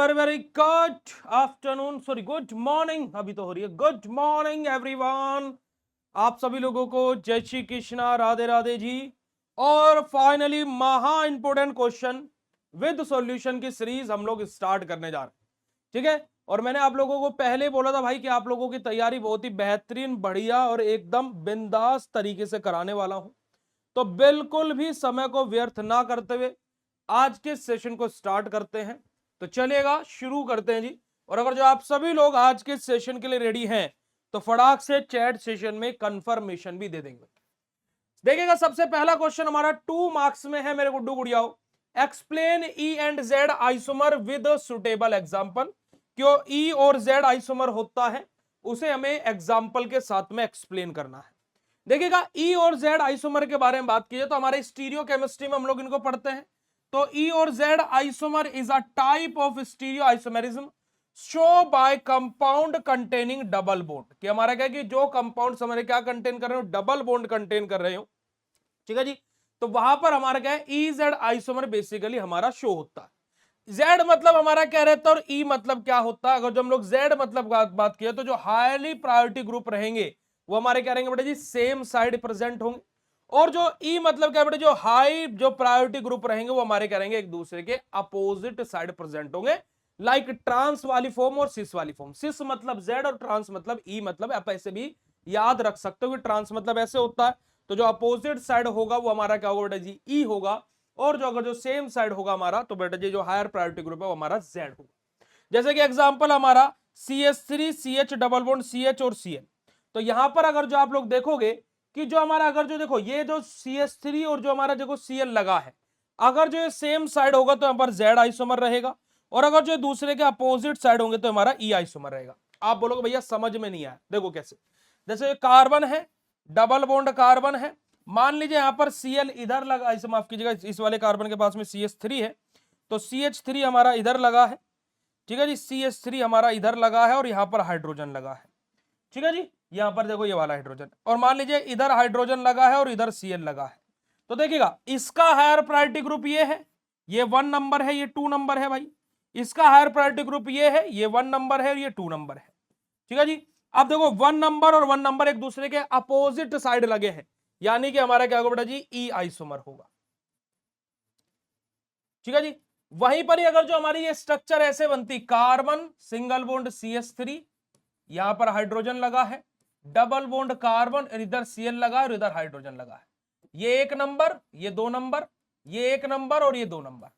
Very very good afternoon, sorry good morning, अभी तो हो रही है। गुड मॉर्निंग एवरीवन, आप सभी लोगों को जय श्री कृष्णा, राधे राधे जी। और फाइनली महा इंपोर्टेंट क्वेश्चन विद सॉल्यूशन की सीरीज हम लोग स्टार्ट करने जा रहे हैं, ठीक है। और मैंने आप लोगों को पहले बोला था भाई कि आप लोगों की तैयारी बहुत ही बेहतरीन, बढ़िया और एकदम बिंदास तरीके से कराने वाला हूं। तो बिल्कुल भी समय को व्यर्थ ना करते हुए आज के सेशन को स्टार्ट करते हैं। तो चलिएगा शुरू करते हैं जी। और अगर जो आप सभी लोग आज के सेशन के लिए रेडी हैं तो फटाक से चैट सेशन में कंफर्मेशन भी दे देंगे। देखिएगा सबसे पहला क्वेश्चन हमारा 2 मार्क्स में है मेरे गुड्डू गुड़ियाओ। Explain E and Z isomer with suitable example. क्यों ई और जेड आइसोमर होता है उसे हमें एग्जांपल के साथ में एक्सप्लेन करना है। देखिएगा ई और जेड आइसोमर के बारे में बात कीजिए तो हमारे स्टीरियो केमिस्ट्री में हम लोग इनको पढ़ते हैं। तो ई और Z isomer is a type of stereo isomerism show by compound containing double bond. कि हमारा क्या है कि जो कंपाउंड हमारे क्या कंटेन कर रहे हो, डबल बॉन्ड कंटेन कर रहे हो, ठीक है जी। तो वहां पर हमारा क्या है, ई जेड आइसोमर बेसिकली हमारा शो होता है। जेड मतलब हमारा क्या रहता है और ई मतलब क्या होता है। अगर जो हम लोग जेड मतलब बात किया तो जो हाईली प्रायोरिटी ग्रुप रहेंगे वो हमारे क्या रहेंगे बेटे जी, सेम साइड प्रेजेंट होंगे। और जो ई मतलब क्या बेटे, जो हाई जो प्रायोरिटी ग्रुप रहेंगे वो हमारे क्या रहेंगे, एक दूसरे के अपोजिट साइड प्रेजेंट होंगे। लाइक ट्रांस वाली फॉर्म और सिस वाली फॉर्म। सिस मतलब जेड और ट्रांस मतलब ई मतलब, आप ऐसे भी याद रख सकते हो कि ट्रांस मतलब ऐसे होता है। तो जो अपोजिट साइड होगा वो हमारा क्या होगा बेटा जी, ई होगा। और जो अगर जो सेम साइड होगा हमारा तो बेटा जी जो हायर प्रायोरिटी ग्रुप है वो हमारा जेड होगा। जैसे कि एग्जांपल हमारा CH3 CH double bond CH और Cl। तो यहां पर अगर जो आप लोग देखोगे कि जो हमारा अगर जो देखो ये जो CH3 और जो हमारा देखो Cl लगा है, अगर जो ये सेम साइड होगा तो यहां पर जेड आइसोमर रहेगा। और अगर जो दूसरे के अपोजिट साइड होंगे तो हमारा ई आइसोमर रहेगा। आप बोलोगे भैया समझ में नहीं आया, देखो कैसे। जैसे कार्बन है, डबल बॉन्ड कार्बन है, मान लीजिए यहां पर Cl इधर लगा, इसे माफ कीजिएगा, इस वाले कार्बन के पास में CH3 है तो CH3 हमारा इधर लगा है, ठीक है जी। CH3 हमारा इधर लगा है और यहां पर हाइड्रोजन लगा है, ठीक है जी। यहां पर देखो ये वाला हाइड्रोजन, और मान लीजिए इधर हाइड्रोजन लगा है और इधर Cl लगा है। तो देखिएगा इसका हायर प्रायोरिटी ग्रुप ये है, ये 1 नंबर है, ये 2 नंबर है भाई। इसका हायर प्रायोरिटी ग्रुप ये है, ये 1 नंबर है और ये 2 नंबर है, ठीक है जी। अब देखो 1 नंबर और 1 नंबर एक दूसरे के अपोजिट साइड लगे हैं, यानी कि हमारा क्या होगा बेटा जी, ई आइसोमर होगा, ठीक है जी। वहीं पर ही अगर जो हमारी ये स्ट्रक्चर ऐसे बनती, कार्बन सिंगल बॉन्ड CH3, यहां पर हाइड्रोजन लगा है, डबल बॉन्ड कार्बन, इधर Cl लगा है और इधर हाइड्रोजन लगा है। ये 1 नंबर, ये 2 नंबर, ये 1 नंबर और ये 2 नंबर।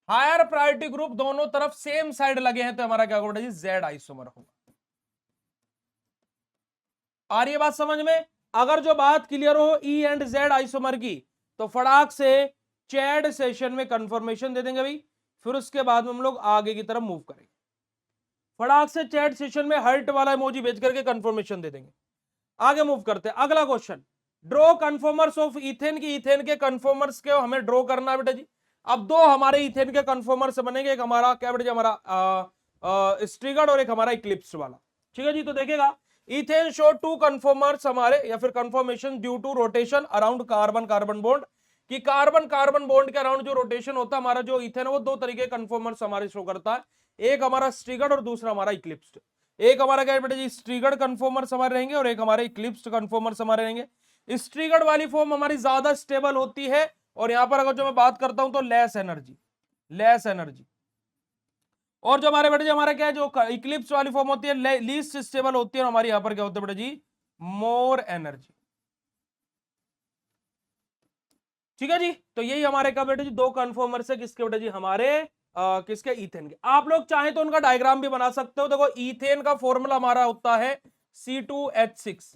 हायर प्रायोरिटी ग्रुप दोनों तरफ सेम साइड लगे हैं तो हमारा क्या होगा जी, जेड आइसोमर होगा। आ रही है बात समझ में। अगर जो बात क्लियर हो ई एंड जेड आइसोमर की तो फटाक से चैट सेशन में कंफर्मेशन दे देंगे भाई, फिर उसके बाद में हम लोग आगे की तरफ मूव करेंगे। फटाक से चैट सेशन में हर्ट वाला इमोजी भेज करके कंफर्मेशन दे देंगे। आगे मूव करते हैं, अगला question. Draw conformers of ethane की, इथेन के कन्फर्मर्स के हमें ड्रॉ करना है बेटा जी। अब दो हमारे इथेन के कन्फर्मर्स बनेंगे, एक हमारा क्या बेटा जी, हमारा स्ट्रिगर्ड और एक हमारा इक्लिप्स वाला, ठीक है जी। तो देखिएगा इथेन शो 2 कन्फर्मर्स हमारे, या फिर conformation due to rotation around carbon carbon bond. कि कार्बन कार्बन बॉन्ड के अराउंड जो रोटेशन होता है हमारा जो इथेन है वो 2 तरीके के कन्फर्मर्स हमारे शो करता है, एक हमारा स्ट्रिगर्ड और दूसरा हमारा इक्लिप्स। एक हमारा क्या है बेटा जी, स्ट्रिगर्ड कन्फर्मर्स हमारे रहेंगे और एक हमारे इक्लिप्स कन्फर्मर्स हमारे रहेंगे। स्ट्रिगर्ड वाली फॉर्म हमारी ज्यादा स्टेबल होती है और यहां पर अगर जो मैं बात करता हूं तो लेस एनर्जी, लेस एनर्जी। और जो हमारे बेटा जी हमारा क्या है, जो इक्लिप्स वाली फॉर्म होती है लीस्ट स्टेबल होती है, और हमारी यहां पर क्या होता है बेटा जी, मोर एनर्जी, ठीक है जी। तो यही हमारे का बेटा जी दो कन्फर्मर्स है, किसके बेटा जी, हमारे किसके, ईथेन के। आप लोग चाहें तो उनका डायग्राम भी बना सकते हो। देखो ईथेन का फॉर्मूला हमारा होता है C2H6,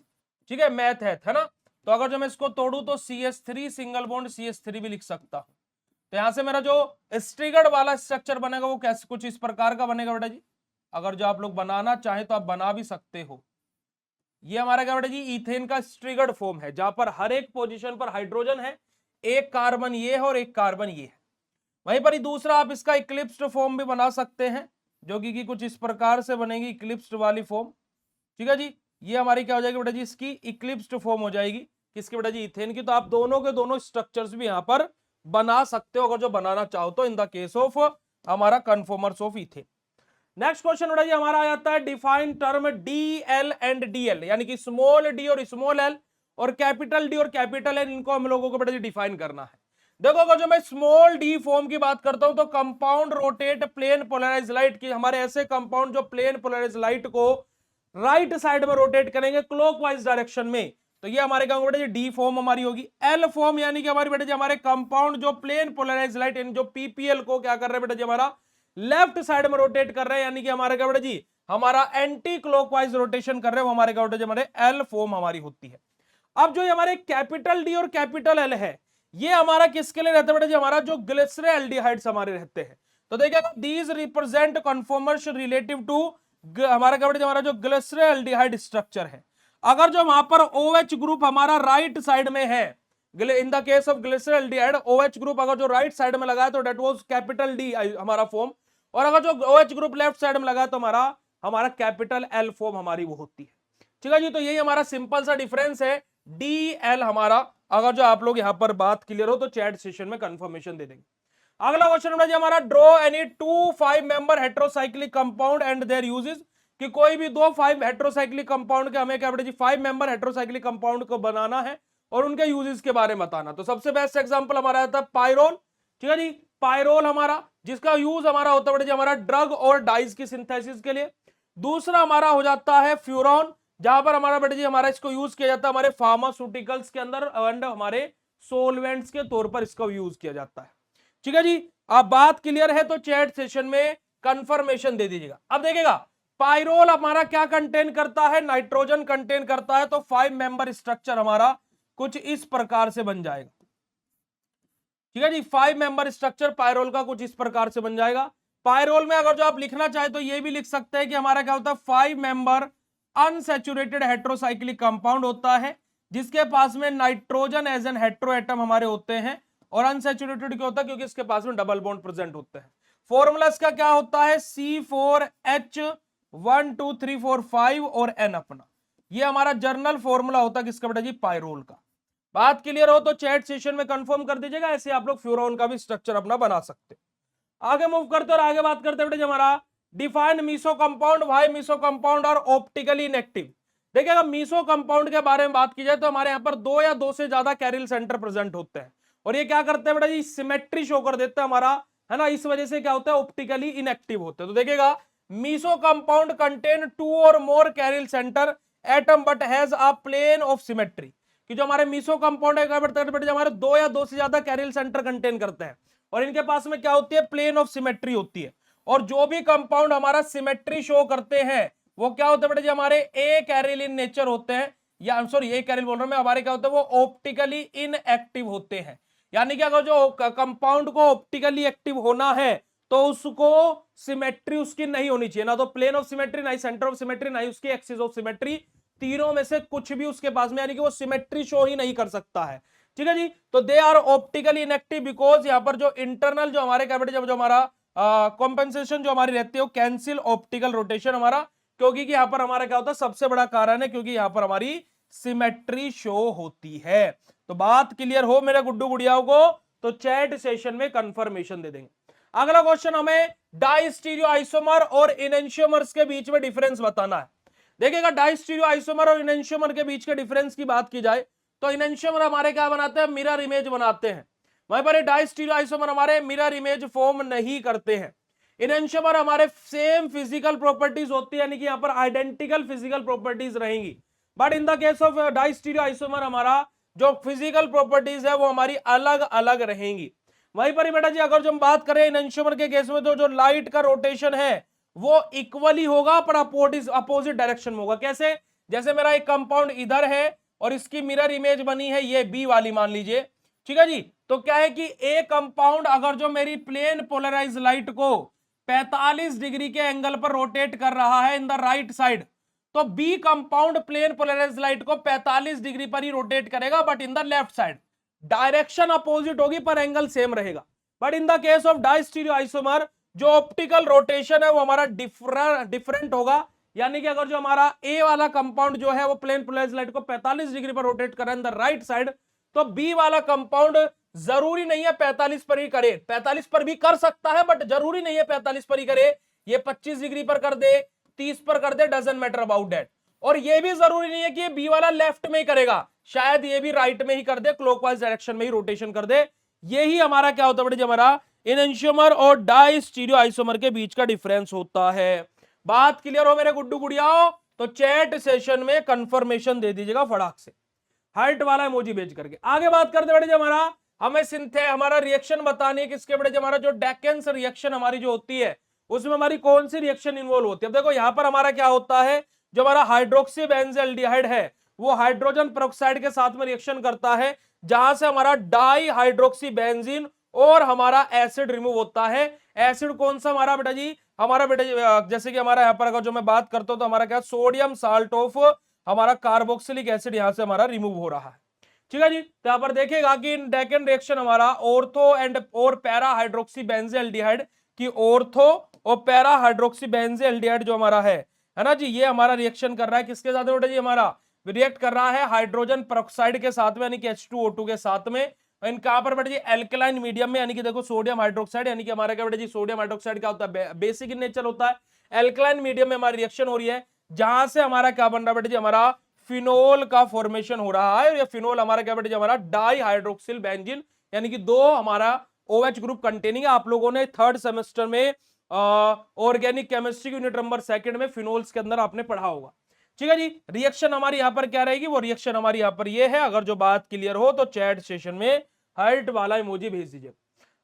ठीक है, मैथ है ना। तो अगर जो मैं इसको तोड़ू तो CH3 सिंगल बॉन्ड CH3 भी लिख सकता हूं। तो यहां से मेरा जो स्ट्रिगर्ड वाला स्ट्रक्चर बनेगा वो कैसे, कुछ इस प्रकार का बनेगा बेटा जी। अगर जो आप लोग बनाना चाहें तो आप बना भी सकते हो। ये हमारा क्या बेटा जी, इथेन का स्ट्रिगर्ड फॉर्म है, जहां पर हर एक पोजीशन पर हाइड्रोजन है, एक कार्बन ये है और एक कार्बन ये है। वहीं पर ही दूसरा आप इसका इक्लिप्स्ड फॉर्म भी बना सकते हैं, जो कि कुछ इस प्रकार से बनेगी इक्लिप्स्ड वाली फॉर्म, ठीक है जी। ये हमारी क्या हो जाएगी बेटा जी, इसकी इक्लिप्स्ड फॉर्म हो जाएगी, किसकी बेटा जी, इथेन की। तो आप दोनों के दोनों स्ट्रक्चर्स भी यहां पर बना सकते हो अगर जो बनाना चाहो तो, इन द केस ऑफ हमारा conformers of ethane. Next question बेटा जी हमारा आ जाता है define term D L and D L, यानी कि स्मॉल डी और स्मॉल एल और कैपिटल डी और कैपिटल एल, इनको हम लोगों को बेटा जी डिफाइन करना है। देखो अगर जो मैं स्मॉल डी फॉर्म की बात करता हूं तो compound rotate plane polarise light की, हमारे ऐसे कंपाउंड जो प्लेन पोलराइज लाइट को राइट साइड में रोटेट करेंगे क्लॉकवाइज डायरेक्शन में, तो ये हमारे क्या बेटा जी डी फॉर्म हमारी होगी। एल फॉर्म यानी कि हमारी बेटा जी हमारे कंपाउंड जो प्लेन पोलराइज लाइट यानी जो पीपीएल को क्या कर रहे हैं बेटा जी हमारा लेफ्ट साइड में रोटेट कर रहे हैं, यानी कि हमारे क्या बेटा जी हमारा एंटी क्लॉकवाइज रोटेशन कर रहे हैं, वो हमारे क्या बेटा जी हमारे एल फॉर्म हमारी होती है। अब जो हमारे कैपिटल डी और कैपिटल एल है, ये हमारा किसके लिए रहता है बेटा जी, हमारा जो ग्लिसरॉल्डिहाइड्स हमारे रहते हैं। तो देखिएगा these represent conformers relative to हमारा क्या बेटा जी हमारा जो ग्लिसरॉल्डिहाइड स्ट्रक्चर है। अगर जो वहां पर OH ग्रुप हमारा राइट साइड में है, in the case of glyceraldehyde OH group अगर जो राइट साइड में लगा है तो डेट वाज कैपिटल डी हमारा फॉर्म, और अगर जो OH ग्रुप लेफ्ट साइड में लगा है तो हमारा कैपिटल एल फॉर्म हमारी वो होती है। ठीक है जी, तो यही हमारा सिंपल सा डिफरेंस है डी एल हमारा। अगर जो आप लोग यहां पर बात क्लियर हो तो चैट सेशन में कंफर्मेशन दे देंगे। अगला क्वेश्चन जी हमारा draw any 2 5 member heterocyclic compound and there uses, कि कोई भी 2 5 हेट्रोसाइक्लिक कंपाउंड के हमें क्या बेटा जी 5 मेंबर हेट्रोसाइक्लिक कंपाउंड को बनाना है और उनके यूजेस के बारे में बताना। तो सबसे बेस्ट एग्जांपल हमारा आता है पायरोल। ठीक है जी, पायरोल हमारा जिसका यूज हमारा होता है बेटा जी हमारा ड्रग और डाइज की सिंथेसिस के लिए। दूसरा हमारा हो जाता है फ्यूरॉन, जहां पर हमारा बेटा जी हमारा इसको यूज किया जाता है हमारे फार्मास्यूटिकल्स के अंदर एंड हमारे सोलवेंट्स के तौर पर इसका यूज किया जाता है। ठीक है जी, आप बात क्लियर है तो चैट सेशन में कंफर्मेशन दे दीजिएगा। अब देखिएगा पायरोल हमारा क्या कंटेन करता है, नाइट्रोजन कंटेन करता है, तो 5 मेंबर स्ट्रक्चर हमारा कुछ इस प्रकार से बन जाएगा। ठीक है जी, 5 मेंबर स्ट्रक्चर पायरोल का कुछ इस प्रकार से बन जाएगा। पायरोल में अगर जो आप लिखना चाहे तो ये भी लिख सकते हैं कि हमारा क्या होता है 5 मेंबर अनसैचुरेटेड हेट्रोसाइक्लिक कंपाउंड होता है, जिसके पास में nitrogen as an hetero atom हमारे होते हैं, और अनसैचुरेटेड क्यों होता है, क्योंकि इसके पास में डबल बॉन्ड प्रेजेंट होते हैं। फॉर्मूला इसका क्या होता है C4H1234 और N अपना, ये हमारा जर्नल फॉर्मूला होता है किसका बेटा जी पायरोल का। बात क्लियर हो तो चैट सेशन में कंफर्म कर दीजिएगा, ऐसे आप लोग फ्यूरॉन का भी स्ट्रक्चर अपना बना सकते। आगे मूव करते और आगे बात करते बेटा हमारा define meso compound, why meso compound और ऑप्टिकली इनएक्टिव। देखिए अगर मीसो कंपाउंड के बारे में बात की जाए तो हमारे यहाँ पर 2 या 2 से ज्यादा कैरियल सेंटर प्रेजेंट होते हैं, और ये क्या करते हैं बेटा जी सिमेट्री शो कर देते हैं हमारा, है ना, इस वजह से क्या होता है ऑप्टिकली इनएक्टिव होते हैं। तो देखिएगा मीसो कंपाउंड कंटेन 2 और more chiral centre atom but has a plane of symmetry, कि जो हमारे मीसो कंपाउंड है बेटा हमारे 2 या 2 से ज्यादा कैरियल सेंटर कंटेन करते हैं, और इनके पास में क्या होती है प्लेन ऑफ सिमेट्री होती है। और जो भी कंपाउंड हमारा सिमेट्री शो करते हैं वो क्या होते हैं बेटा जी हमारे ए कैरियल इन नेचर होते हैं, या सॉरी ए कैरियल बोल रहा हूं मैं, हमारे क्या होते हैं वो ऑप्टिकली इनएक्टिव होते हैं। यानी कि अगर जो कंपाउंड को ऑप्टिकली एक्टिव होना है तो उसको सिमेट्री उसकी नहीं होनी चाहिए, ना तो प्लेन ऑफ सिमेट्री, ना ही सेंटर ऑफ सिमेट्री, ना ही उसकी एक्सिस ऑफ सिमेट्री, तीनों में से कुछ भी उसके पास में, यानी कि वो सिमेट्री शो ही नहीं कर सकता है। ठीक है जी, तो they are optically inactive because यहाँ पर जो इंटरनल जो हमारे क्या बेटे जो हमारा कॉम्पेंसेशन जो हमारी रहती है वो कैंसिल ऑप्टिकल रोटेशन हमारा, क्योंकि यहाँ पर हमारा क्या होता है सबसे बड़ा कारण है क्योंकि यहाँ पर हमारी सिमेट्री शो होती है। तो बात क्लियर हो मेरे गुड्डू गुड़ियाओं को तो चैट सेशन में कंफर्मेशन दे देंगे। अगला क्वेश्चन हमें डाइस्टीरियो आइसोमर और इनेंशियोमर्स के बीच में डिफरेंस बताना है। देखिएगा डाइस्टीरियो आइसोमर और इनेंशियोमर के बीच के डिफरेंस की बात की जाए तो इनेंशियोमर हमारे क्या बनाते हैं मिरर इमेज बनाते हैं, वहीं पर डाइस्टीरियो आइसोमर हमारे मिरर इमेज फॉर्म नहीं करते हैं। इनेंशियोमर हमारे सेम फिजिकल प्रॉपर्टीज होती है, यानी कि यहाँ पर आइडेंटिकल फिजिकल प्रॉपर्टीज रहेंगी, but in the case of diastereo isomer हमारा जो फिजिकल प्रॉपर्टीज है वो हमारी अलग अलग रहेंगी। वहीं पर बेटा जी अगर जो हम बात करें इनेंशियोमर के केस में तो जो लाइट का रोटेशन है वो इक्वली होगा पर अपोजिट डायरेक्शन में होगा। कैसे, जैसे मेरा एक कंपाउंड इधर है और इसकी मिरर इमेज बनी है ये बी वाली मान लीजिए, ठीक है जी, तो क्या है कि ए कंपाउंड अगर जो मेरी प्लेन पोलराइज लाइट को 45 डिग्री के एंगल पर रोटेट कर रहा है इन द राइट साइड, तो B compound plane polarise light को 45 डिग्री पर ही रोटेट करेगा, but in the left side direction opposite होगी पर एंगल सेम रहेगा। But in the case of diastereo isomer जो ऑप्टिकल रोटेशन है वो हमारा डिफरेंट होगा, यानी कि अगर जो हमारा ए वाला कंपाउंड जो है वो प्लेन पोलराइज लाइट को 45 डिग्री पर रोटेट कर रहा है इन द राइट साइड, तो बी वाला कंपाउंड जरूरी नहीं है 45 पर ही करे, 45 पर भी कर सकता है बट जरूरी नहीं है 45 पर ही करे। ये 25 डिग्री पर कर दे, 30 पर कर दे, डजंट मैटर अबाउट दैट। और ये भी जरूरी नहीं है कि ये बी वाला लेफ्ट में ही करेगा, शायद ये भी राइट में ही कर दे, क्लॉकवाइज डायरेक्शन में ही रोटेशन कर दे। यही हमारा क्या होता है बेटे, हमारा एनेंशियोमर और डाई स्टीरियो आइसोमर के बीच का डिफरेंस होता है। बात क्लियर हो मेरे गुड्डू गुड़ियाओ? तो चैट सेशन में कंफर्मेशन दे दीजिएगा फटाक से, हार्ट वाला इमोजी भेज करके। आगे बात करते बेटे, हमारा हमें हमारा रिएक्शन बतानी है किसके बेटे, हमारा जो डेकेंस रिएक्शन हमारी जो होती है उसमें हमारी कौन सी रिएक्शन इन्वॉल्व होती है। देखो यहां पर हमारा क्या होता है, जो हमारा हाइड्रोक्सी बेंजल्डिहाइड है वो हाइड्रोजन पेरोक्साइड के साथ में रिएक्शन करता है, जहां से हमारा डाई हाइड्रोक्सी बेंजीन और हमारा एसिड रिमूव होता है। एसिड कौन सा हमारा बेटा जी, हमारा बेटा जी जैसे कि हमारा यहाँ पर अगर जो मैं बात करता हूं तो हमारा क्या, सोडियम साल्ट ऑफ हमारा कार्बोक्सिलिक एसिड यहां से हमारा रिमूव हो रहा है। ठीक है जी, तो यहां पर देखिएगा कि डेकेन रिएक्शन हमारा ऑर्थो एंड और पैरा हाइड्रोक्सी बेंजील्डिहाइड की ऑर्थो और पैरा हाइड्रोक्सी बेंजील्डिहाइड जो हमारा है ना जी, ये हमारा रिएक्शन कर रहा है किसके साथ बेटा जी, हमारा रिएक्ट कर रहा है हाइड्रोजन पेरोक्साइड के साथ में, यानी कि H2O2 के साथ में। इनका पर बेटा जी एल्कलाइन मीडियम में, यानी कि देखो सोडियम हाइड्रोक्साइड, यानी कि हमारा क्या बेटा जी, सोडियम हाइड्रोक्साइड क्या होता है, बेसिक इन नेचर होता है। एल्कलाइन मीडियम में हमारी रिएक्शन हो रही है, जहां से हमारा क्या बन रहा है बेटा जी, हमारा फिनोल का फॉर्मेशन हो रहा है। ये फिनोल हमारा क्या बेटा जी, हमारा डाई हाइड्रोक्सिल बेंजीन, यानी कि दो हमारा OH ग्रुप कंटेनिंग है। आप लोगों ने थर्ड सेमेस्टर में ऑर्गेनिक केमिस्ट्री यूनिट नंबर 2 में फिनोल्स के अंदर आपने पढ़ा होगा। ठीक है जी, रिएक्शन हमारी यहां पर क्या रहेगी, वो रिएक्शन हमारी यहां पर ये है। अगर जो बात क्लियर हो तो चैट सेशन में हार्ट वाला इमोजी भेज दीजिए।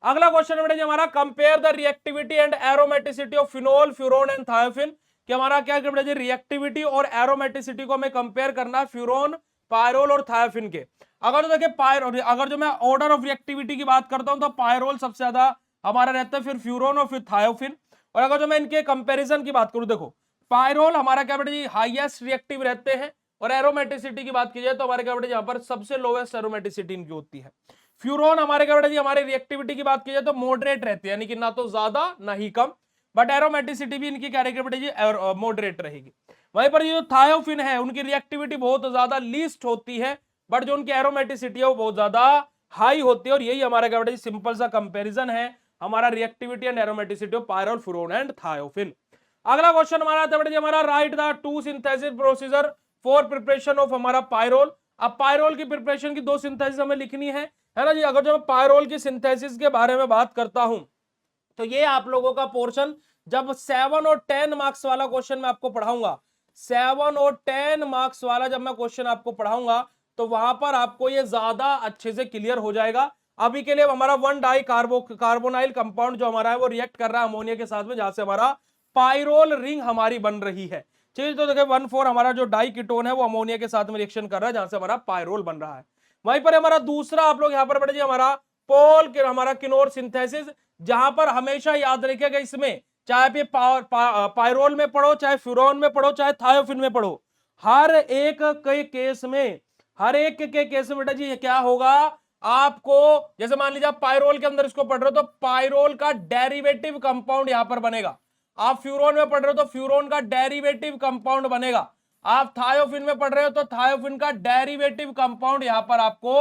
अगला क्वेश्चन बेटा जी हमारा, compare the reactivity and aromaticity of phenol, furan and thiophene. कि हमारा क्या बेटा जी, रिएक्टिविटी और एरोमेटिसिटी को हमें कंपेयर करना है फ्यूरोन, पायरोल और थायोफिन के। अगर तो देखिए अगर जो मैं ऑर्डर ऑफ रिएक्टिविटी की बात करता हूं तो पायरोल सबसे ज्यादा हमारा रहता है, फिर फ्यूरोन और फिर थायोफिन। और अगर जो मैं इनके कंपेरिजन की बात करूं, देखो पायरोल हमारा क्या बेटा जी हाईएस्ट रिएक्टिव रहते हैं, और एरोमेटिसिटी की बात की जाए तो हमारे क्या बेटा जी यहाँ पर सबसे लोवेस्ट एरोमेटिसिटी इनकी होती है। फ्यूरोन हमारे क्या बेटा जी, हमारे रिएक्टिविटी की बात की जाए तो मॉडरेट रहती है, यानी कि ना तो ज्यादा ना ही कम, बट एरोमेटिसिटी भी इनकी क्या रहेगी बेटा जी, मॉडरेट रहेगी। वहीं पर जो थायोफिन है उनकी रिएक्टिविटी बहुत ज्यादा लीस्ट होती है, बट जो उनकी एरोमेटिसिटी है वो बहुत ज्यादा हाई होती है। और यही हमारा क्या बेटा जी सिंपल सा कंपेरिजन है हमारा reactivity and aromaticity of pyrrole, furan and thiophene. अगला क्वेश्चन हमारा आता है बेटा जी हमारा, write the two synthesis procedure for preparation of हमारा पायरोल। अब पायरोल की प्रिपरेशन की दो सिंथेसिस हमें लिखनी है ना जी। अगर जो मैं पायरोल की सिंथेसिस के बारे में बात करता हूं तो ये आप लोगों का पोर्शन जब 7 और 10 मार्क्स वाला क्वेश्चन मैं आपको पढ़ाऊंगा, 7 और 10 मार्क्स वाला जब मैं क्वेश्चन आपको पढ़ाऊंगा तो वहां पर आपको ये ज्यादा अच्छे से क्लियर हो जाएगा। अभी के लिए हमारा 1 डाई कार्बोनाइल कंपाउंड जो हमारा है वो रिएक्ट कर रहा है अमोनिया के साथ में, जहां से हमारा पायरोल रिंग हमारी बन रही है। ठीक, तो देखिए 1,4 हमारा जो डाई कीटोन है वो अमोनिया के साथ में रिएक्शन कर रहा है, जहां से हमारा पायरोल बन रहा है। वहीं पर हमारा दूसरा आप लोग यहां पर बैठे हमारा पोल हमारा किनोर सिंथेसिस, जहां पर हमेशा याद रखिएगा इसमें चाहे पायरोल में पढ़ो, चाहे फ्यूरोन में पढ़ो, चाहे थायोफिन में पढ़ो, हर एक के केस में, हर एक के केस में बेटा जी क्या होगा आपको, जैसे मान लीजिए आप पायरोल के अंदर इसको पढ़ रहे हो तो पायरोल का डेरिवेटिव कंपाउंड यहां पर बनेगा। आप फ्यूरोन में पढ़ रहे हो तो फ्यूरोन का डेरिवेटिव कंपाउंड बनेगा। आप थायोफिन में पढ़ रहे हो तो थायोफिन का डेरिवेटिव कंपाउंड यहां पर आपको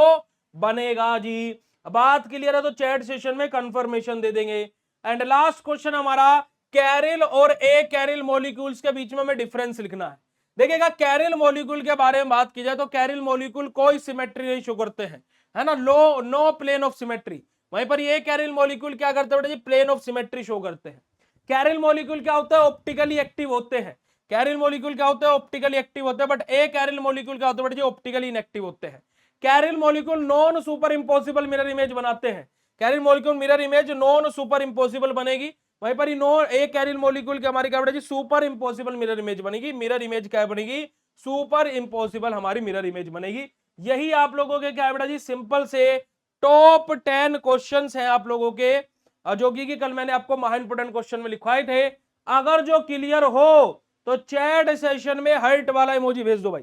बनेगा जी। बात क्लियर है तो चैट सेशन में कंफर्मेशन दे देंगे। एंड लास्ट क्वेश्चन हमारा, कैरिल और ए कैरिल मॉलिक्यूल्स के बीच में हमें डिफरेंस लिखना है। देखिएगा कैरिल मॉलिक्यूल के बारे में बात की जाए तो कैरिल मॉलिक्यूल कोई सिमेट्री नहीं शो करते हैं, है ना, नो प्लेन ऑफ सिमेट्री। वहीं पर ये कैरिल मॉलिक्यूल क्या करते हैं बेटा जी, प्लेन ऑफ सिमेट्री शो करते हैं। कैरिल मॉलिक्यूल क्या होता है, ऑप्टिकली एक्टिव होते हैं। कैरिल मॉलिक्यूल क्या होते हैं, ऑप्टिकली एक्टिव होते हैं, बट ए कैरिल मॉलिक्यूल क्या होते हैं बेटा जी, ऑप्टिकली इनएक्टिव होते हैं। Chiral molecule non super impossible mirror image बनाते हैं। Chiral molecule mirror image non super impossible बनेगी, वहीं पर ए कैरिल मॉलिक्यूल की हमारी क्या बेटा जी, सुपर इंपॉसिबल मिरर इमेज बनेगी। मिरर इमेज क्या बनेगी, सुपर इंपॉसिबल हमारी मिरर इमेज बनेगी। यही आप लोगों के क्या है बेटा जी, सिंपल से टॉप 10 क्वेश्चंस हैं आप लोगों के, जो कि कल मैंने आपको महा इंपोर्टेंट क्वेश्चन में लिखवाए थे। अगर जो क्लियर हो तो चैट सेशन में हर्ट वाला इमोजी भेज दो भाई,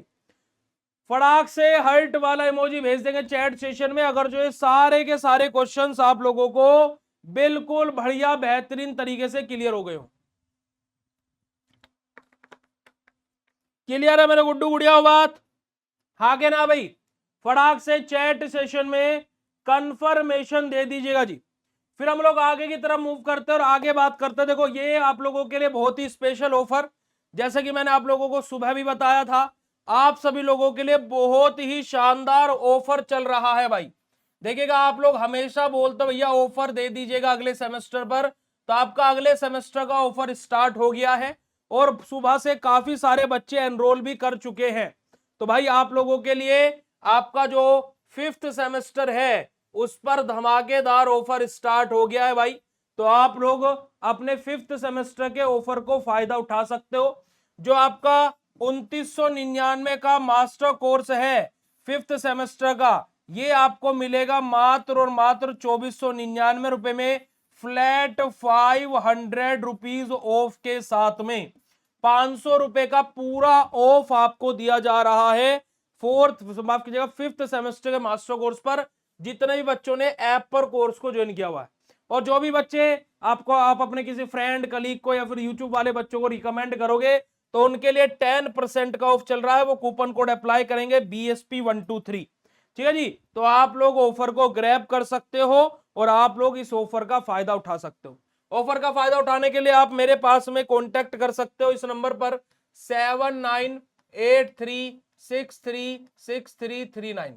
फटाक से हर्ट वाला इमोजी भेज देंगे चैट सेशन में अगर जो ये सारे के सारे क्वेश्चंस आप लोगों को बिल्कुल बढ़िया बेहतरीन तरीके से क्लियर हो गए हो। क्लियर है मेरे गुड्डू गुड़िया बात, हाँ के ना भाई? फटाक से चैट सेशन में कंफर्मेशन दे दीजिएगा जी। फिर हम लोग आगे की तरफ मूव करते हैं और आगे बात करते हैं। देखो ये आप लोगों के लिए बहुत ही स्पेशल ऑफर, जैसे कि मैंने आप लोगों को सुबह भी बताया था, आप सभी लोगों के लिए बहुत ही शानदार ऑफर चल रहा है भाई। देखिएगा, आप लोग हमेशा बोलते हो भैया ऑफर दे दीजिएगा अगले सेमेस्टर पर, तो आपका अगले सेमेस्टर का ऑफर स्टार्ट हो गया है और सुबह से काफी सारे बच्चे एनरोल भी कर चुके हैं। तो भाई आप लोगों के लिए आपका जो 5th सेमेस्टर है उस पर धमाकेदार ऑफर स्टार्ट हो गया है भाई। तो आप लोग अपने 5th सेमेस्टर के ऑफर को फायदा उठा सकते हो। जो आपका 2999 का मास्टर कोर्स है 5th सेमेस्टर का, ये आपको मिलेगा मात्र और मात्र 2499 रुपए में, फ्लैट 500 रुपीज ऑफ के साथ में 500 रुपए का पूरा ऑफ आपको दिया जा रहा है माफ कीजिएगा 5th सेमेस्टर के मास्टर कोर्स पर, जितने भी बच्चों ने ऐप पर कोर्स को ज्वाइन किया हुआ है। और जो भी बच्चे आप अपने किसी फ्रेंड कलीग को या फिर यूट्यूब वाले बच्चों को रिकमेंड करोगे तो उनके लिए 10% का ऑफ चल रहा है। वो कूपन कोड अप्लाई करेंगे BSP123। ठीक है जी, तो आप लोग ऑफर को ग्रैब कर सकते हो और आप लोग इस ऑफर का फायदा उठा सकते हो। ऑफर का फायदा उठाने के लिए आप मेरे पास में कॉन्टेक्ट कर सकते हो इस नंबर पर 7983636339।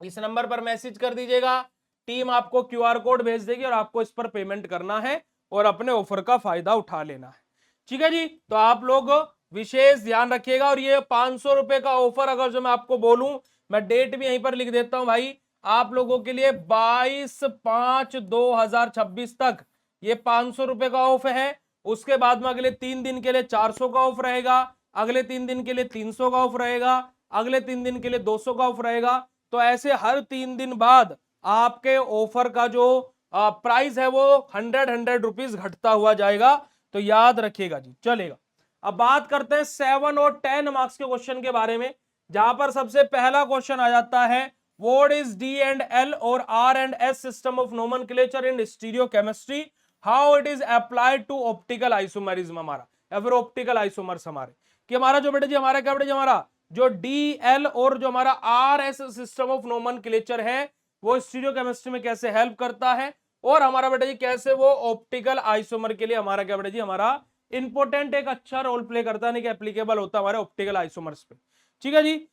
इस नंबर पर मैसेज कर दीजिएगा, टीम आपको QR कोड भेज देगी और आपको इस पर पेमेंट करना है और अपने ऑफर का फायदा उठा लेना है। ठीक है जी, तो आप लोग विशेष ध्यान रखिएगा। और ये 500 रुपए का ऑफर अगर जो मैं आपको बोलूं, मैं डेट भी यहीं पर लिख देता हूं भाई, आप लोगों के लिए 22/5/2026 तक ये 500 रुपए का ऑफ है। उसके बाद में अगले 3 दिन के लिए 400 का ऑफ रहेगा, अगले 3 दिन के लिए 300 का ऑफ रहेगा, अगले 3 दिन के लिए 200 का ऑफ रहेगा। तो ऐसे हर 3 दिन बाद आपके ऑफर का जो प्राइस है वो 100 रुपीज घटता हुआ जाएगा। तो याद रखिएगा जी, चलेगा। अब बात करते हैं 7 और 10 मार्क्स के क्वेश्चन के बारे में, जहां पर सबसे पहला क्वेश्चन आ जाता है, व्हाट इज D&L और R&S system of nomenclature in stereochemistry, how it is applied to optical isomerism हमारा, या फिर ऑप्टिकल आइसोमर्स हमारे, कि हमारा जो बेटे जी हमारा क्या बेटे जी हमारा जो DL और जो हमारा RS सिस्टम ऑफ नोमेनक्लेचर है वो स्टीरियोकेमिस्ट्री में कैसे हेल्प करता है, और हमारा बेटा जी कैसे वो ऑप्टिकल आइसोमर के लिए हमारा क्या बेटा जी हमारा इंपॉर्टेंट एक अच्छा रोल प्ले करता है, नहीं कि एप्लीकेबल होता है हमारे ऑप्टिकल आइसोमर्स पे। ठीक है जी,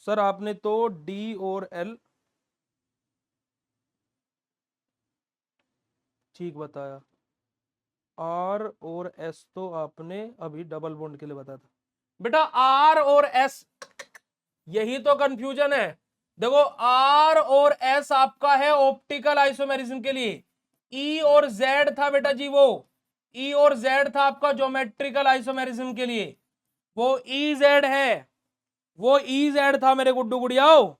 सर आपने तो D और L ठीक बताया, R और S तो आपने अभी डबल बॉन्ड के लिए बताया था। बेटा R और S, यही तो कंफ्यूजन है। देखो R और S आपका है ऑप्टिकल आइसोमेरिज्म के लिए, E और Z था बेटा जी, वो E और Z था आपका ज्योमेट्रिकल आइसोमेरिज्म के लिए, वो EZ है, वो EZ था मेरे गुड्डू गुड़ियाओ।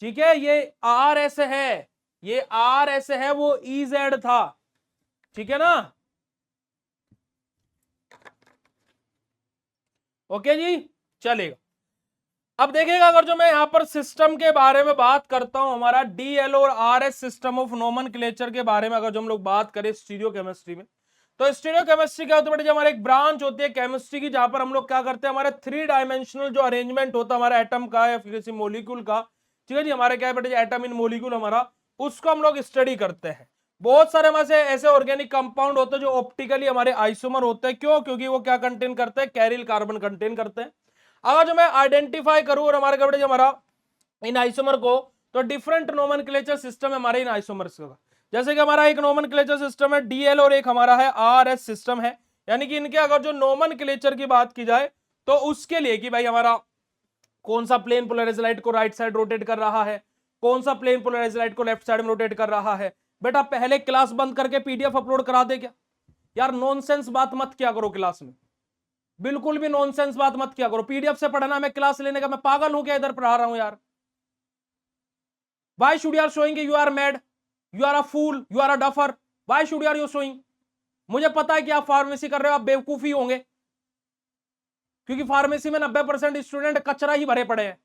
ठीक है, ये RS है, ये RS है, वो EZ था। ठीक है ना, ओके जी, चलेगा। अब देखिएगा, अगर जो मैं यहां पर सिस्टम के बारे में बात करता हूं, हमारा DL और RS सिस्टम ऑफ नोमेनक्लेचर के बारे में अगर जो हम लोग बात करें स्टीरियो केमिस्ट्री में, तो स्टीरियो केमिस्ट्री क्या होता है बेटा, हमारे एक ब्रांच होती है केमिस्ट्री की, जहां पर हम लोग क्या करते हैं, हमारे 3 डायमेंशनल जो अरेंजमेंट होता है हमारे एटम का या फिर किसी मोलिक्यूल का, ठीक है जी, हमारे क्या है बेटा एटम इन मोलिक्यूल हमारा, उसको हम लोग स्टडी करते हैं। बहुत सारे हमारे ऐसे ऑर्गेनिक कंपाउंड होते हैं जो ऑप्टिकली हमारे आइसोमर होते हैं, क्यों, क्योंकि वो क्या कंटेन करते हैं, कैरिल कार्बन कंटेन करते हैं। अगर जो मैं आइडेंटिफाई करूं और हमारे क्या हमारा इन आइसोमर को, तो डिफरेंट नोमेनक्लेचर सिस्टम है हमारे इन आइसोमर्स का। जैसे कि हमारा एक नोमेनक्लेचर सिस्टम है DL और एक हमारा है RS सिस्टम है, यानी कि इनके अगर जो नोमेनक्लेचर की बात की जाए तो उसके लिए कि भाई हमारा कौन सा प्लेन पोलराइज्ड लाइट को राइट साइड रोटेट कर रहा है, कौन सा प्लेन पोलराइज्ड लाइट को लेफ्ट साइड में रोटेट कर रहा है। बेटा पहले क्लास बंद करके PDF अपलोड करा दे क्या यार, नॉनसेंस बात मत किया करो क्लास में, बिल्कुल भी नॉनसेंस बात मत किया करो। PDF से पढ़ना, मैं क्लास लेने का मैं पागल हूं क्या इधर पढ़ा रहा हूं यार। Why should you are showing you are mad, you are a fool, you are a duffer, why should you are you showing? मुझे पता है कि आप फार्मेसी कर रहे हो, आप बेवकूफी होंगे, क्योंकि फार्मेसी में 90% स्टूडेंट कचरा ही भरे पड़े हैं।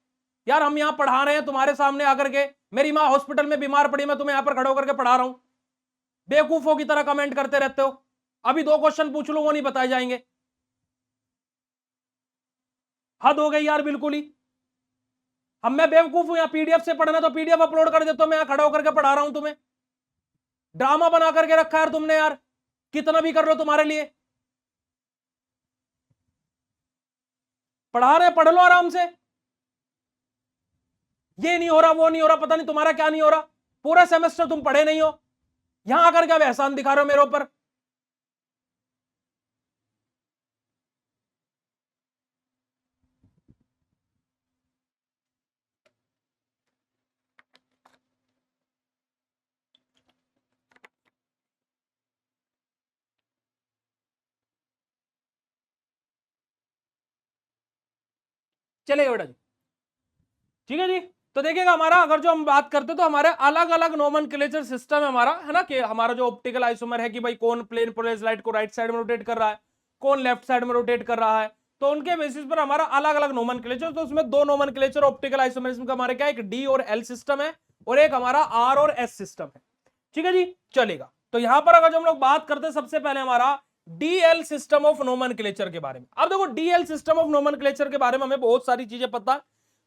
यार हम यहां पढ़ा रहे हैं तुम्हारे सामने आकर के, मेरी माँ हॉस्पिटल में बीमार पड़ी, मैं तुम्हें यहां पर खड़े होकर के पढ़ा रहा हूं, बेवकूफों की तरह कमेंट करते रहते हो। अभी 2 क्वेश्चन पूछ लो वो नहीं बताए जाएंगे, हद हो गई यार बिल्कुल ही। हम मैं बेवकूफ हूं, यहाँ PDF से पढ़ना तो PDF अपलोड कर देता हूं, मैं यहां खड़ा होकर के पढ़ा रहा हूं तुम्हें। ड्रामा बना करके रखा यार तुमने, यार कितना भी कर लो तुम्हारे लिए। पढ़ा रहे, पढ़ लो आराम से। ये नहीं हो रहा, वो नहीं हो रहा, पता नहीं तुम्हारा क्या नहीं हो रहा। पूरा सेमेस्टर तुम पढ़े नहीं हो, यहां आकर के अब एहसान दिखा रहे हो मेरे ऊपर। चलेगा बेटा जी, ठीक है जी। तो देखिएगा हमारा, अगर जो हम बात करते तो हमारे अलग अलग नोमेनक्लेचर सिस्टम है हमारा, है ना, कि हमारा जो ऑप्टिकल आइसोमर है कि भाई कौन प्लेन पोलराइज्ड लाइट को राइट साइड में रोटेट कर रहा है, कौन लेफ्ट साइड में रोटेट कर रहा है, तो उनके बेसिस पर हमारा अलग अलग नोमेनक्लेचर। तो उसमें दो नोमेनक्लेचर ऑप्टिकल आइसोमरिज्म का हमारे क्या, एक डी और एल सिस्टम है और एक हमारा आर और एस सिस्टम है, ठीक है जी। चलेगा, तो यहां पर अगर जो हम लोग बात करते हैं सबसे पहले हमारा डीएल सिस्टम ऑफ नोमेनक्लेचर के बारे में। अब देखो डीएल सिस्टम ऑफ नोमेनक्लेचर के बारे में हमें बहुत सारी चीजें पता।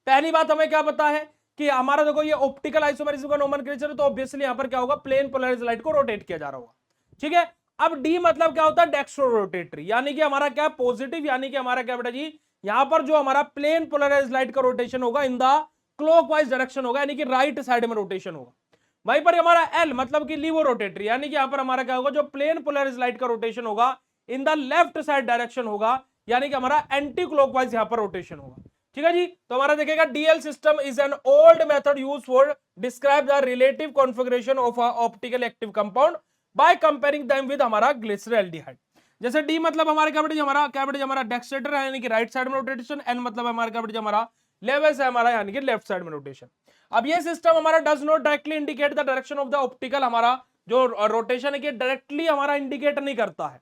पहली बात हमें क्या पता है कि हमारा देखो ये ऑप्टिकल आइसोमरिज्म का नोमेनक्लेचर है, तो ऑब्वियसली यहां पर क्या होगा, प्लेन पोलराइज्ड लाइट को रोटेट किया जा रहा होगा, ठीक है। अब डी मतलब क्या होता है, डेक्स्ट्रो रोटेटरी, यानी कि हमारा क्या पॉजिटिव, यानी कि हमारा क्या बेटा जी, यहां पर जो हमारा प्लेन पोलराइज्ड लाइट का रोटेशन होगा इन द क्लॉकवाइज डायरेक्शन होगा, यानी कि राइट साइड में रोटेशन होगा। वहीं पर हमारा एल मतलब कि लीवो रोटेटरी, यानी कि यहां पर हमारा क्या होगा, जो प्लेन पोलराइज्ड लाइट का रोटेशन होगा इन द लेफ्ट साइड डायरेक्शन होगा, यानी कि हमारा एंटी क्लॉकवाइज यहां पर रोटेशन होगा, ठीक है जी। तो हमारा देखेगा DL system is an old method use for describe the relative configuration of a optical active compound by comparing them with हमारा ग्लिसरॉल्डिहाइड। जैसे डी मतलब हमारे क्या बेटे, हमारा क्या बेटे, हमारा डेक्स्ट्रेटर है यानी कि राइट साइड में रोटेशन, एन मतलब हमारा क्या बेटे, हमारा लेवल्स है हमारा यानी कि लेफ्ट साइड में रोटेशन। अब ये सिस्टम हमारा does not directly indicate the direction of the optical, हमारा जो रोटेशन है कि डायरेक्टली हमारा इंडिकेट नहीं करता है,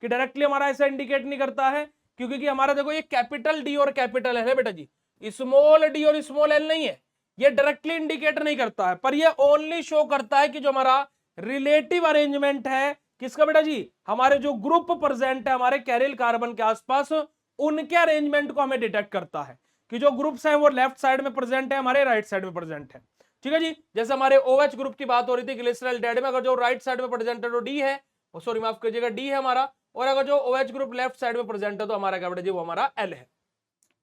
कि डायरेक्टली हमारा ऐसा इंडिकेट नहीं करता है, क्योंकि कि हमारा देखो ये कैपिटल डी और कैपिटल एल है बेटा जी, स्मॉल डी और स्मॉल एल नहीं है, ये डायरेक्टली इंडिकेट नहीं करता है, पर ये ओनली शो करता है कि जो हमारा रिलेटिव अरेंजमेंट है किसका बेटा जी, हमारे जो ग्रुप प्रेजेंट है हमारे कैरियल कार्बन के आसपास, उनके अरेंजमेंट को हमें डिटेक्ट करता है कि जो ग्रुप्स हैं वो लेफ्ट साइड में प्रेजेंट है, हमारे राइट साइड में प्रेजेंट है, ठीक है जी। जैसे हमारे OH ग्रुप की बात हो रही थी ग्लिसरॉल्डिहाइड में, अगर जो राइट साइड में प्रेजेंट है तो डी है, सॉरी माफ कीजिएगा डी है हमारा, और अगर जो OH ग्रुप लेफ्ट साइड में प्रेजेंट है तो हमारा क्या बेटा जी, वो हमारा एल है।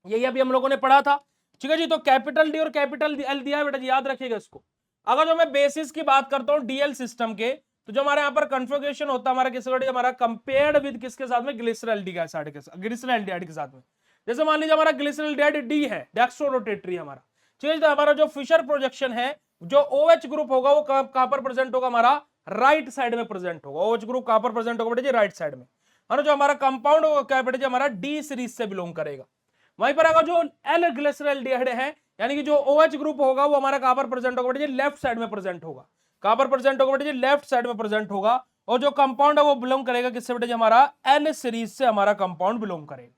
यही अभी हम लोगों ने पढ़ा था, ठीक है जी। तो कैपिटल डी और कैपिटल एल दिया है बेटा जी, याद रखिएगा इसको। अगर जो मैं बेसिस की बात करता हूं डीएल सिस्टम के, तो जो हमारे यहाँ पर कन्फिगरेशन होता है हमारा किसके, हमारा कंपेयर्ड विद किसके साथ में, ग्लिसरॉल्डिहाइड के साथ में। जैसे मान लीजिए हमारा ग्लिसरॉल्डिहाइड डी है, डेक्स्ट्रो रोटेटरी हमारा, ठीक है। तो हमारा जो फिशर प्रोजेक्शन है, जो OH ग्रुप होगा वो कहां पर प्रेजेंट होगा, हमारा राइट साइड में प्रेजेंट होगा। OH ग्रुप कहां पर प्रेजेंट होगा बेटा जी, राइट साइड में। और जो हमारा कंपाउंड होगा क्या बेटा जी, हमारा डी सीरीज से बिलोंग करेगा। वहीं पर अगर जो एल ग्लिसरॉल्डिहाइड है, यानी कि जो OH ग्रुप होगा वो हमारा कहां पर प्रेजेंट होगा बेटा जी, लेफ्ट साइड में प्रेजेंट होगा। कहां पर प्रेजेंट होगा बेटा जी, लेफ्ट साइड में प्रेजेंट होगा। और जो कंपाउंड है वो बिलोंग करेगा किससे बेटा जी, हमारा एल सीरीज से हमारा कंपाउंड बिलोंग करेगा,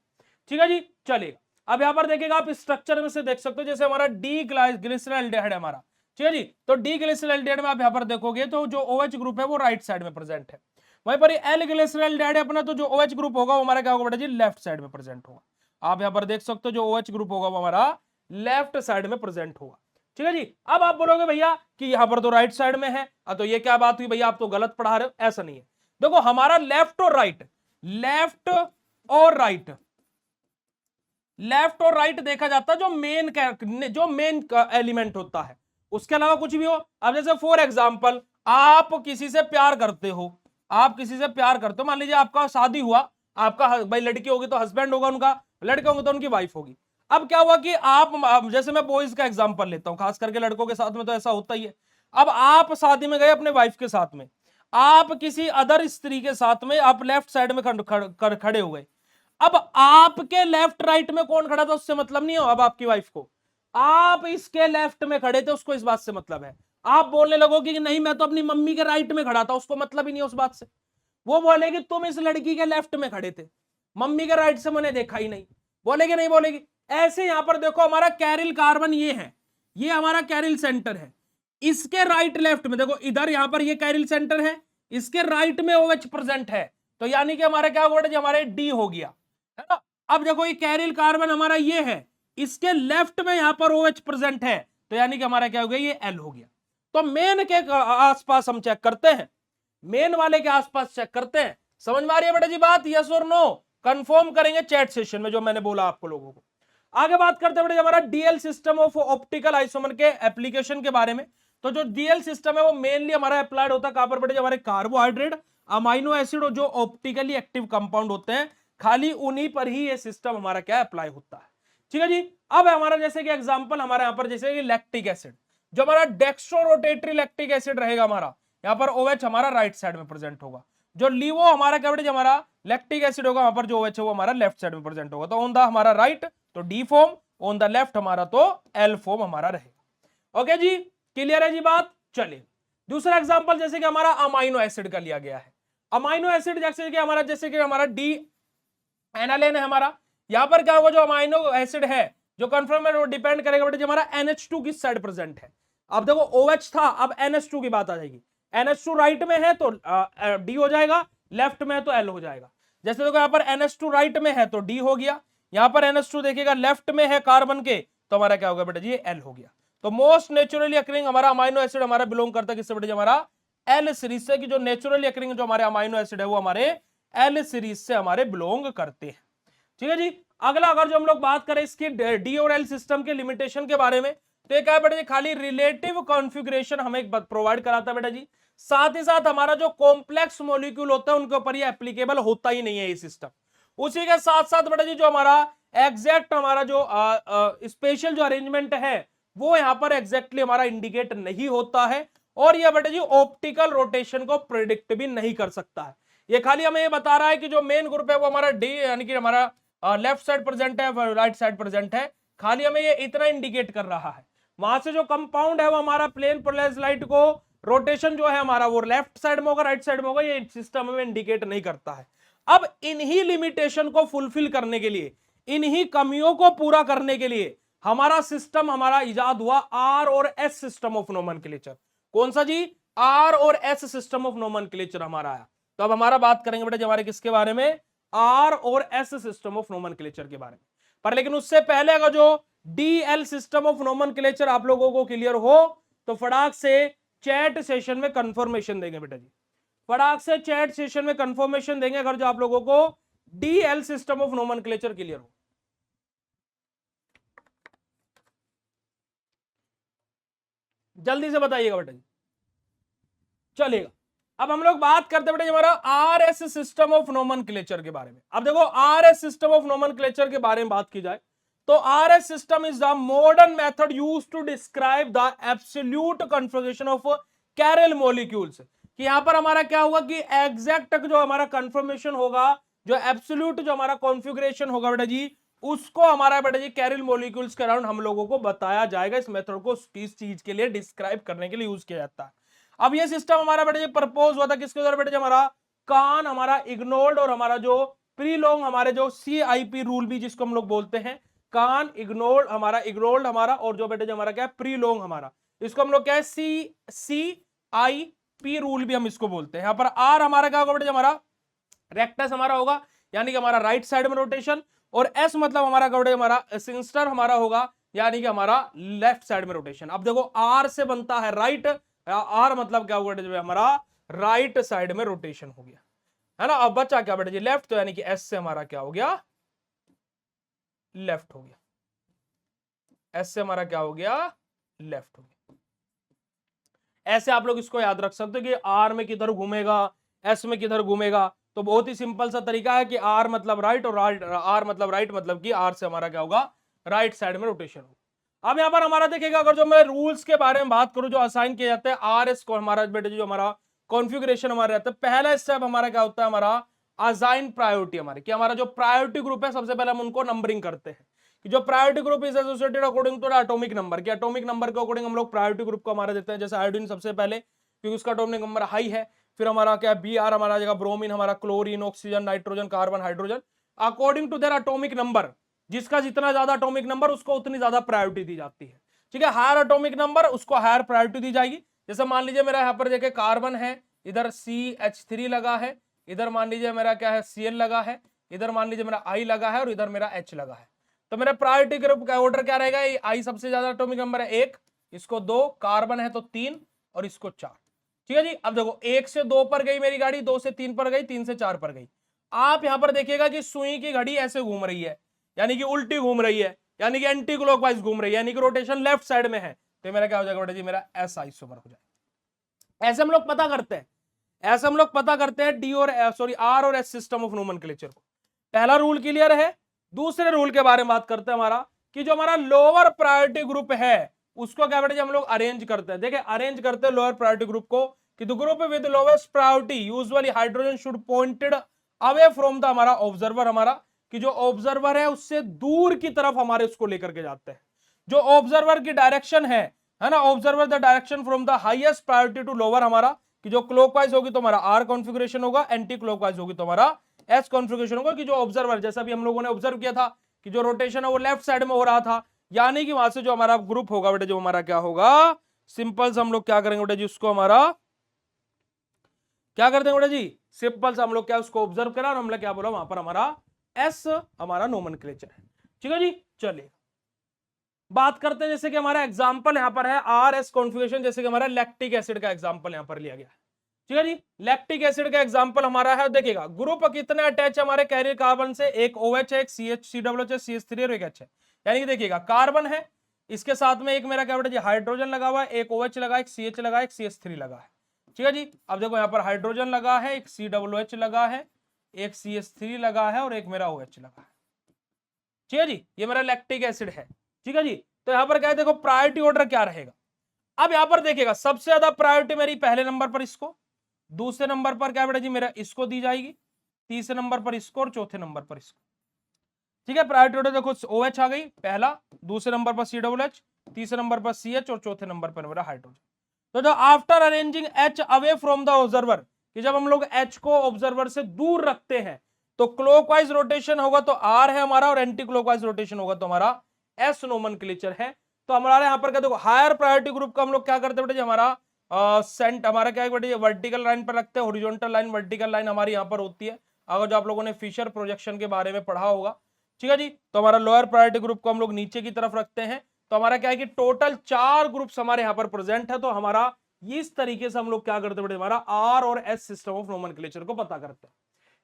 ठीक है जी। चलिए अब यहां पर देखिएगा आप स्ट्रक्चर में से देख सकते हो, जैसे हमारा डी ग्लिसरॉल्डिहाइड है हमारा, ठीक है जी। तो डी ग्लिसरॉल्डिहाइड में आप यहां पर देखोगे तो जो OH ग्रुप है वो राइट साइड में प्रेजेंट है। वहीं पर एल ग्लिसरॉल्डिहाइड है अपना, तो जो OH ग्रुप होगा वो हमारा क्या होगा बेटा जी, लेफ्ट साइड में प्रेजेंट होगा। आप यहां पर देख सकते हो जो OH ग्रुप होगा वो हमारा लेफ्ट साइड में प्रेजेंट होगा, ठीक है जी। अब आप बोलोगे भैया कि यहां पर तो राइट साइड में है, तो ये क्या बात हुई भैया, आप तो गलत पढ़ा रहे हो। ऐसा नहीं है, देखो हमारा लेफ्ट और राइट, लेफ्ट और राइट, लेफ्ट और राइट देखा जाता है जो मेन एलिमेंट होता है, उसके अलावा कुछ भी हो। अब जैसे फॉर एग्जांपल आप किसी से प्यार करते हो, आप किसी से प्यार करते हो, मान लीजिए आपका शादी हुआ, आपका भाई लड़की होगी तो हस्बैंड होगा उनका, लड़के होंगे तो उनकी वाइफ होगी। अब क्या हुआ कि आप जैसे मैं बॉयज का एग्जांपल लेता हूं, खास करके लड़कों के साथ में तो ऐसा होता ही है। अब आप शादी में गए अपने वाइफ के साथ में, आप किसी अदर स्त्री के साथ में आप लेफ्ट साइड में खड़े हो गए। अब आपके लेफ्ट राइट में कौन खड़ा था उससे मतलब नहीं हो, अब आपकी वाइफ को, आप इसके लेफ्ट में खड़े थे उसको इस बात से मतलब है। आप बोलने लगोगे कि नहीं मैं तो अपनी मम्मी के राइट में खड़ा था, उसको मतलब ही नहीं उस बात से। वो बोलेगी तुम इस लड़की के लेफ्ट में खड़े थे, मम्मी के राइट से मैंने देखा ही नहीं, बोलेगी नहीं बोलेगी। ऐसे यहां पर देखो हमारा कैरिल कार्बन ये है, ये हमारा कैरिल सेंटर है, इसके राइट लेफ्ट में देखो, इधर यहां पर ये कैरिल सेंटर है, इसके राइट में OH प्रेजेंट है, तो यानी कि हमारा क्या होगा जी, हमारे डी हो गया, है ना। अब देखो ये कैरिल कार्बन हमारा ये है, इसके लेफ्ट में यहां पर OH प्रेजेंट है, तो यानी कि हमारा क्या हो गया, ये एल हो गया। तो मेन के आसपास हम चेक करते हैं, मेन वाले के आसपास चेक करते हैं। समझ में आ रही है बेटा जी बात? यस और नो? कंफर्म करेंगे चैट सेशन में जो मैंने बोला आपको लोगों को। आगे बात करते हैं बेटा हमारा DL system of optical isomer के एप्लीकेशन के बारे में। तो जो डीएल सिस्टम है वो मेनली हमारा अप्लाइड होता है कहां पर बेटा? हमारे कार्बोहाइड्रेट, अमाइनो एसिड और जो ऑप्टिकली एक्टिव कंपाउंड होते हैं, खाली उन्हीं पर ही ये सिस्टम हमारा क्या अप्लाई होता है। ठीक है जी। अब हमारा जैसे कि एग्जांपल हमारा यहां पर जैसे कि लैक्टिक एसिड, जो हमारा डेक्स्ट्रो रोटेटरी लैक्टिक एसिड रहेगा हमारा, यहां पर OH हमारा राइट साइड में प्रेजेंट होगा। जो लीवो हमारा क्या बेटा हमारा लैक्टिक एसिड होगा, वहां पर जो OH है वो हमारा लेफ्ट साइड में प्रेजेंट होगा। तो ऑन द हमारा राइट तो D form, on the left हमारा तो एल फॉर्म हमारा रहेगा। ओके जी, क्लियर है जी बात? चलिए दूसरा एग्जांपल जैसे कि हमारा अमाइनो एसिड का लिया गया है। अमाइनो एसिड जैसे कि हमारा डी एनालेन है हमारा, यहां पर क्या होगा? जो अमाइनो एसिड है जो कंफर्म है वो डिपेंड करेगा बेटा हमारा NH2 किस साइड प्रेजेंट है। अब देखो OH था, अब NH2 की बात आ जाएगी। NH2 राइट में है तो D हो जाएगा, लेफ्ट में है तो L हो जाएगा। जैसे देखो यहाँ पर NH2 राइट में है तो D हो गया, यहां पर NH2 देखिएगा लेफ्ट में है कार्बन के, तो हमारा क्या होगा बेटा जी? L हो गया। तो मोस्ट नेचुरली अकरिंग हमारा अमाइनो एसिड हमारा बिलोंग करता है किससे बेटा जी? हमारा L सीरीज से, कि जो नेचुरली अकरिंग जो हमारे अमाइनो एसिड है वो हमारे L सीरीज से हमारे बिलोंग करते हैं। ठीक है जी। अगला अगर जो हम लोग बात करें इसकी डी और एल सिस्टम के लिमिटेशन के बारे में, तो ये क्या है बेटा जी? खाली रिलेटिव कॉन्फ़िगरेशन हमें प्रोवाइड कराता है बेटा जी। साथ ही साथ हमारा जो कॉम्प्लेक्स मॉलिक्यूल होता है उनके ऊपर ये एप्लीकेबल होता ही नहीं है ये सिस्टम। उसी के साथ साथ बेटा जी जो हमारा एग्जैक्ट हमारा जो स्पेशल जो अरेंजमेंट है वो यहां पर एग्जैक्टली हमारा इंडिकेट नहीं होता है, और ये बेटा जी ऑप्टिकल रोटेशन को प्रिडिक्ट भी नहीं कर सकता है। ये खाली हमें ये बता रहा है कि जो मेन ग्रुप है वो हमारा डी यानी कि हमारा लेफ्ट साइड प्रेजेंट है, राइट साइड प्रेजेंट है, खाली हमें ये इतना इंडिकेट कर रहा है। वहां से जो कंपाउंड है वो हमारा प्लेन पोलराइज्ड लाइट को रोटेशन जो है हमारा वो लेफ्ट साइड में होगा, राइट साइड में होगा, ये सिस्टम में इंडिकेट नहीं करता है। अब इन्हीं लिमिटेशन को फुलफिल करने के लिए, इन्हीं कमियों को पूरा करने के लिए हमारा सिस्टम हमारा इजाद हुआ R और S सिस्टम ऑफ नोमेनक्लेचर। कौन सा जी? R और S सिस्टम ऑफ नोमेनक्लेचर हमारा आया। तो अब हमारा बात करेंगे बेटा हमारे किसके बारे में? R और S सिस्टम ऑफ नोमेनक्लेचर के बारे में। पर लेकिन उससे पहले अगर जो DL सिस्टम ऑफ नोमेनक्लेचर आप लोगों को क्लियर हो तो फटाक से चैट सेशन में कंफर्मेशन देंगे बेटा जी, फटाक से चैट सेशन में कंफर्मेशन देंगे अगर जो आप लोगों को DL system of nomenclature clear हो। जल्दी से बताइएगा बेटा जी। चलेगा। अब हम लोग बात करते हैं बेटा हमारा RS सिस्टम ऑफ नोमेनक्लेचर के बारे में। अब देखो RS सिस्टम ऑफ नोमेनक्लेचर के बारे में बात की जाए तो RS system is the modern method used to describe the absolute conformation of chiral molecules. कि यहां पर हमारा क्या होगा कि एग्जैक्ट जो हमारा कन्फर्मेशन होगा, जो एब्सोल्यूट जो हमारा कॉन्फ़िगरेशन होगा बेटा जी, उसको हमारा बेटा जी कैरल मॉलिक्यूल्स के अराउंड हम लोगों को बताया जाएगा। इस मेथड को किस चीज के लिए डिस्क्राइब करने के लिए यूज किया जाता है। अब ये सिस्टम हमारा बेटा जी प्रपोज हुआ था किसके द्वारा बेटा जी? हमारा कान, हमारा इग्नोर्ड और हमारा जो प्रीलोंग हमारे जो CIP रूल भी जिसको हम लोग बोलते हैं, कान इग्नोर्ड हमारा और जो बेटा जी हमारा क्या है? प्रीलोंग हमारा, इसको हम लोग क्या है? CIP रूल भी हम इसको बोलते हैं। यहां पर R हमारा क्या होगा बेटा जी? हमारा रेक्टस हमारा होगा यानी कि हमारा राइट साइड में रोटेशन, और S मतलब हमारा क्या बेटा? हमारा सिंस्टर हमारा होगा यानी कि हमारा लेफ्ट साइड में रोटेशन। अब देखो R से बनता है राइट, R मतलब क्या हुआ बेटा? हमारा राइट साइड में रोटेशन हो गया है ना। अब बचा क्या बेटा जी? लेफ्ट, तो यानी कि S से हमारा क्या हो गया? लेफ्ट हो गया। S से हमारा क्या हो गया? लेफ्ट हो गया। ऐसे आप लोग इसको याद रख सकते हो कि R में किधर घूमेगा, S में किधर घूमेगा। तो बहुत ही सिंपल सा तरीका है कि R मतलब राइट और R मतलब राइट, मतलब कि R से हमारा क्या होगा? राइट साइड में रोटेशन होगा। अब यहां पर हमारा देखिएगा अगर जो मैं रूल्स के बारे में बात करूं जो असाइन किए जाते हैं RS को, हमारा बेटे जो हमारा कॉन्फ़िगरेशन हमारा रहता है, पहला स्टेप हमारा क्या होता है? हमारा असाइन प्रायोरिटी हमारे, कि हमारा जो प्रायोरिटी ग्रुप है सबसे पहले हम उनको नंबरिंग करते हैं कि जो priority group is associated according to the atomic number, कि एटॉमिक नंबर के अकॉर्डिंग हम लोग प्रायोरिटी ग्रुप को हमारा देते हैं। जैसे आयोडीन सबसे पहले क्योंकि उसका एटॉमिक नंबर हाई है, फिर हमारा क्या Br हमारा जगह ब्रोमीन, हमारा chlorine, oxygen, nitrogen, carbon, hydrogen, according to their atomic number. जिसका जितना ज्यादा एटॉमिक नंबर उसको उतनी ज्यादा प्रायोरिटी दी जाती है। ठीक है, हायर एटॉमिक नंबर उसको हायर प्रायोरिटी दी जाएगी। जैसे मान लीजिए मेरा यहाँ पर देखिए कार्बन है, इधर CH3 लगा है, इधर मान लीजिए मेरा क्या है Cl लगा है, इधर मान लीजिए मेरा I लगा है और इधर मेरा H लगा है। तो मेरा प्रायोरिटी ग्रुप का ऑर्डर क्या रहेगा? I सबसे ज्यादा एटॉमिक नंबर है 1, इसको 2, कार्बन है तो 3 और इसको 4। ठीक है जी। अब देखो 1 से 2 पर गई मेरी गाड़ी, 2 से 3 पर गई, 3 से 4 पर गई। आप यहां पर देखिएगा कि सुई की घड़ी ऐसे घूम रही है, यानी कि उल्टी घूम रही है, यानी कि एंटी क्लॉकवाइज घूम रही है, यानी कि रोटेशन लेफ्ट साइड में है। तो मेरा क्या हो जाएगा बेटा जी, मेरा एस आइसोमर हो जाएगा। ऐसे हम लोग पता करते हैं, ऐसे हम लोग पता करते हैं डी और सॉरी आर और एस सिस्टम ऑफ नोमेनक्लेचर को। पहला रूल क्लियर है। दूसरे रूल के बारे में बात करते हैं हमारा, कि जो हमारा लोअर प्रायोरिटी ग्रुप है उसको क्या बेटा जी हम लोग अरेंज करते हैं। देखिए अरेंज करते हैं लोअर प्रायोरिटी ग्रुप को, कि the group with lowest priority usually hydrogen should pointed away from the हमारा ऑब्जर्वर, हमारा कि जो ऑब्जर्वर है उससे दूर की तरफ हमारे उसको लेकर के जाते हैं। जो ऑब्जर्वर की डायरेक्शन है ना, observer the direction from the highest priority to lower, हमारा कि जो क्लॉकवाइज होगी तो हमारा आर कॉन्फ़िगरेशन होगा, एंटी क्लॉकवाइज होगी तो हमारा एस कॉन्फ़िगरेशन होगा। कि जो ऑब्जर्वर, जैसा भी हम लोगों ने ऑब्जर्व किया था कि जो रोटेशन है वो लेफ्ट साइड में हो रहा था, यानी कि वहां से जो हमारा ग्रुप होगा बेटा, जो हमारा क्या होगा, सिंपल से हम लोग क्या करेंगे बेटा जी, उसको हमारा क्या करते हैं बेटा जी, सिंपल से हम लोग क्या उसको ऑब्जर्व करा और हमने क्या बोला वहां पर हमारा एस हमारा नोमेनक्लेचर है। ठीक है जी। चलिए बात करते हैं, जैसे कि हमारा एग्जांपल यहां पर है आर एस कॉन्फ़िगरेशन, जैसे कि हमारा लैक्टिक एसिड का एग्जांपल यहां पर लिया गया है। ठीक है जी। लैक्टिक एसिड का एग्जांपल हमारा है, देखिएगा ग्रुप कितने अटैच है हमारे कैरियर कार्बन से, एक OH है, एक CH COOH है, CH3 और एक H है। यानी कि देखिएगा कार्बन है, इसके साथ में एक मेरा क्या बेटा जी हाइड्रोजन लगा हुआ है, एक OH लगा, एक CH लगा, एक CH3 लगा है। ठीक है जी। अब देखो यहाँ पर हाइड्रोजन लगा है, एक COOH लगा है, एक CH3 लगा है और एक मेरा OH लगा है। ठीक है जी। ये मेरा लैक्टिक एसिड है। ठीक है जी। तो यहां पर क्या है, देखो प्रायोरिटी ऑर्डर क्या रहेगा। अब यहां पर देखिएगा सबसे ज्यादा प्रायोरिटी मेरी पहले नंबर पर इसको, दूसरे नंबर पर क्या बेटा जी मेरा इसको दी जाएगी, तीसरे नंबर पर इसको और चौथे नंबर पर इसको। ठीक है। प्रायोरिटी ऑर्डर देखो OH आ गई पहला, दूसरे नंबर पर COOH, तीसरे नंबर पर CH और चौथे नंबर पर मेरा हाइड्रोजन। तो जो after arranging H away from the observer, कि जब हम लोग H को ऑब्जर्वर से दूर रखते हैं तो क्लॉकवाइज रोटेशन होगा तो R है हमारा, और एंटी क्लॉकवाइज रोटेशन होगा तो हमारा S नोमेनक्लेचर है। तो हमारे यहाँ पर क्या देखो हायर प्रायोरिटी ग्रुप का हम लोग क्या करते हैं बेटा जी, हमारा सेंट हमारा क्या है बेटा जी वर्टिकल लाइन पर रखते हैं, हॉरिजॉन्टल लाइन वर्टिकल लाइन हमारी यहाँ पर होती है, अगर जो आप लोगों ने फिशर प्रोजेक्शन के बारे में पढ़ा होगा। ठीक है जी। तो हमारा लोअर प्रायोरिटी ग्रुप को हम लोग नीचे की तरफ रखते हैं। तो हमारा क्या है कि टोटल 4 ग्रुप्स हमारे यहाँ पर प्रेजेंट है। तो हमारा इस तरीके से हम लोग क्या करते हैं, हमारा आर और एस सिस्टम ऑफ नोमेनक्लेचर को पता करते हैं।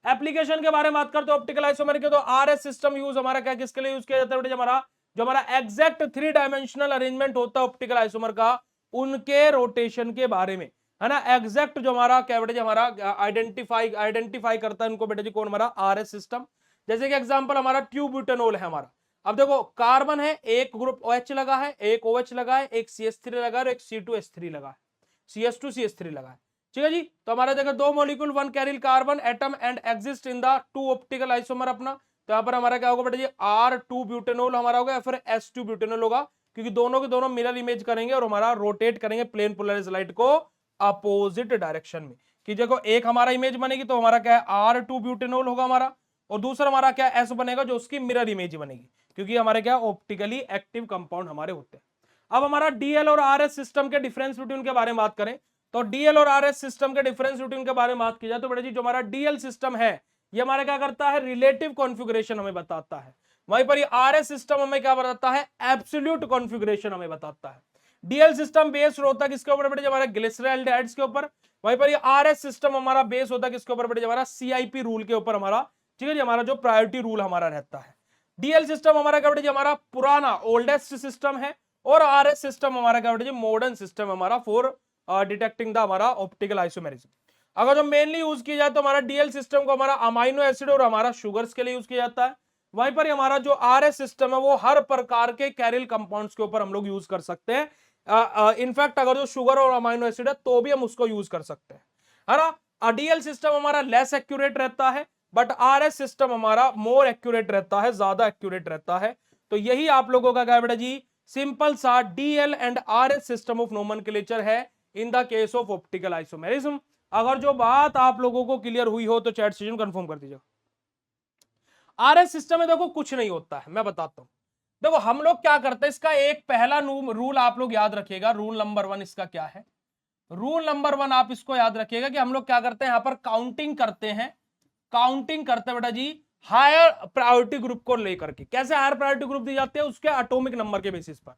एप्लीकेशन के बारे में बात करते हैं ऑप्टिकल आइसोमर के, तो आर एस सिस्टम यूज हमारा क्या किसके लिए यूज किया जाता है, हमारा जो हमारा एग्जैक्ट 3 डायमेंशनल अरेंजमेंट होता है ऑप्टिकल आइसोमर का, उनके रोटेशन के बारे में, है ना। एग्जैक्ट जो हमारा क्या बेटा जी हमारा आइडेंटिफाई करता है उनको बेटा जी कौन, हमारा आर एस सिस्टम। जैसे कि एग्जांपल हमारा ट्यूब्यूटेनॉल है हमारा। अब देखो कार्बन है, एक ग्रुप OH लगा है, एक OH लगा है, एक CH3 लगा है और एक C2H3 लगा है, CS2CH3 लगा है। ठीक है जी। तो हमारा देखो दो molecule one chiral carbon atom and exist in the 2 optical isomer अपना। तो यहाँ पर हमारा क्या होगा बेटा जी R2 ब्यूटेनॉल हमारा होगा या फिर S2 ब्यूटेनॉल होगा, क्योंकि दोनों के दोनों मिरर इमेज करेंगे और हमारा रोटेट करेंगे प्लेन पोलराइज्ड लाइट को अपोजिट डायरेक्शन में। कि देखो एक हमारा इमेज बनेगी तो हमारा क्या है R2 ब्यूटेनॉल होगा हमारा, और दूसरा हमारा क्या S बनेगा जो उसकी मिरर इमेज बनेगी, क्योंकि हमारे क्या ऑप्टिकली एक्टिव कंपाउंड हमारे होते हैं। अब हमारा DL और RS सिस्टम के डिफरेंस बिटवीन के बारे में बात करें, तो DL और RS सिस्टम के डिफरेंस बिटवीन के बारे में बात की जाए तो बेटा जी जो हमारा DL सिस्टम है ये हमारा क्या करता है, रिलेटिव कॉन्फ़िगरेशन हमें बताता है। वहीं पर ये RS सिस्टम हमें क्या बताता है, एब्सोल्यूट कॉन्फ़िगरेशन हमें बताता है। DL सिस्टम बेस्ड होता है किसके ऊपर बेटा, हमारा ग्लिसरॉल्डिहाइड्स के ऊपर। वहीं पर ये RS सिस्टम हमारा बेस होता है किसके ऊपर बेटा, हमारा CIP रूल के ऊपर हमारा। ठीक है जी। हमारा जो प्रायोरिटी रूल हमारा रहता है, DL सिस्टम हमारा क्या बेटा जी हमारा पुराना ओल्डेस्ट सिस्टम है, और RS सिस्टम हमारा क्या बेटा जी मॉडर्न सिस्टम हमारा फॉर डिटेक्टिंग द हमारा ऑप्टिकल आइसोमेरिज्म। अगर जो मेनली यूज किया जाए तो हमारा DL सिस्टम को हमारा अमाइनो एसिड और हमारा शुगर्स के लिए यूज किया जाता है। वहीं पर हमारा जो RS सिस्टम है वो हर प्रकार के कैरिल कंपाउंड्स के ऊपर हम लोग यूज कर सकते हैं। इनफैक्ट अगर जो शुगर और अमाइनो एसिड है तो भी हम उसको यूज कर सकते हैं, है ना। DL सिस्टम हमारा लेस एक्यूरेट रहता है, बट RS सिस्टम हमारा मोर एक्यूरेट रहता है, ज्यादा एक्यूरेट रहता है। तो यही आप लोगों का क्या बेटा जी सिंपल सा DL and RS system of nomenclature है in the case of optical isomerism. अगर जो बात आप लोगों को क्लियर हुई हो तो चैट सेशन कंफर्म कर दीजिए। RS सिस्टम में देखो कुछ नहीं होता है, मैं बताता हूं। देखो हम लोग क्या करते हैं, इसका एक पहला रूल आप लोग याद रखिएगा, रूल नंबर 1 इसका क्या है। रूल नंबर 1 आप इसको याद रखिएगा कि हम लोग क्या करते हैं, यहां पर काउंटिंग करते हैं, काउंटिंग करते हैं बेटा जी हायर प्रायोरिटी ग्रुप को लेकर के। कैसे हायर प्रायोरिटी ग्रुप दी जाती है, उसके एटॉमिक नंबर के बेसिस पर।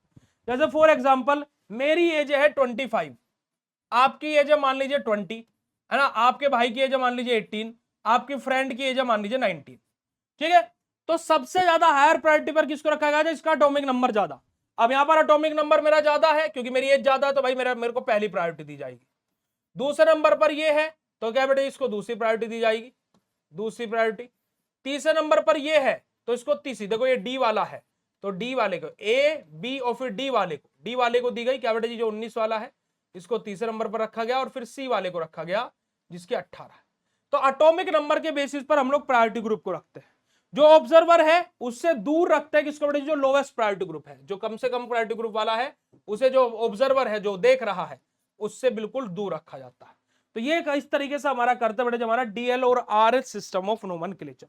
जैसे फॉर एग्जांपल मेरी एज है 25, आपकी एज है मान लीजिए 20, है ना, आपके भाई की एज है मान लीजिए 18, आपकी फ्रेंड की एज है मान लीजिए 19, ठीक है। तो सबसे ज्यादा हायर प्रायोरिटी पर किसको रखा गया, इसका एटॉमिक नंबर ज्यादा। अब यहां पर एटॉमिक नंबर मेरा ज्यादा है क्योंकि मेरी एज ज्यादा है, तो भाई मेरे को पहली प्रायोरिटी दी जाएगी। दूसरे नंबर पर ये है तो क्या बेटे इसको दूसरी प्रायोरिटी दी जाएगी, दूसरी प्रायोरिटी। तीसरे नंबर पर ये है तो इसको तीसरी, देखो ये डी वाला है तो डी वाले को ए बी और फिर डी वाले को दी गई क्या बेटे जी, जो 19 वाला है इसको तीसरे नंबर पर रखा गया, और फिर सी वाले को रखा गया जिसकी 18 है। तो एटॉमिक नंबर के बेसिस पर हम लोग प्रायोरिटी ग्रुप को रखते हैं। जो ऑब्जर्वर है उससे दूर रखते हैं किसको बेटे, जो लोवेस्ट प्रायोरिटी ग्रुप है, जो कम से कम प्रायोरिटी ग्रुप वाला है उसे, जो ऑब्जर्वर है जो देख रहा है उससे बिल्कुल दूर रखा जाता है। तो ये इस तरीके से हमारा करते बेटे हमारा डीएल और आरएच सिस्टम ऑफ नोमेनक्लेचर।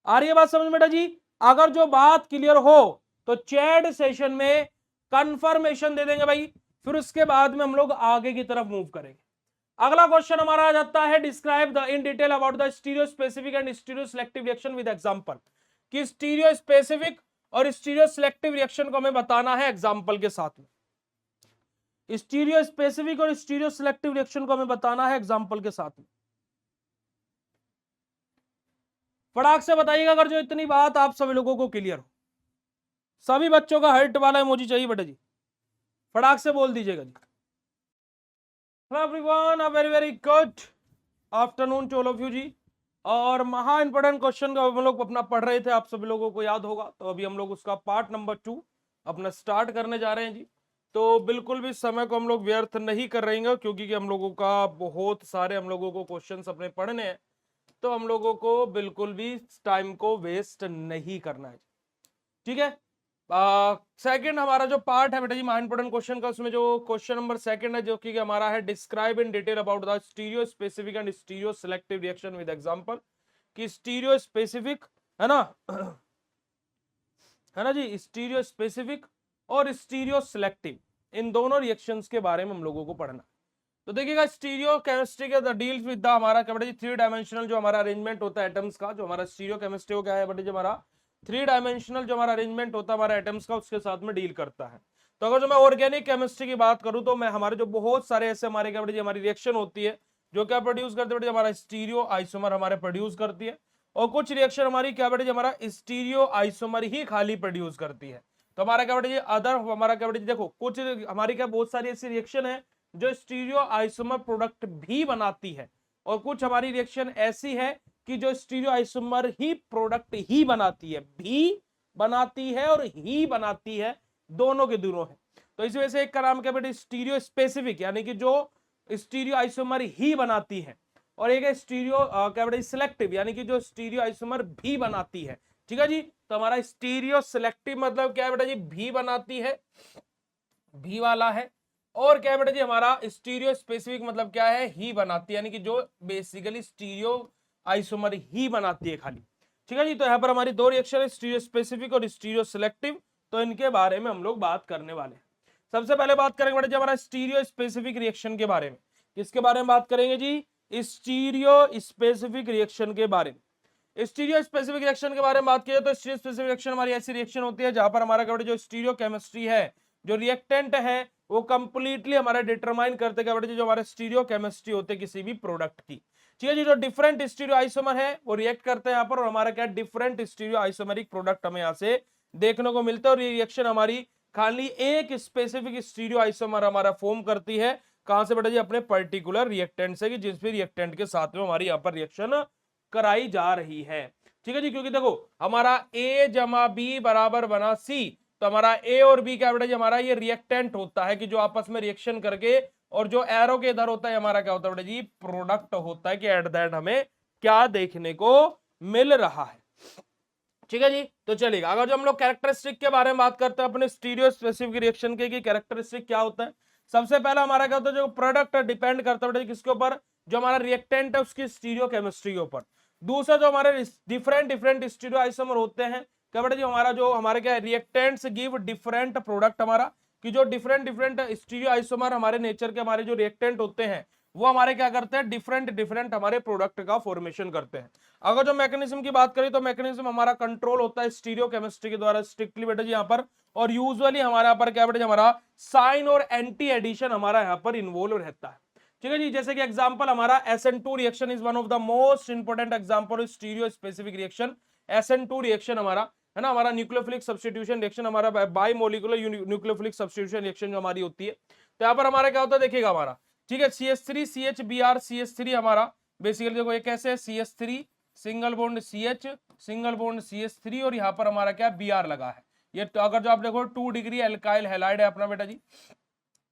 आ रही है बात समझ बेटा जी। अगर जो बात क्लियर हो तो चैट सेशन में कंफर्मेशन दे देंगे भाई, फिर उसके बाद में हम लोग आगे की तरफ मूव करेंगे। अगला क्वेश्चन हमारा आ जाता है, describe the in detail about the stereo specific and stereo selective reaction with example. कि स्टीरियो स्पेसिफिक और स्टीरियो सिलेक्टिव रिएक्शन को हमें बताना है एग्जांपल के साथ में। स्टीरियो स्पेसिफिक और स्टीरियो सिलेक्टिव रिएक्शन को हमें बताना है एग्जांपल के साथ में। फटाक से बताइएगा अगर जो इतनी बात आप सभी लोगों को क्लियर हो। सभी बच्चों का हार्ट वाला इमोजी चाहिए बेटा जी, फटाक से बोल दीजिएगा जी। Hello everyone, a very very good afternoon to all of you जी। और महा इंपॉर्टेंट क्वेश्चन का हम लोग अपना पढ़ रहे थे, आप सभी लोगों को याद होगा। तो अभी हम लोग उसका पार्ट नंबर 2 अपना स्टार्ट करने जा रहे हैं जी। तो बिल्कुल भी समय को हम लोग व्यर्थ नहीं कर रहे हैं, क्योंकि हम लोगों का बहुत सारे हम लोगों को क्वेश्चंस अपने पढ़ने हैं, तो हम लोगों को बिल्कुल भी टाइम को वेस्ट नहीं करना है, ठीक है। सेकंड हमारा जो पार्ट है बेटा जी माइंड इंपोर्टेंट क्वेश्चन का, उसमें जो क्वेश्चन नंबर सेकंड है जो कि हमारा है, describe in detail about the stereo specific and stereo selective reaction with example. कि स्टीरियो स्पेसिफिक है ना, है ना जी, स्टीरियो स्पेसिफिक और स्टीरियो सिलेक्टिव इन दोनों रिएक्शंस के बारे में हम लोगों को पढ़ना। तो देखिएगा स्टीरियो केमिस्ट्री के डील्स विद द हमारा क्या बेटा जी 3 डायमेंशनल जो हमारा अरेंजमेंट होता है एटम्स का, जो हमारा स्टीरियो केमिस्ट्री हो क्या है बेटा जी, हमारा 3 डायमेंशनल जो हमारा अरेंजमेंट होता है हमारा एटम्स का, उसके साथ में डील करता है। तो अगर जो मैं ऑर्गेनिक केमिस्ट्री की बात करूं तो मैं हमारे जो बहुत सारे ऐसे हमारे क्या बेटा जी हमारी रिएक्शन होती है जो क्या प्रोड्यूस करते बेटा हमारा स्टीरियो आइसोमर हमारे प्रोड्यूस करती है, और कुछ रिएक्शन हमारी क्या बेटा जी हमारा स्टीरियो आइसोमर ही खाली प्रोड्यूस करती है। तो हमारा क्या बेटा जी अदर हमारा क्या बेटा जी, देखो कुछ हमारी क्या बहुत सारी ऐसी रिएक्शन है जो स्टीरियो आइसोमर प्रोडक्ट भी बनाती है, और कुछ हमारी रिएक्शन ऐसी है कि जो स्टीरियो आइसोमर ही प्रोडक्ट ही बनाती है, भी बनाती है और ही बनाती है, दोनों के दोनों है। तो इस वजह से एक का नाम क्या बेटे स्टीरियो स्पेसिफिक, यानी कि जो स्टीरियो आइसोमर ही बनाती है, और एक है स्टीरियो क्या बेटे सिलेक्टिव, यानी कि जो स्टीरियो आइसोमर भी बनाती है, ठीक है जी। तो हमारा स्टीरियो सिलेक्टिव मतलब क्या है बेटा जी, भी बनाती है, भी वाला है। और क्या है बेटा जी हमारा स्टीरियो स्पेसिफिक मतलब क्या है, ही बनाती है, यानी कि जो बेसिकली स्टीरियो आइसोमर ही बनाती है खाली, ठीक है जी। तो यहाँ पर हमारी 2 रिएक्शन है, स्टीरियो स्पेसिफिक और स्टीरियो सिलेक्टिव। तो इनके बारे में हम लोग बात करने वाले हैं। सबसे पहले बात करेंगे बेटा जी हमारा स्टीरियो स्पेसिफिक रिएक्शन के बारे में। किसके बारे में बात करेंगे जी, स्टीरियो स्पेसिफिक रिएक्शन के बारे में। स्टीरियो स्पेसिफिक रिएक्शन के बारे में बात किया तो स्टीरियो स्पेसिफिक रिएक्शन हमारी ऐसी रिएक्शन होती है जहां पर हमारा क्या बेटा जो स्टीरियो केमिस्ट्री है, जो रिएक्टेंट है वो कंप्लीटली हमारा डिटरमाइन करते क्या बेटा जो हमारे स्टीरियो केमिस्ट्री होते किसी भी प्रोडक्ट की, ठीक है जी। जो डिफरेंट स्टीरियो आइसोमर है वो रिएक्ट करते हैं यहाँ पर, और हमारा क्या डिफरेंट स्टीरियो आइसोमेरिक प्रोडक्ट हमें यहाँ से देखने को मिलता है। और ये रिएक्शन हमारी खाली एक स्पेसिफिक स्टीरियो आइसोमर हमारा फॉर्म करती है, कहां से बेटा जी, अपने पर्टिकुलर रिएक्टेंट से, कि जिस भी रिएक्टेंट के साथ में हमारी यहाँ पर रिएक्शन कराई जा रही है, ठीक है जी। क्योंकि देखो हमारा A जमा B बराबर बना C, तो हमारा A और B क्या बेटा जी हमारा ये रिएक्टेंट होता है कि जो आपस में रिएक्शन करके, और जो एरो के इधर होता है हमारा क्या होता है बेटा जी, प्रोडक्ट होता है कि एट दैट हमें क्या देखने को मिल रहा है, ठीक है जी। तो चलिएगा अगर जो हम लोग कैरेक्टरिस्टिक के बारे में बात करते हैं अपने स्टीरियो स्पेसिफिक रिएक्शन के, कि कैरेक्टरिस्टिक क्या होता है। सबसे पहला हमारा क्या होता है, जो प्रोडक्ट डिपेंड करता है किसके ऊपर, जो हमारा रिएक्टेंट है उसकी स्टीरियो केमिस्ट्री के ऊपर। दूसरा जो हमारे डिफरेंट स्टीरियो आइसोमर होते हैं क्या बेटा जी, हमारा जो हमारे क्या रिएक्टेंट्स गिव डिफरेंट प्रोडक्ट, हमारा कि जो डिफरेंट स्टीरियो आइसोमर हमारे नेचर के हमारे जो रिएक्टेंट होते हैं वो हमारे क्या करते हैं, डिफरेंट डिफरेंट हमारे प्रोडक्ट का फॉर्मेशन करते हैं। अगर जो मैकेनिज्म की बात करें तो मैकेनिज्म हमारा कंट्रोल होता है स्टीरियोकेमिस्ट्री के द्वारा स्ट्रिक्टली बेटा जी यहाँ पर, और यूजुअली हमारे यहाँ पर क्या बेटा जी हमारा साइन और एंटी एडिशन हमारा यहाँ पर इन्वॉल्व रहता है। ठीक है जी, जैसे कि एग्जांपल हमारा SN2 reaction is one of the most important example of stereo specific reaction. SN2 reaction हमारा है ना, हमारा न्यूक्लियोफिलिक सब्स्टिट्यूशन रिएक्शन, हमारा by molecular nucleophilic substitution reaction जो हमारी होती है। तो यहाँ पर हमारा क्या होता है देखिएगा हमारा, ठीक है, CH3 CHBr CH3 हमारा बेसिकली देखो ये कैसे है, CH3 single bond CH single bond CH3 और यहाँ पर हमारा क्या Br लगा है। ये तो अगर जो आप देखो 2 डिग्री एल्काइल हैलाइड है अपना बेटा जी,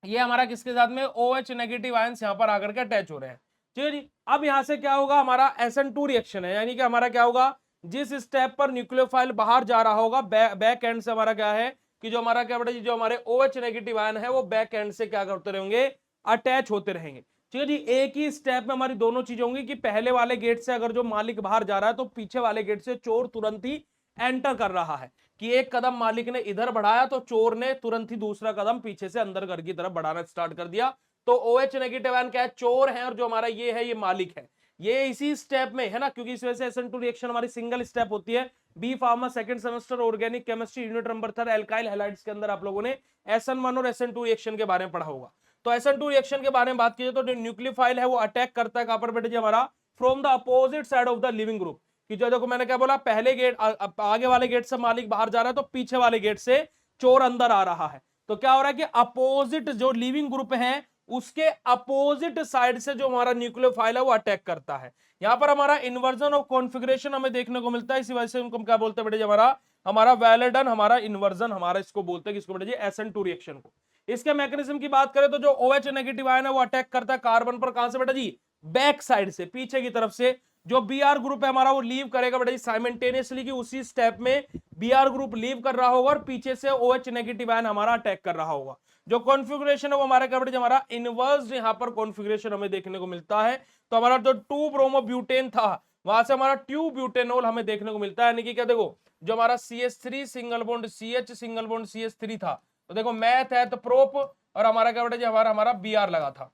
ये हमारा किसके साथ में OH नेगेटिव आयंस यहाँ पर आकर के अटैच हो रहे हैं। ठीक है जी, अब यहाँ से क्या होगा, हमारा SN2 रिएक्शन है, यानी कि हमारा क्या होगा, जिस स्टेप पर न्यूक्लियोफाइल बाहर जा रहा होगा बैक एंड से हमारा क्या है कि जो हमारा क्या बेटा जी, जो हमारे OH नेगेटिव आयन है वो बैक एंड से क्या करते रहेंगे, अटैच होते रहेंगे। ठीक है जी, एक ही स्टेप में हमारी दोनों चीजें होंगी कि पहले वाले गेट से अगर जो मालिक बाहर जा रहा है तो पीछे वाले गेट से चोर तुरंत ही एंटर कर रहा है, कि एक कदम मालिक ने इधर बढ़ाया तो चोर ने तुरंत ही दूसरा कदम पीछे से अंदर घर की तरफ बढ़ाना स्टार्ट कर दिया। तो OH नेगेटिव आयन क्या है, चोर है, और जो हमारा ये है ये मालिक है। ये इसी स्टेप में है ना, क्योंकि इस वजह से SN2 रिएक्शन हमारी सिंगल स्टेप होती है। B pharma second semester organic chemistry unit number 3 alkyl halides के अंदर आप लोगों ने SN1 और SN2 रिएक्शन के बारे में पढ़ा होगा। तो SN2 रिएक्शन के बारे में बात कीजिए तो जो न्यूक्लियोफाइल है वो अटैक करता है कहां पर बेटे जी, हमारा from the opposite side of the leaving group. कि जो देखो मैंने क्या बोला, पहले गेट आगे वाले गेट से मालिक बाहर जा रहा है तो पीछे वाले गेट से चोर अंदर आ रहा है। तो क्या हो रहा है कि अपोजिट जो लिविंग ग्रुप है उसके अपोजिट साइड से जो हमारा न्यूक्लियोफाइल है वो अटैक करता है। यहां पर हमारा इन्वर्जन ऑफ कॉन्फ़िगरेशन हमें देखने को मिलता है, इसी वजह से उनको क्या बोलते हैं बेटे, हमारा हमारा वेलेडन हमारा इन्वर्जन हमारा इसको बोलते हैं, किसको बेटे जी, SN2 रिएक्शन को। इसके मैकेनिज्म की बात करें तो जो OH नेगेटिव आयन है वो अटैक करता है कार्बन पर, कहां से बेटा जी, बैक साइड से, पीछे की तरफ से। जो Br ग्रुप है हमारा वो लीव करेगा बेटा जी साइमल्टेनियसली, कि उसी स्टेप में Br ग्रुप लीव कर रहा होगा और पीछे से OH नेगेटिव आयन हमारा अटैक कर रहा होगा। जो कॉन्फ़िगरेशन है वो हमारा क्या बेटा जी, हमारा इनवर्स यहां पर कॉन्फ़िगरेशन हमें देखने को मिलता है। तो हमारा जो 2 ब्रोमो ब्यूटेन था वहां से हमारा 2 ब्यूटेनॉल हमें देखने को मिलता है, यानी कि क्या देखो, जो हमारा CH3 single bond CH single bond CH3 था, तो देखो मैथ है तो प्रोप, और हमारा क्या बेटा जी, हमारा हमारा Br लगा था।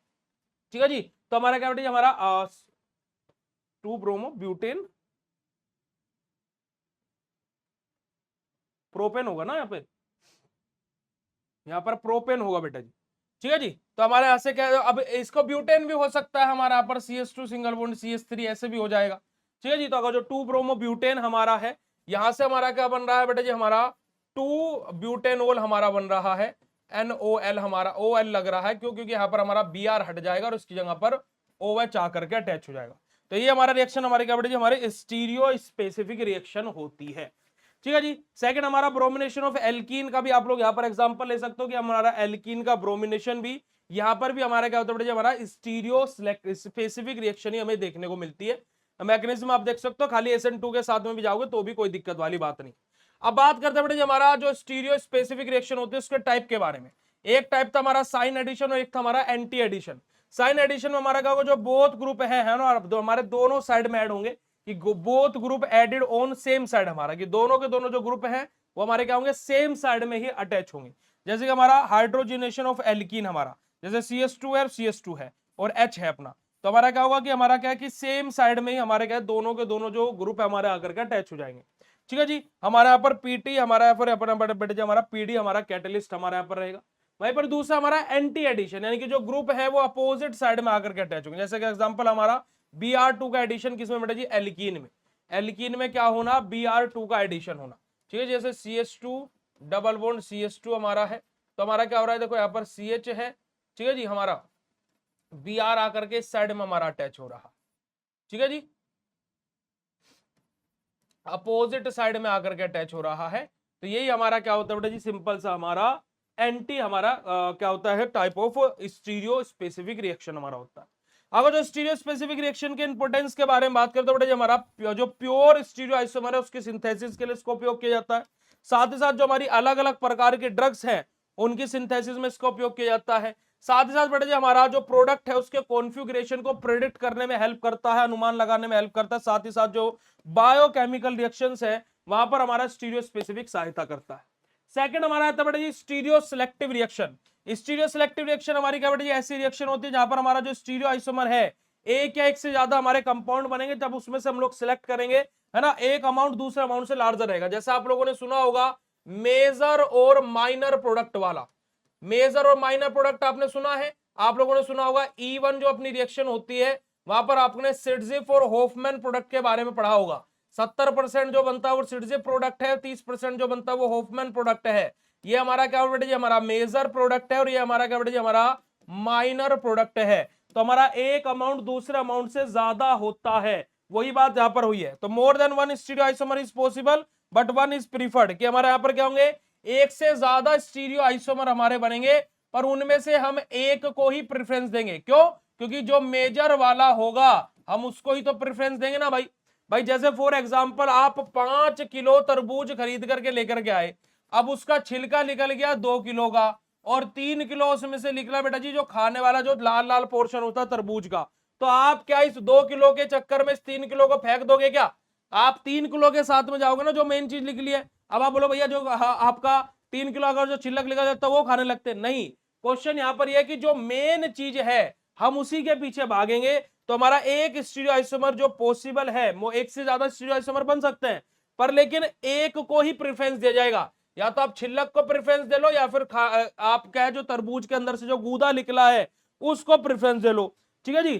ठीक है जी, तो हमारा क्या बेटा जी, हमारा 2 ब्रोमो ब्यूटेन प्रोपेन होगा ना, यहाँ पर प्रोपेन होगा बेटा जी। ठीक है जी, तो हमारे यहां से क्या, अब इसको ब्यूटेन भी हो सकता है हमारा यहाँ पर CH2 सिंगल बॉन्ड CH3 ऐसे भी हो जाएगा। ठीक है जी, तो अगर जो 2 ब्रोमो ब्यूटेन हमारा है, यहां से हमारा क्या बन रहा है बेटा जी, हमारा 2 ब्यूटेनोल हमारा बन रहा है, NOL हमारा OL लग रहा है, क्यों, क्योंकि यहाँ पर हमारा Br हट जाएगा और उसकी जगह पर OH आकर के अटैच हो जाएगा। तो ये हमारा रिएक्शन हमारे क्या बेटा जी, हमारे स्टीरियो स्पेसिफिक रिएक्शन होती है। ठीक है जी, सेकंड हमारा ब्रोमिनेशन ऑफ एल्कीन का भी आप लोग यहाँ पर एग्जांपल ले सकते हो कि हमारा एल्कीन का ब्रोमिनेशन भी यहाँ पर भी हमारा क्या होता है बेटा जी, हमारा स्टीरियो स्पेसिफिक रिएक्शन ही हमें देखने को मिलती है। मैकेनिज्म आप देख सकते हो, खाली SN2 के साथ में भी जाओगे तो भी कोई दिक्कत वाली बात नहीं। अब बात करते हैं बेटा जी हमारा जो स्टीरियो स्पेसिफिक रिएक्शन होती है उसके टाइप के बारे में। एक टाइप था हमारा साइन एडिशन और एक था हमारा एंटी एडिशन। साइन एडिशन में हमारा क्या होगा, जो बोथ ग्रुप है ना, हमारे दोनों साइड में ऐड होंगे, कि both group added on same side, हमारा कि दोनों के दोनों जो ग्रुप हैं वो हमारे क्या होंगे, सेम साइड में ही अटैच होंगे। जैसे कि हमारा हाइड्रोजनेशन ऑफ एल्कीन हमारा, जैसे CH2 है, CH2 है और H है अपना, तो हमारा क्या होगा कि हमारा क्या है कि सेम साइड में ही हमारे क्या है, दोनों के दोनों जो ग्रुप है हमारे आकर के अटैच हो जाएंगे। ठीक है जी, हमारे यहाँ पर PT हमारा यहाँ पर अपना बेटे हमारा PD हमारा कैटलिस्ट हमारे यहाँ पर रहेगा। वहीं पर दूसरा हमारा एंटी एडिशन, यानी कि जो ग्रुप है वो अपोजिट साइड में आकर के अटैच होंगे। जैसे कि एग्जांपल हमारा Br2 का एडिशन किसमें बेटा जी, एल्कीन में। एल्कीन में क्या होना, Br2 का एडिशन होना। ठीक है, जैसे CH2 डबल बॉन्ड CH2 हमारा है, तो हमारा क्या हो रहा है, देखो यहाँ पर CH है। ठीक है जी, हमारा Br आकर के इस साइड में हमारा अटैच हो रहा। ठीक है जी, अपोजिट साइड में आकर के अटैच हो रहा है। तो यही हमारा क्या होता है बेटा जी, सिंपल सा हमारा एंटी हमारा क्या होता है, type of stereo specific reaction हमारा होता है। अगर जो स्टीरियो स्पेसिफिक रिएक्शन के इंपोर्टेंस के बारे में बात करते हैं बेटा जी, हमारा जो प्योर स्टीरियो आइसोमर है उसके सिंथेसिस के लिए इसका उपयोग किया जाता है। साथ ही साथ जो हमारी अलग अलग प्रकार के ड्रग्स हैं उनकी सिंथेसिस में इसका उपयोग किया जाता है। साथ ही साथ बेटा जी हमारा जो प्रोडक्ट है उसके कॉन्फ़िगरेशन को प्रेडिक्ट करने में हेल्प करता है, अनुमान लगाने में हेल्प करता है। साथ ही साथ जो बायोकेमिकल रिएक्शंस है वहां पर हमारा स्टीरियो स्पेसिफिक सहायता करता है। सेकंड हमारा आता है बेटा जी stereo selective reaction. Stereo selective reaction हमारी क्या बेटा जी ऐसी रिएक्शन होती है जहां पर हमारा जो स्टीरियो आइसोमर है एक या एक से ज्यादा हमारे कंपाउंड बनेंगे, तब उसमें से हम लोग सिलेक्ट करेंगे, है ना, एक अमाउंट दूसरे अमाउंट से लार्जर रहेगा। जैसे आप लोगों ने सुना होगा मेजर और माइनर प्रोडक्ट वाला, मेजर और माइनर प्रोडक्ट आपने सुना है। आप लोगों ने सुना होगा E1 जो अपनी रिएक्शन होती है वहां पर आपने सिडजिफ और होफमैन प्रोडक्ट के बारे में पढ़ा होगा। 70% जो बनता है वो सिडजिफ प्रोडक्ट है, 30% जो बनता है वो होफमैन प्रोडक्ट है। ये हमारा क्या बेटा जी हमारा मेजर प्रोडक्ट है और ये हमारा क्या बेटा जी हमारा माइनर प्रोडक्ट है। तो हमारा एक अमाउंट दूसरे अमाउंट से ज्यादा होता है, वही बात यहां पर हुई है। तो more than one stereoisomer is possible but one is preferred, कि हमारे यहां पर क्या होंगे एक से ज्यादा स्टीरियो आइसोमर हमारे बनेंगे, पर उनमें से हम एक को ही प्रेफरेंस देंगे। क्यों? क्योंकि जो मेजर वाला होगा हम उसको ही तो प्रेफरेंस देंगे ना भाई। भाई जैसे फॉर एग्जांपल आप 5 किलो तरबूज खरीद करके लेकर के आए, अब उसका छिलका निकल गया 2 किलो का और 3 किलो उसमें से निकला बेटा जी जो खाने वाला जो लाल लाल पोर्शन होता है तरबूज का, तो आप क्या इस 2 किलो के चक्कर में इस 3 किलो को फेंक दोगे क्या? आप 3 किलो के साथ में जाओगे ना जो मेन चीज निकली है। अब आप बोलो भैया जो आपका 3 किलो अगर जो छिलक निकल जाता है वो खाने लगते नहीं। क्वेश्चन यहाँ पर यह है कि जो मेन चीज है हम उसी के पीछे भागेंगे। तो हमारा एक स्टीरियोआइसोमर जो पॉसिबल है वो एक से ज्यादा स्टीरियोआइसोमर बन सकते हैं, पर लेकिन एक को ही प्रेफरेंस दिया जाएगा। या तो आप छिलक को प्रेफरेंस दे लो या फिर आप क्या है जो तरबूज के अंदर से जो गूदा निकला है उसको प्रेफरेंस दे लो। ठीक है जी।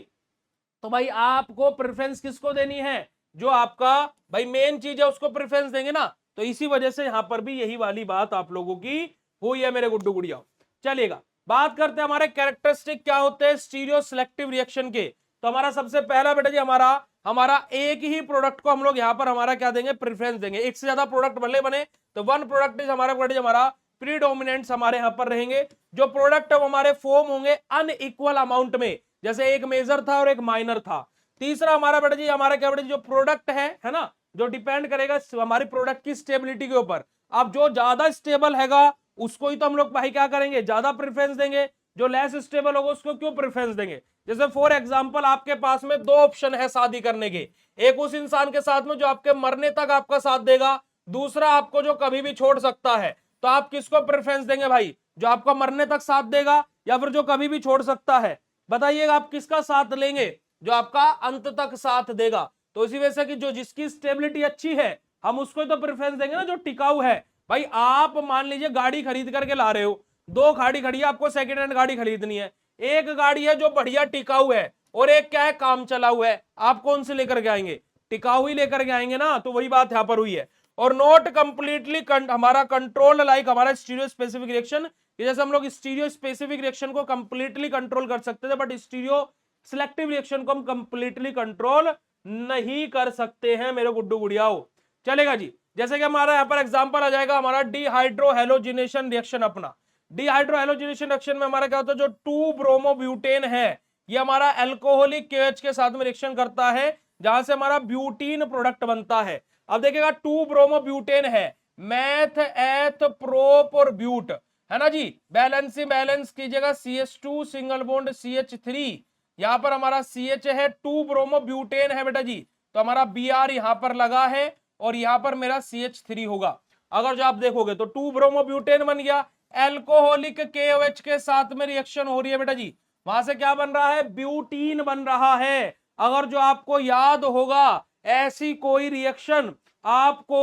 तो भाई आपको प्रेफरेंस किसको देनी है? जो आपका भाई मेन चीज है उसको प्रेफरेंस देंगे ना। तो इसी वजह से यहां पर भी यही वाली बात आप लोगों की हुई है मेरे गुड्डू गुड़िया। चलिएगा बात करते हैं हमारे कैरेक्टरिस्टिक क्या होते हैं स्टीरियो सिलेक्टिव रिएक्शन के। तो हमारा सबसे पहला बेटा जी हमारा हमारा एक ही प्रोडक्ट को हम लोग यहां पर हमारा क्या देंगे प्रेफरेंस देंगे। एक से ज्यादा प्रोडक्ट भले बने तो वन प्रोडक्ट इज हमारा बेटा जी हमारा प्रीडोमिनेंट हमारे यहां पर रहेंगे। जो प्रोडक्ट है वो हमारे फॉर्म होंगे अनइक्वल अमाउंट में, जैसे एक मेजर था और एक माइनर था। तीसरा हमारा बेटा जी हमारा क्या बेटा जी जो प्रोडक्ट है ना, जो डिपेंड करेगा हमारी प्रोडक्ट की स्टेबिलिटी के ऊपर। अब जो ज्यादा स्टेबल हैगा उसको ही तो हम लोग भाई क्या करेंगे ज्यादा प्रेफरेंस देंगे, जो लेस स्टेबल होगा उसको क्यों प्रेफरेंस देंगे। जैसे फॉर एग्जांपल आपके पास में दो ऑप्शन है शादी करने के, एक उस इंसान के साथ में जो आपके मरने तक आपका साथ देगा, दूसरा आपको जो कभी भी छोड़ सकता है। तो आप किसको प्रेफरेंस देंगे भाई? जो आपका मरने तक साथ देगा या फिर जो कभी भी छोड़ सकता है? बताइएगा आप किसका साथ लेंगे? जो आपका अंत तक साथ देगा। तो इसी वजह से कि जो जिसकी स्टेबिलिटी अच्छी है हम उसको तो प्रेफरेंस देंगे ना, जो टिकाऊ है। भाई आप मान लीजिए गाड़ी खरीद करके ला रहे हो, दो गाड़ी खड़ी है, आपको सेकेंड हैंड गाड़ी खरीदनी है। एक गाड़ी है जो बढ़िया टिकाऊ है और एक क्या है काम चला हुआ है, आप कौन से लेकर के आएंगे? टिकाऊ ही लेकर के आएंगे ना। तो वही बात यहां पर हुई है। और नॉट कंप्लीटली हमारा कंट्रोल लाइक हमारा स्टीरियो स्पेसिफिक रिएक्शन, जैसे हम लोग स्टीरियो स्पेसिफिक रिएक्शन को कंप्लीटली कंट्रोल कर सकते थे, बट स्टीरियो सिलेक्टिव रिएक्शन को हम कंप्लीटली कंट्रोल नहीं कर सकते हैं मेरे गुड्डू गुड़ियाओ। चलेगा जी। जैसे कि हमारा यहां पर एग्जांपल आ जाएगा हमारा डिहाइड्रोहेलोजिनेशन रिएक्शन अपना। डिहाइड्रोहेलोजिनेशन रिएक्शन में हमारा क्या होता है, जो 2 ब्रोमोब्यूटेन है ये हमारा अल्कोहलिक KH के साथ में रिएक्शन करता है, जहां से हमारा ब्यूटीन प्रोडक्ट बनता है। अब देखिएगा 2 ब्रोमोब्यूटेन है, मैथ एथ प्रोप और ब्यूट, है ना जी। बैलेंस ही बैलेंस कीजिएगा, CH2 सिंगल बॉन्ड CH3, यहां पर हमारा CH है, 2 ब्रोमोब्यूटेन है बेटा जी, तो हमारा Br यहां पर लगा है और यहां पर मेरा CH3 होगा। अगर जो आप देखोगे तो 2 ब्रोमोब्यूटेन बन गया, एल्कोहलिक KOH के साथ में रिएक्शन हो रही है बेटा जी, वहां से क्या बन रहा है ब्यूटीन बन रहा है। अगर जो आपको याद होगा ऐसी कोई रिएक्शन आपको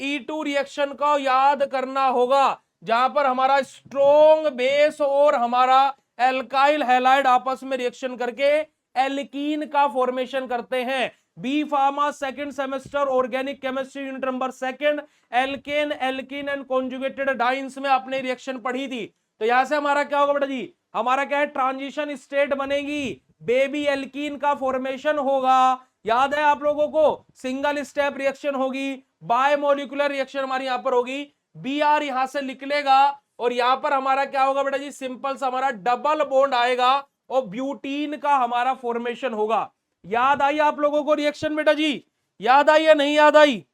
E2 रिएक्शन का याद करना होगा, जहां पर हमारा स्ट्रॉन्ग बेस और हमारा एल्काइल हैलाइड आपस में रिएक्शन करके एल्कीन का फॉर्मेशन करते हैं। B pharma second semester organic chemistry unit number 2 alkane alkene and conjugated dienes में आपने रिएक्शन पढ़ी थी। तो यहां से हमारा क्या होगा बेटा जी, हमारा क्या है ट्रांजिशन स्टेट बनेगी, बेबी एल्कीन का फॉर्मेशन होगा। याद है आप लोगों को, सिंगल स्टेप रिएक्शन होगी, बायमोलिकुलर रिएक्शन हमारी यहां पर होगी। Br यहां से निकलेगा और यहां पर हमारा क्या होगा बेटा जी, सिंपल सा हमारा डबल बॉन्ड आएगा और ब्यूटीन का हमारा फॉर्मेशन होगा। याद आई आप लोगों को रिएक्शन बेटा जी? याद आई या नहीं याद आई?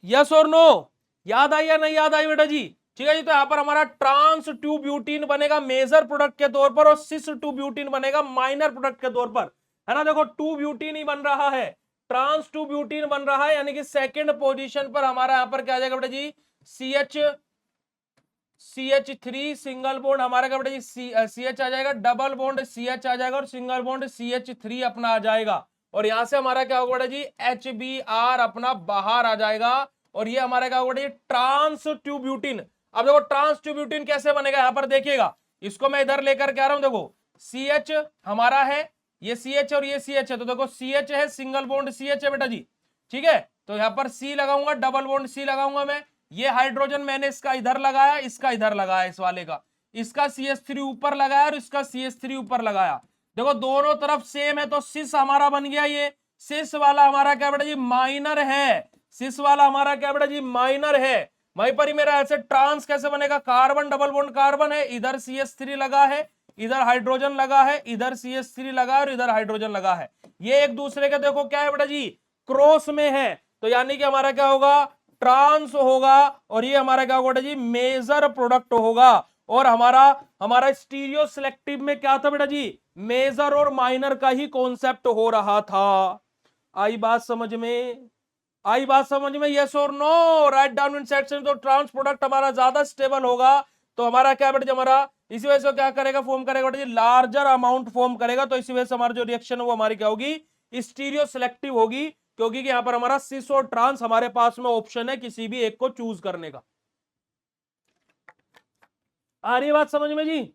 यस और नो? याद आई या नहीं याद आई बेटा जी? ठीक है जी। तो यहां पर हमारा ट्रांस 2 ब्यूटीन बनेगा मेजर प्रोडक्ट के तौर पर और सिस 2 ब्यूटीन बनेगा माइनर प्रोडक्ट के तौर पर, है ना। देखो 2 ब्यूटीन ही बन रहा है, ट्रांस टू ब्यूटीन बन रहा है, यानी कि सेकंड पोजीशन पर हमारा यहां पर क्या आ जाएगा बेटा जी, CH3 सिंगल बॉन्ड हमारा क्या बेटा जी, CH आ जाएगा, डबल बॉन्ड CH आ जाएगा और सिंगल बॉन्ड CH3 अपना आ जाएगा। और यहां से हमारा क्या होगा बेटा जी, HBr अपना बाहर आ जाएगा और ये हमारा क्या होगा बेटा जी, ट्रांस टू ब्यूटीन। अब देखो ट्रांस टू ब्यूटीन कैसे बनेगा, यहां पर देखिएगा, इसको मैं इधर लेकर के आ रहा हूं, देखो CH हमारा है, ये CH और ये CH है, तो देखो CH है, सिंगल बॉन्ड CH है बेटा जी, ठीक है। तो यहां पर C लगाऊंगा, डबल बॉन्ड C लगाऊंगा मैं, ये हाइड्रोजन मैंने इसका इधर लगाया, इसका इधर लगाया, इस वाले का, इसका CH3 ऊपर लगाया और इसका CH3 ऊपर लगाया। देखो दोनों तरफ सेम है तो सिस हमारा बन गया, ये सिस वाला हमारा क्या बेटा जी, माइनर है, सिस वाला हमारा क्या बेटा जी, माइनर है। वहीं पर ही मेरा ऐसे ट्रांस कैसे बनेगा, कार्बन डबल बॉन्ड कार्बन है, इधर CH3 लगा है, इधर हाइड्रोजन लगा है, इधर CH3 लगा है और इधर हाइड्रोजन लगा है, ये एक दूसरे के देखो क्या है बेटा जी, क्रॉस में है, तो यानी कि हमारा क्या होगा, ट्रांस होगा और ये हमारा क्या होगा बेटा जी, मेजर प्रोडक्ट होगा। और हमारा स्टीरियो सिलेक्टिव में क्या था बेटा जी, मेजर और माइनर का ही कॉन्सेप्ट हो रहा था। आई बात समझ में, आई बात समझ में, यस और no, write down in section. तो ट्रांस प्रोडक्ट हमारा ज्यादा स्टेबल होगा तो हमारा क्या बेटा जी, हमारा इसी वजह से क्या करेगा, फॉर्म करेगा बेटा जी, लार्जर अमाउंट फॉर्म करेगा। तो इसी वजह से हमारी जो रिएक्शन है वो हमारी क्या होगी, स्टीरियो सिलेक्टिव होगी, क्योंकि यहाँ पर हमारा सिस और ट्रांस हमारे पास में ऑप्शन है किसी भी एक को चूज करने का। आ रही बात समझ में जी,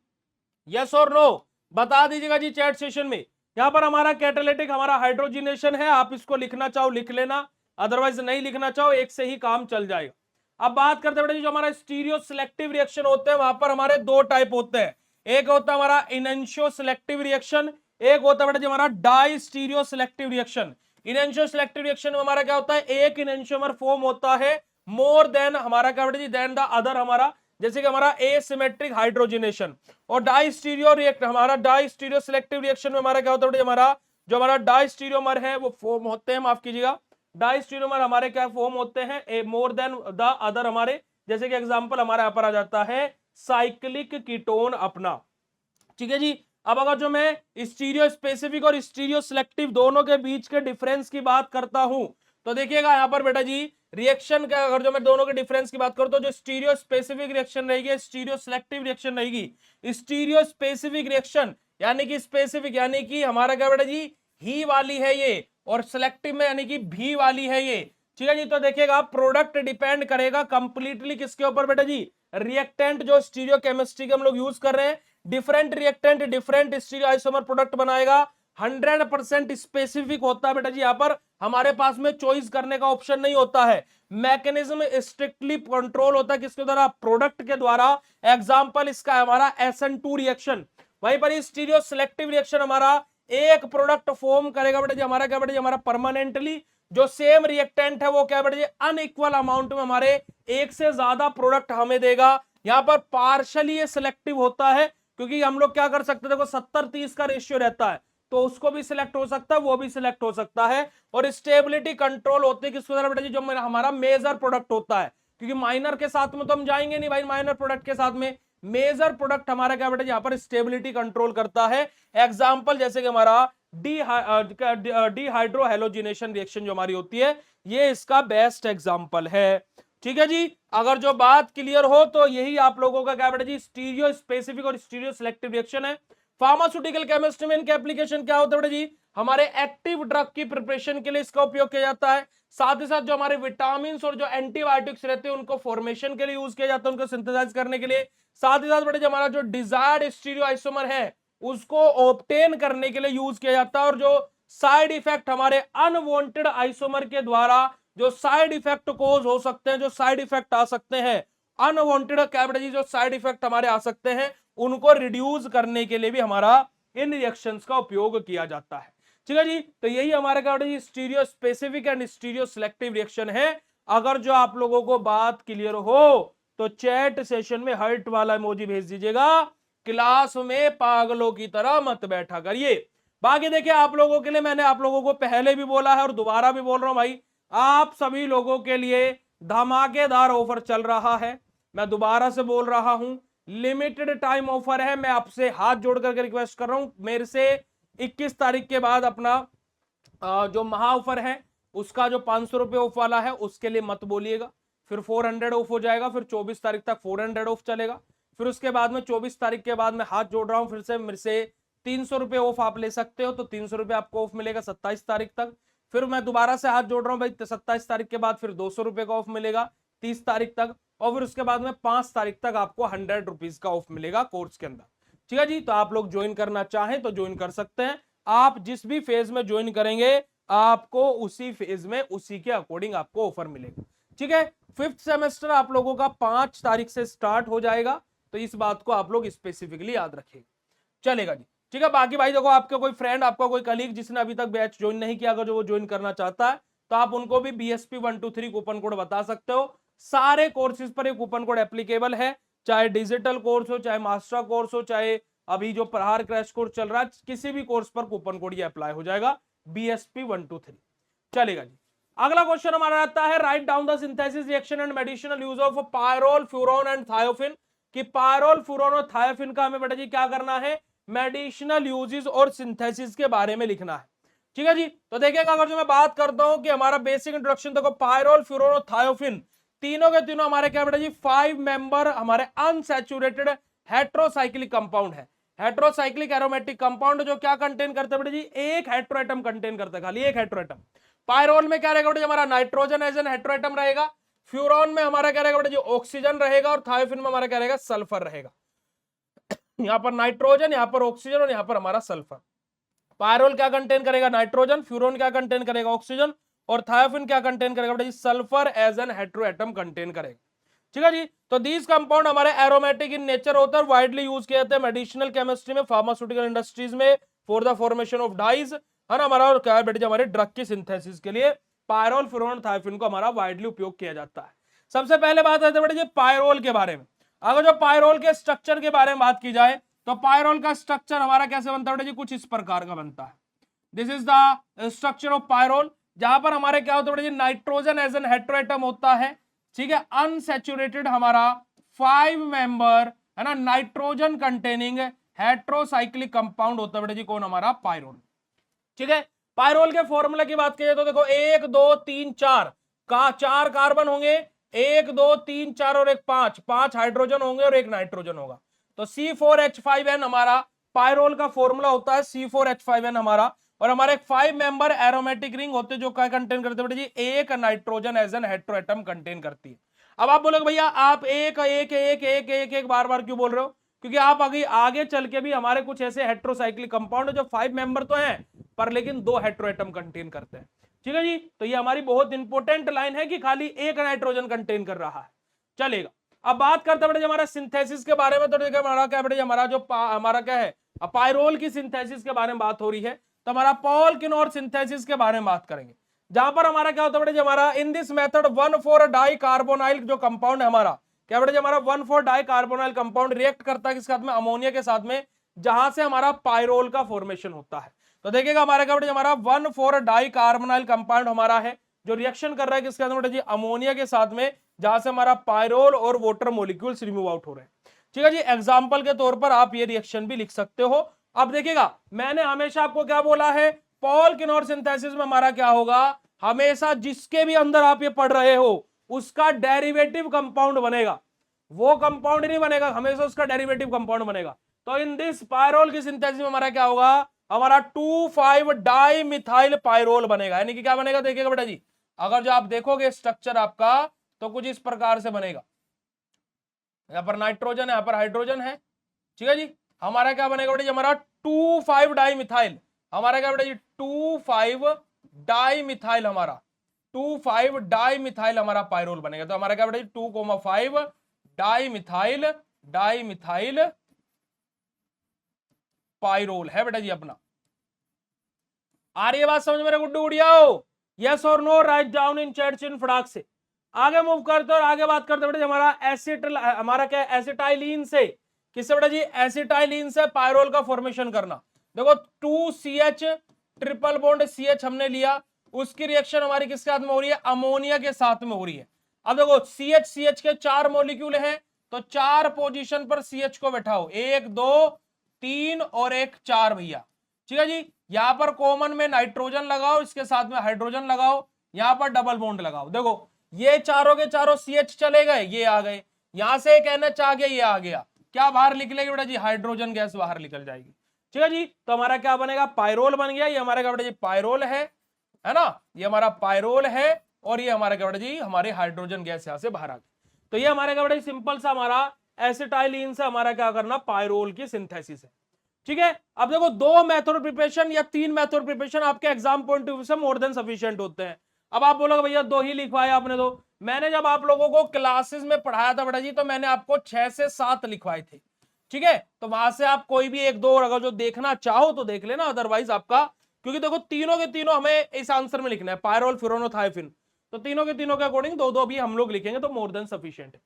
यस और नो, बता दीजिएगा जी चैट सेशन में। यहां पर हमारा कैटालिटिक हमारा हाइड्रोजिनेशन है, आप इसको लिखना चाहो लिख लेना, अदरवाइज नहीं लिखना चाहो, एक से ही काम चल जाएगा। अब बात करते हैं जो हमारा स्टीरियो सिलेक्टिव रिएक्शन होते हैं, वहां पर हमारे दो टाइप होते हैं, एक होता है हमारा इनेंशियो सिलेक्टिव रिएक्शन, एक होता है बेटा जी हमारा dia stereo selective reaction. Enantio selective reaction में हमारा क्या होता है, एक इनेंशियोमर फॉर्म होता है मोर देन हमारा क्या बेटा जी, देन द अदर, हमारा जैसे कि हमारा एसिमेट्रिक हाइड्रोजनेशन। और डाई स्टीरियो रिएक्ट हमारा डाई स्टीरियो सिलेक्टिव रिएक्शन में हमारा क्या होता है, हमारा जो हमारा डाई स्टीरियोमर है वो फॉर्म होते हैं, माफ कीजिएगा, डाई स्टीरियोमर हमारे क्या फॉर्म होते हैं, मोर देन द अदर हमारे, जैसे कि एग्जांपल हमारे यहां पर आ जाता है साइक्लिक कीटोन अपना, ठीक है जी। अब अगर जो मैं स्टीरियो स्पेसिफिक और स्टीरियो सिलेक्टिव दोनों के बीच के डिफरेंस की बात करता हूं, तो देखिएगा यहां पर बेटा जी रिएक्शन का, अगर जो मैं दोनों के डिफरेंस की बात करूं तो जो स्टीरियो स्पेसिफिक रिएक्शन रहेगी, स्टीरियो सिलेक्टिव रिएक्शन रहेगी। स्टीरियो स्पेसिफिक रिएक्शन यानी कि स्पेसिफिक यानी कि हमारा क्या बेटा जी, ही वाली है ये, और सिलेक्टिव में यानी कि भी वाली है ये, ठीक है जी। तो देखिएगा प्रोडक्ट डिपेंड करेगा कंप्लीटली किसके ऊपर बेटा जी, रिएक्टेंट जो स्टीरियो केमिस्ट्री के हम लोग यूज कर रहे हैं, different reactant different stereo isomer product बनाएगा, 100% स्पेसिफिक होता है बेटा जी। यहां पर हमारे पास में चॉइस करने का ऑप्शन नहीं होता है, मैकेनिज्म स्ट्रिक्टली कंट्रोल होता है किसके द्वारा, प्रोडक्ट के द्वारा। एग्जांपल इसका हमारा SN2 रिएक्शन। वहीं पर स्टीरियो सिलेक्टिव रिएक्शन हमारा एक प्रोडक्ट फॉर्म करेगा बेटा जी, हमारा क्या बेटा जी, हमारा परमानेंटली जो सेम रिएक्टेंट है वो क्या बेटा जी, अनइक्वल अमाउंट में हमारे एक से ज्यादा प्रोडक्ट हमें देगा। यहां पर पार्शली ये सिलेक्टिव होता है, क्योंकि हम लोग क्या कर सकते हैं, देखो 70-30 का रेशियो रहता है, तो उसको भी सिलेक्ट हो सकता है, वो भी सिलेक्ट हो सकता है। और स्टेबिलिटी कंट्रोल होती है किसके द्वारा बेटा जी, जो हमारा मेजर प्रोडक्ट होता है, क्योंकि माइनर के साथ में तो हम जाएंगे नहीं भाई, माइनर प्रोडक्ट के साथ में मेजर प्रोडक्ट हमारा क्या बेटा जी, यहाँ पर स्टेबिलिटी कंट्रोल करता है। एग्जाम्पल जैसे कि हमारा डिहाइड्रो हेलोजिनेशन रिएक्शन जो हमारी होती है, ये इसका बेस्ट एग्जाम्पल है, ठीक है जी। अगर जो बात क्लियर हो तो यही आप लोगों का क्या बेटा जी, स्टीरियो स्पेसिफिक और स्टीरियो सिलेक्टिव रिएक्शन है। फार्मास्यूटिकल केमिस्ट्री में इनके एप्लीकेशन क्या होते हैं बेटा जी, हमारे एक्टिव ड्रग की प्रिपरेशन के लिए इसका उपयोग किया जाता है, साथ ही साथ जो हमारे विटामिन और जो एंटीबायोटिक्स रहते हैं उनको फॉर्मेशन के लिए यूज किया जाता है, उनको सिंथेसाइज करने के लिए, साथ ही साथ बेटा जी हमारा जो डिजायर्ड स्टीरियो आइसोमर है उसको ऑब्टेन करने के लिए यूज किया जाता है। और जो साइड इफेक्ट हमारे अनवांटेड आइसोमर के द्वारा जो साइड इफेक्ट कोज हो सकते हैं, जो साइड इफेक्ट आ सकते हैं, अनवांटेड क्या बेटा जी, जो साइड इफेक्ट हमारे आ सकते हैं उनको रिड्यूस करने के लिए भी हमारा इन रिएक्शंस का उपयोग किया जाता है, ठीक है जी। तो यही हमारा क्या बेटा जी, stereo specific and stereo selective reaction है। अगर जो आप लोगों को बात क्लियर हो तो चैट सेशन में हार्ट वाला इमोजी भेज दीजिएगा, क्लास में पागलों की तरह मत बैठा करिए। बाकी देखिए आप लोगों के लिए मैंने आप लोगों को पहले भी बोला है और दोबारा भी बोल रहा हूं भाई, आप सभी लोगों के लिए धमाकेदार ऑफर चल रहा है। मैं दोबारा से बोल रहा हूं, लिमिटेड टाइम ऑफर है। मैं आपसे हाथ जोड़ करके रिक्वेस्ट कर रहा हूं, मेरे से 21 तारीख के बाद अपना जो महा ऑफर है उसका जो 500 रुपये ऑफ वाला है उसके लिए मत बोलिएगा, फिर 400 ऑफ हो जाएगा, फिर 24 तारीख तक 400 ऑफ चलेगा, फिर उसके बाद में 24 तारीख के बाद मैं हाथ जोड़ रहा हूं फिर से मेरे से 300 रुपये ऑफ आप ले सकते हो, तो 300 रुपये आपको ऑफ मिलेगा 27 तारीख तक। फिर मैं दोबारा से हाथ जोड़ रहा हूं भाई 27 तारीख के बाद फिर 200 रुपये का ऑफ मिलेगा 30 तारीख तक, और फिर उसके बाद में 5 तारीख तक आपको 100 रुपीज का ऑफ मिलेगा कोर्स के अंदर। ठीक है जी, तो आप लोग ज्वाइन करना चाहें तो ज्वाइन कर सकते हैं। आप जिस भी फेज में ज्वाइन करेंगे आपको उसी फेज में उसी के अकॉर्डिंग आपको ऑफर मिलेगा। ठीक है, 5th सेमेस्टर आप लोगों का 5 तारीख से स्टार्ट हो जाएगा, तो इस बात को आप लोग स्पेसिफिकली याद रखिएगा। चलेगा जी, ठीक है। बाकी भाई देखो, आपका कोई फ्रेंड, आपका कोई कलीग जिसने अभी तक बैच ज्वाइन नहीं किया, अगर जो वो ज्वाइन करना चाहता है तो आप उनको भी BSP 123 कूपन कोड बता सकते हो। सारे कोर्सेज पर ये कूपन कोड एप्लीकेबल है, चाहे डिजिटल कोर्स हो, चाहे मास्टर कोर्स हो, चाहे अभी जो प्रहार क्रैश कोर्स चल रहा है, किसी भी कोर्स पर कूपन कोड ये अप्लाई हो जाएगा BSP 123। चलेगा जी, अगला क्वेश्चन हमारा आता है, write down the synthesis reaction and medicinal use of pyrrole, furan and thiophene. कि पायरोल, फ्यूरोन और थायोफिन का हमें बेटा जी क्या करना है, मेडिसिनल यूजेस और सिंथेसिस के बारे में लिखना है। ठीक है जी, तो देखिएगा अगर जो मैं बात करता हूं कि हमारा बेसिक इंट्रोडक्शन देखो, पायरोल, फ्यूरोन और थायोफिन तीनों के तीनों हमारे क्या बेटा जी 5 मेंबर हमारे अनसैचुरेटेड हेट्रोसाइक्लिक कंपाउंड है। हेट्रोसाइक्लिक एरोमेटिक कंपाउंड जो क्या कंटेन करते हैं बेटा जी, एक हेट्रोएटम कंटेन करते हैं, खाली एक हेट्रोएटम। पायरोल में क्या रहेगा बेटा जी, हमारा नाइट्रोजन एज एन हेट्रोएटम रहेगा, फ्यूरॉन में हमारा क्या रहेगा बेटा जी ऑक्सीजन रहेगा, और थायोफिन में हमारा क्या रहेगा सल्फर रहेगा। यहां पर नाइट्रोजन, यहां पर ऑक्सीजन और यहां पर हमारा सल्फर। पायरोल क्या कंटेन करेगा, नाइट्रोजन, फ्यूरोन क्या कंटेन करेगा, ऑक्सीजन, और थायोफिन क्या कंटेन करेगा बेटा जी, sulphur as an heteroatom contain करेगा। ठीक है जी, तो दीज कंपाउंड हमारे एरोमेटिक इन नेचर होता है, वाइडली यूज किए जाते हैं मेडिसिनल केमिस्ट्री में, फार्मास्यूटिकल इंडस्ट्रीज में, for the formation of dyes, है ना हमारा, और क्या है बेटा जी हमारे ड्रग की सिंथेसिस के लिए पायरोल, फ्यूरोन, थायोफिन को हमारा वाइडली उपयोग किया जाता है। सबसे पहले बात करते हैं बेटा जी पायरोल के बारे में। अगर जो पायरोल के स्ट्रक्चर के बारे में बात की जाए तो पायरोल का स्ट्रक्चर हमारा कैसे बनता है बेटा जी, कुछ इस प्रकार का बनता है। This is the structure of pyrrole, जहां पर हमारे क्या होता है बेटा जी, नाइट्रोजन एज एन हेट्रोएटम होता है। ठीक है, अनसैचुरेटेड हमारा 5 मेंबर, है ना, नाइट्रोजन कंटेनिंग हेट्रोसाइक्लिक कंपाउंड होता है बेटा जी, कौन, हमारा पायरोल। ठीक है, पायरोल के फॉर्मूला की बात करिए तो देखो 1 2 3 4 का 4 कार्बन होंगे, 1 2 3 4 और 1 5, 5 हाइड्रोजन होंगे और 1 नाइट्रोजन होगा, तो C4H5N हमारा पायरोल का फॉर्मूला होता है, C4H5N हमारा। और हमारे 5 मेंबर एरोमेटिक रिंग होते हैं जो क्या कंटेन करते हैं बेटा जी, एक nitrogen as an heteroatom contain करती है। अब आप बोलोगे भैया आप एक एक एक एक एक एक बार बार क्यों बोल रहे हो, क्योंकि आप आगे चल के भी हमारे कुछ ऐसे हेट्रोसाइक्लिक कंपाउंड जो 5 मेंबर तो हैं पर लेकिन 2 हेट्रोएटम कंटेन करते हैं। ठीक है जी, तो ये हमारी बहुत इंपॉर्टेंट लाइन है कि खाली एक नाइट्रोजन कंटेन कर रहा है। चलेगा, अब बात करते हैं बेटा हमारा सिंथेसिस के बारे में, तो देखिए हमारा क्या बेटा हमारा जो हमारा क्या है पायरोल की सिंथेसिस के बारे में बात हो रही है, तो हमारा पॉलकिन और सिंथेसिस के बारे में बात करेंगे, जहां पर हमारा क्या होता है बेटा हमारा in this method 1,4 di carbonyl जो कंपाउंड है हमारा, क्या बेटा हमारा 1,4 डाई कार्बोनाइल कंपाउंड रिएक्ट करता है किसके साथ में, अमोनिया के साथ में, जहां से हमारा पायरोल का फॉर्मेशन होता है। तो देखिएगा हमारा क्या बेटा हमारा 1,4 डाई कार्बोनाइल कंपाउंड हमारा है जो रिएक्शन कर रहा है किसके साथ बेटा जी, अमोनिया के साथ में, जहां से हमारा पायरोल और वाटर मॉलिक्यूल्स रिमूव आउट हो रहे हैं। ठीक है जी, एग्जांपल के तौर पर आप ये रिएक्शन भी लिख सकते हो। अब देखिएगा मैंने हमेशा आपको क्या बोला है, पॉलकिन और सिंथेसिस में हमारा क्या होगा, हमेशा जिसके भी अंदर आप ये पढ़ रहे हो उसका डेरिवेटिव कंपाउंड बनेगा, वो कंपाउंड नहीं बनेगा, हमेशा उसका डेरिवेटिव कंपाउंड बनेगा। तो इन दिस पायरोल की सिंथेसिस में हमारा क्या होगा, हमारा 2,5 डाई मिथाइल पायरोल बनेगा, यानी कि क्या बनेगा देखिएगा बेटा जी, अगर जो आप देखोगे स्ट्रक्चर आपका तो कुछ इस प्रकार से बनेगा, यहां पर नाइट्रोजन है, यहां पर हाइड्रोजन है। ठीक है जी, हमारा क्या बनेगा बेटा जी, हमारा 2,5 डाई मिथाइल, हमारा क्या बेटा जी 2,5 डाई मिथाइल, हमारा 2,5 डाई मिथाइल हमारा पायरोल बनेगा। तो हमारा क्या बेटा जी 2,5 डाई मिथाइल पायरोल है बेटा जी अपना। आ रही है बात समझ मेरे गुड्डू गुड़ियाओ, यस और no, write down in chat in फटाक से। आगे मूव करते और आगे बात करते बेटा हमारा हमारा क्या एसिटाइलिन से, किससे बेटा जी, एसिटाइलिन से पायरोल का फॉर्मेशन करना। देखो 2CH ट्रिपल बॉन्ड CH हमने लिया, उसकी रिएक्शन हमारी किसके साथ में हो रही है, अमोनिया के साथ में हो रही है। अब देखो CH के 4 मॉलिक्यूल हैं, तो 4 पोजीशन पर CH को बैठाओ, 1 2 3 और 1 4 भैया। ठीक है जी, यहां पर कॉमन में नाइट्रोजन लगाओ, इसके साथ में हाइड्रोजन लगाओ, यहां पर डबल बॉन्ड लगाओ। देखो ये चारों के चारों CH चले गए, ये आ गए, यहां से एक NH आ गया, ये आ गया, क्या बाहर निकलेगी बेटा जी, हाइड्रोजन गैस बाहर निकल जाएगी। ठीक है जी, तो हमारा क्या बनेगा, पायरोल बन गया। ये हमारा क्या बेटा जी पायरोल है ना, ये हमारा पायरोल है, और ये हमारा क्या बेटा जी हमारे हाइड्रोजन गैस यहां से बाहर आ गई। तो ये हमारे क्या बेटा जी सिंपल सा हमारा एसिटाइलिन से हमारा क्या करना, पायरोल की सिंथेसिस है। ठीक है, अब देखो 2 मेथड प्रिपरेशन या 3 मेथड प्रिपरेशन आपके एग्जाम पॉइंट ऑफ व्यू से मोर देन सफिशिएंट होते हैं। अब आप बोलोगे भैया 2 ही लिखवाया आपने, तो मैंने जब आप लोगों को क्लासेस में पढ़ाया था बेटा जी, तो मैंने आपको 6 से 7 लिखवाए थे। ठीक है, तो वहां से आप कोई भी 1-2 अगर जो देखना चाहो तो देख लेना, अदरवाइज आपका, क्योंकि देखो तीनों के तीनों हमें इस आंसर में लिखना है, पायरोल फ्यूरोन और थायोफिन, तो तीनों के तीनों के अकॉर्डिंग 2-2 भी हम लोग लिखेंगे तो मोर देन सफिशिएंट है।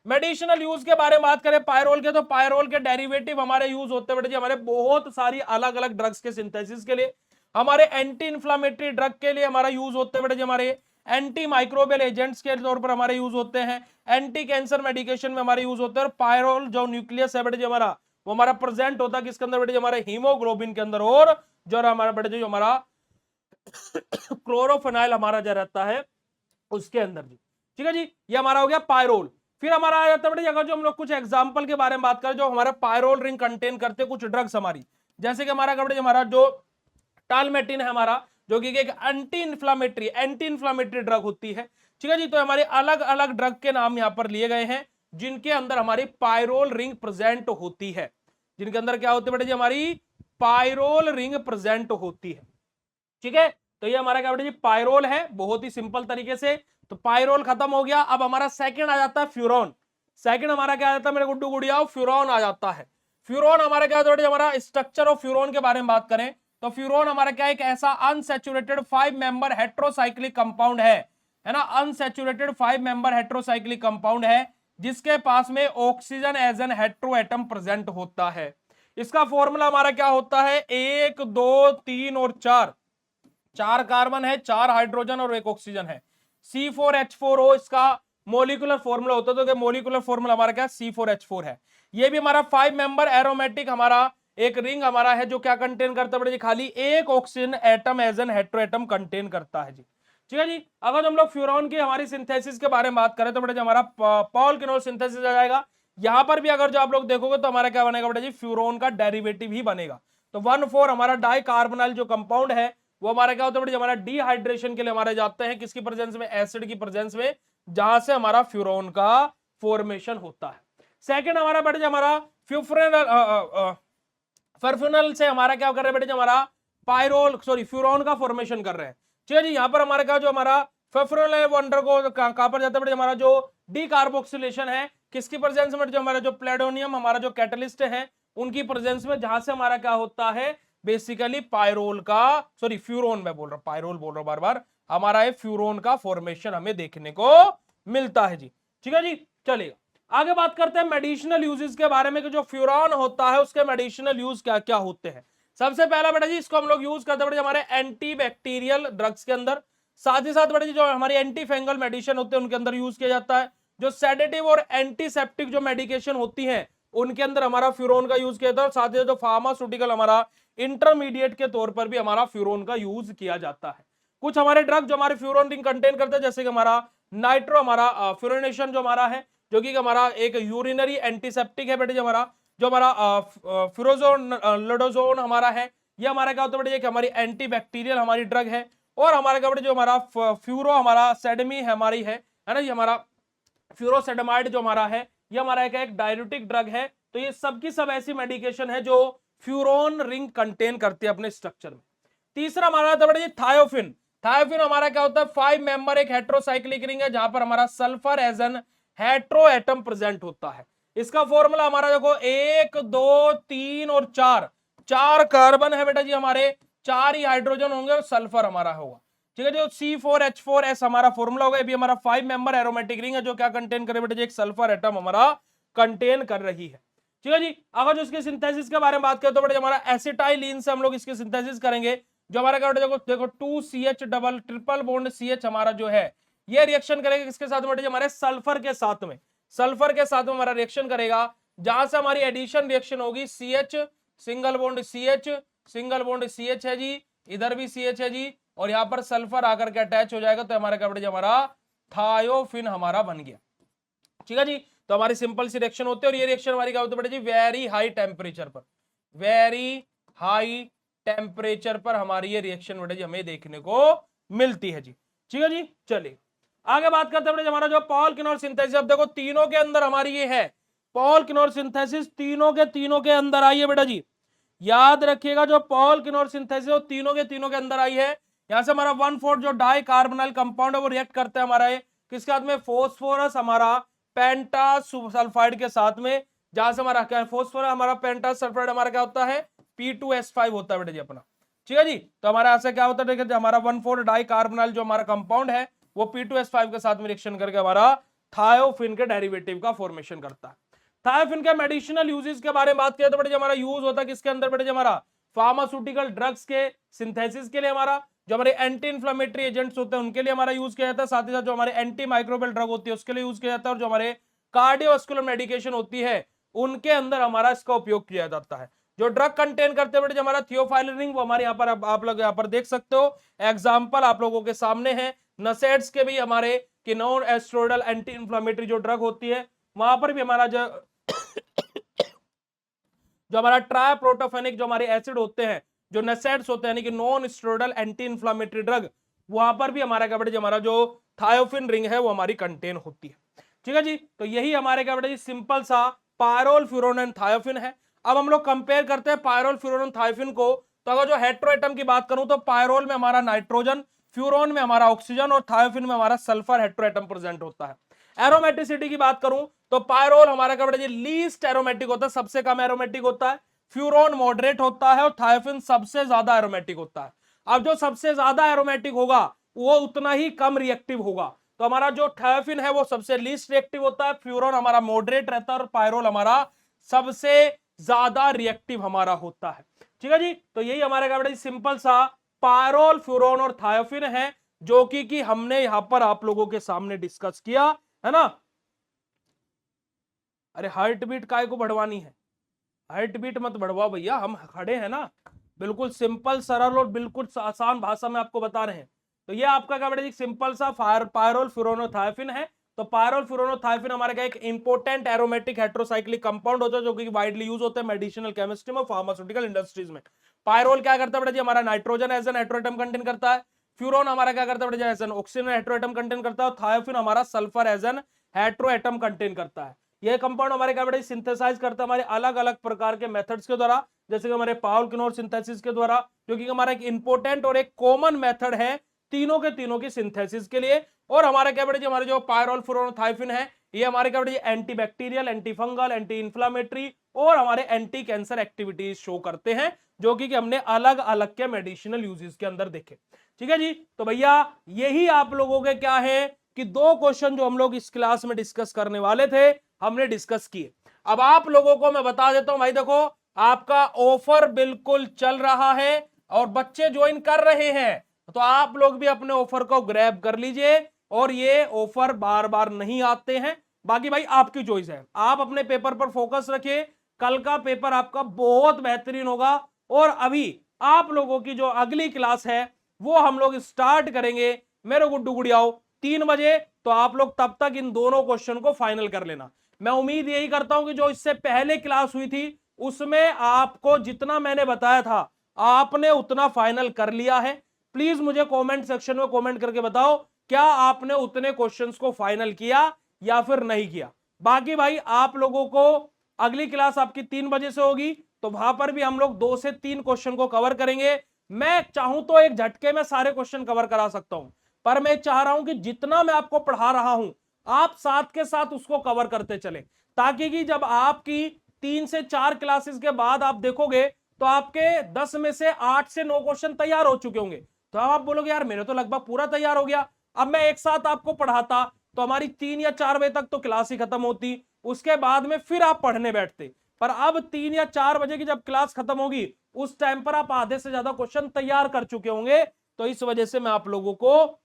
मेडिसिनल यूज के बारे में बात करें पायरोल के, तो पायरोल के डेरिवेटिव हमारे यूज होते हैं बेटा जी हमारे बहुत सारी अलग अलग ड्रग्स के सिंथेसिस के लिए, हमारे एंटी इंफ्लामेटरी ड्रग के लिए हमारा यूज होते हैं बेटा जी, हमारे एंटी माइक्रोबियल एजेंट्स के तौर पर हमारे यूज होते हैं, एंटी कैंसर मेडिकेशन में हमारे यूज होते हैं। और पायरोल जो न्यूक्लियस है बेटा जी हमारा, वो हमारा प्रेजेंट होता है किसके अंदर बेटा जी, हमारे हीमोग्लोबिन के अंदर, और जो हमारा बेटा जी हमारा क्लोरोफेनाइल हमारा जो रहता है उसके अंदर जी। ठीक है जी, ये हमारा हो गया पायरोल। फिर हमारा आ जाता है बेटा, अगर जो हम लोग कुछ एग्जांपल के बारे में बात करें जो हमारा पायरोल रिंग कंटेन करते हैं कुछ ड्रग्स हमारी, जैसे कि हमारा बेटा हमारा जो टालमेटिन है हमारा, जो कि एक एंटी इंफ्लामेटरी ड्रग होती है। ठीक है जी, तो हमारे अलग अलग ड्रग के नाम यहां पर लिए गए हैं जिनके अंदर हमारी पायरोल रिंग प्रेजेंट होती है, जिनके अंदर क्या होती है बेटा जी, हमारी पायरोल रिंग प्रेजेंट होती है। ठीक है, तो ये हमारा क्या बेटा जी पायरोल है, बहुत ही सिंपल तरीके से। तो पायरोल खत्म हो गया, अब हमारा सेकंड आ जाता है फ्यूरॉन। सेकंड हमारा क्या आ जाता है मेरे गुड्डू गुड़िया, फ्यूरॉन आ जाता है। फ्यूरॉन हमारा क्या होता है, हमारा स्ट्रक्चर ऑफ फ्यूरॉन के बारे में बात करें तो फ्यूरॉन हमारा क्या एक ऐसा अनसैचुरेटेड 5 मेंबर हेट्रोसाइक्लिक कंपाउंड है ना, अनसैचुरेटेड 5 मेंबर हेट्रोसाइक्लिक कंपाउंड है जिसके पास में oxygen as an hetero atom present होता है। इसका फॉर्मूला हमारा क्या होता है, 1 2 3 और 4, 4 कार्बन है, 4 हाइड्रोजन और 1 ऑक्सीजन है। C4H4O इसका मोलिकुलर फॉर्मूला होता है, तो मोलिकुलर फॉर्मूला हमारा क्या C4H4 है। ये भी हमारा 5 मेंबर एरोमेटिक हमारा एक रिंग हमारा है जो क्या कंटेन करता है, खाली एक oxygen atom as an hetero atom contain करता है जी। ठीक है जी, अगर हम लोग फ्यूरॉन की हमारी सिंथेसिस के बारे में बात करें तो बेटा हमारा पॉल किनोल सिंथेसिस आ जाएगा। यहां पर भी अगर जो आप लोग देखोगे तो हमारा क्या बनेगा बेटा जी, फ्यूरॉन का डेरिवेटिव ही बनेगा। तो 1,4 हमारा डाई कार्बोनाइल जो कंपाउंड है वो हमारा क्या होता है बेटा, हमारा डिहाइड्रेशन के लिए हमारे जाते हैं किसकी प्रेजेंस में, एसिड की प्रेजेंस में, जहां से हमारा फ्यूरॉन का फॉर्मेशन होता है। सेकंड हमारा बेटा हमारा फर्फिनल से हमारा क्या कर रहे हैं बेटा, हमारा पायरोल सॉरी फ्यूरॉन का फॉर्मेशन कर रहे हैं। ठीक है जी, यहाँ पर हमारा क्या जो हमारा फर्फिनल है वो अंडरगो कहां पर जाता है बेटा, हमारा जो डीकार्बोक्सिलेशन है किसकी प्रेजेंस में, जो हमारा जो प्लेडोनियम हमारा जो कैटलिस्ट है उनकी प्रेजेंस में, जहां से हमारा क्या होता है बेसिकली पायरोल का सॉरी फ्यूरोन मैं बोल रहा हूं, पायरोल बोल रहा हूं बार बार, हमारा ये फ्यूरोन का फॉर्मेशन हमें देखने को मिलता है जी। ठीक है जी, चलिए आगे बात करते हैं मेडिसिनल यूजेस के बारे में कि जो फ्यूरॉन होता है उसके मेडिसिनल यूज क्या क्या होते हैं। सबसे पहला बेटा जी इसको हम लोग यूज करते हैं बेटा हमारे एंटी बैक्टीरियल ड्रग्स के अंदर, साथ ही साथ बेटा जी जो हमारी एंटी फंगल मेडिसिन होते हैं उनके अंदर यूज किया जाता है। जो सेडेटिव और एंटीसेप्टिक जो मेडिकेशन होती है उनके अंदर हमारा फ्यूरोन का यूज किया जाता है। साथ ही जो फार्मास्यूटिकल हमारा इंटरमीडिएट के तौर पर भी हमारा फ्यूरोन का यूज किया जाता है। कुछ हमारे ड्रग जो हमारे फ्यूरोन रिंग कंटेन करते हैं जैसे कि हमारा नाइट्रो हमारा फ्यूरोनेशन जो हमारा है, जो कि हमारा एक यूरिनरी एंटीसेप्टिक है बेटे, जो हमारा फ्यूरोजोन लिडोजोन हमारा है, ये हमारा क्या होता है बेटे, हमारी एंटी बैक्टीरियल हमारी ड्रग है। और हमारा क्या बेटे जो हमारा फ्यूरो हमारा सेडमी हमारी है ना, ये हमारा फ्यूरोसेडामाइड जो हमारा है ये हमारा एक डायरेटिक ड्रग है। तो ये सब की सब ऐसी मेडिकेशन है जो फ्यूरोन रिंग कंटेन करती है अपने स्ट्रक्चर में। तीसरा हमारा था बेटा जी थायोफिन। थायोफिन हमारा क्या होता है, 5 मेंबर एक हेट्रोसाइक्लिक रिंग है जहां पर हमारा sulphur as an hetero atom present होता है। इसका फॉर्मूला हमारा देखो 1 2 3 और 4, 4 कार्बन है बेटा जी हमारे, 4 ही हाइड्रोजन होंगे और सल्फर हमारा होगा। ठीक है, जो C4H4S हमारा फॉर्मूला होगा, ये भी हमारा 5 मेंबर एरोमेटिक रिंग है जो क्या कंटेन करे बेटा जी, एक सल्फर एटम हमारा कंटेन कर रही है। ठीक है जी, अगर जो इसके सिंथेसिस के बारे में बात करें तो बेटा हमारा एसिटाइलिन से हम लोग इसके सिंथेसिस करेंगे। जो हमारा क्या बेटा देखो 2CH double triple bond CH हमारा जो है ये रिएक्शन करेगा किसके साथ बेटा, हमारे सल्फर के साथ में, सल्फर के साथ में हमारा रिएक्शन करेगा, जहां से हमारी एडिशन रिएक्शन होगी CH single bond CH single bond CH है जी, इधर भी CH है जी, और यहां पर सल्फर आकर के अटैच हो जाएगा, तो हमारा क्या बेटा जी, हमारा थायोफिन हमारा बन गया। ठीक है जी, तो हमारी सिंपल सी रिएक्शन होती है, और ये रिएक्शन हमारी क्या होती है बेटा जी, वेरी हाई टेम्परेचर पर, वेरी हाई टेम्परेचर पर हमारी ये रिएक्शन बेटा जी हमें देखने को मिलती है जी। ठीक है जी, चलिए आगे बात करते हैं बेटा, हमारा जो पॉल किनोर सिंथेसिस, अब देखो तीनों के अंदर हमारी ये है पॉल किनोर सिंथेसिस, तीनों के अंदर आई है बेटा जी। याद रखिएगा जो पॉल किनोर सिंथेसिस वो तीनों के अंदर आई है। यहां से हमारा 1,4 जो डाई कार्बोनाइल कंपाउंड है वो रिएक्ट करता है हमारा किसके साथ में, फोस्फोरस हमारा पेंटास सल्फाइड के साथ में, जहां से हमारा क्या है, फोस्फोरस हमारा पेंटास सल्फाइड हमारा क्या होता है, P2S5 होता है बेटा जी अपना। ठीक है जी, तो हमारा ऐसा क्या होता है, हमारा 1,4 डाई कार्बोनाइल जो हमारा कंपाउंड है वो P2S5 के साथ में रिएक्शन करके हमारा थायोफिन के डेरिवेटिव का फॉर्मेशन करता है। थायोफिन के मेडिसिनल यूजेस के बारे में बात करें तो बेटा जी हमारा यूज होता है किसके अंदर बेटा जी, हमारा फार्मास्यूटिकल ड्रग्स के सिंथेसिस के लिए, हमारा जो हमारे एंटी इन्फ्लेमेटरी एजेंट्स होते हैं उनके लिए हमारा यूज किया जाता है, साथ ही साथ जो हमारे एंटी माइक्रोबियल ड्रग होती है उसके लिए यूज किया जाता है, और जो हमारे कार्डियोवास्कुलर मेडिकेशन होती है उनके अंदर हमारा इसका उपयोग किया जाता है। जो ड्रग कंटेन करते हैं बेटा हमारा थियोफाइलिन रिंग, वो हमारे यहाँ पर आप लोग यहाँ पर देख सकते हो, एग्जाम्पल आप लोगों के सामने है। नसेड्स के भी हमारे कि नॉन एस्ट्रोडल एंटी इन्फ्लेमेटरी जो ड्रग होती है वहां पर भी हमारा जो हमारा ट्राइप्रोटोफेनिक जो हमारे एसिड होते हैं, जो नसेड्स होते हैं यानी कि non steroidal anti inflammatory drug, वहां पर भी हमारा क्या बेटा जी, हमारा जो थायोफिन रिंग है वो हमारी कंटेन होती है। ठीक है जी, तो यही हमारे क्या बेटा जी सिंपल सा पायरोल फ्यूरोन एंड थायोफिन है। अब हम लोग कंपेयर करते हैं पायरोल फ्यूरोन थायोफिन को, तो अगर जो हेटेरो एटम की बात करूं तो पायरोल में हमारा नाइट्रोजन, फ्यूरोन में हमारा ऑक्सीजन और थायोफिन में हमारा सल्फर हेटेरो एटम प्रेजेंट होता है। एरोमेटिसिटी की बात करूं तो पायरोल हमारा क्या बेटा जी लीस्ट एरोमेटिक होता है, सबसे कम एरोमेटिक होता है, फ्यूरोन मॉडरेट होता है और थायोफिन सबसे ज्यादा एरोमेटिक होता है। अब जो सबसे ज्यादा एरोमेटिक होगा वो उतना ही कम रिएक्टिव होगा, तो हमारा जो थायोफिन है वो सबसे लीस्ट रिएक्टिव होता है, फ्यूरोन हमारा मॉडरेट रहता है और पायरोल हमारा सबसे ज्यादा रिएक्टिव हमारा होता है। ठीक है जी, तो यही हमारे क्या बेटा जी सिंपल सा पायरोल, फ्यूरोन और थायोफिन है, जो कि हमने यहां पर आप लोगों के सामने डिस्कस किया है ना। अरे हार्ट बीट काय को बढ़वानी है, हार्ट बीट मत बढ़वाओ भैया, हम खड़े हैं ना, बिल्कुल सिंपल सरल और बिल्कुल आसान भाषा में आपको बता रहे हैं। तो ये आपका क्या बेटा जी सिंपल सा पायरोल फ्यूरोनोथायोफिन है। तो पायरोल फ्यूरोनोथायोफिन हमारे क्या एक इंपोर्टेंट एरोमेटिक हेट्रोसाइक्लिक कंपाउंड होता है जो कि वाइडली यूज होता है मेडिसिनल केमिस्ट्री में, फार्मास्यूटिकल इंडस्ट्रीज में। पायरोल क्या करता है बेटा जी, हमारा nitrogen as an heteroatom contain करता है, फ्यूरोन हमारा क्या करता है बेटा जी as an oxygen heteroatom contain करता है, और थायोफिन हमारा sulphur as an heteroatom contain करता है। ये कंपाउंड हमारे क्या बेटा सिंथेसाइज करता है हमारे अलग अलग प्रकार के मेथड्स के द्वारा, जैसे कि हमारे पाउल किनोर सिंथेसिस के द्वारा, जो कि हमारा एक इंपोर्टेंट और एक कॉमन मेथड है तीनों की सिंथेसिस के लिए। और हमारा क्या बेटा जी हमारे जो पायरोल फ्लोरोथायोफिन है ये हमारे क्या बेटा जी anti bacterial, anti fungal, anti inflammatory और हमारे एंटी कैंसर एक्टिविटीज शो करते हैं, जो कि हमने अलग अलग के मेडिसिनल यूजेस के अंदर देखे। ठीक है जी, तो भैया यही आप लोगों के क्या है कि दो क्वेश्चन जो हम लोग इस क्लास में डिस्कस करने वाले थे हमने डिस्कस किए। अब आप लोगों को मैं बता देता हूं भाई, देखो आपका ऑफर बिल्कुल चल रहा है और बच्चे ज्वाइन कर रहे हैं, तो आप लोग भी अपने ऑफर को ग्रैब कर लीजिए। और ये ऑफर बार बार नहीं आते हैं, बाकी भाई आपकी चॉइस है, आप अपने पेपर पर फोकस रखिए, कल का पेपर आपका बहुत बेहतरीन होगा। और अभी आप लोगों की जो अगली क्लास है वो हम लोग स्टार्ट करेंगे मेरे गुड्डू गुड़ियाओ 3 बजे, तो आप लोग तब तक इन दोनों क्वेश्चन को फाइनल कर लेना। मैं उम्मीद यही करता हूं कि जो इससे पहले क्लास हुई थी उसमें आपको जितना मैंने बताया था आपने उतना फाइनल कर लिया है। प्लीज मुझे कमेंट सेक्शन में कमेंट करके बताओ क्या आपने उतने क्वेश्चंस को फाइनल किया या फिर नहीं किया। बाकी भाई आप लोगों को अगली क्लास आपकी 3 बजे से होगी, तो वहां पर भी हम लोग 2 से 3 क्वेश्चन को कवर करेंगे। मैं चाहूं तो एक झटके में सारे क्वेश्चन कवर करा सकता हूं, पर मैं चाह रहा हूं कि जितना मैं आपको पढ़ा रहा हूं आप साथ के साथ उसको कवर करते चले, ताकि कि जब आपकी 3 से 4 क्लासेस के बाद आप देखोगे तो आपके 10 में से 8 से 9 क्वेश्चन तैयार हो चुके होंगे। तो आप बोलोगे यार मेरे तो लगभग पूरा तैयार हो गया, अब मैं एक साथ आपको पढ़ाता तो हमारी 3 या 4 बजे तक तो क्लास ही खत्म होती, उसके बाद में फिर आप पढ़ने बैठते। पर अब 3 या 4 बजे की जब क्लास खत्म होगी उस टाइम पर आप आधे से ज्यादा क्वेश्चन तैयार कर चुके होंगे, तो इस वजह से मैं आप लोगों को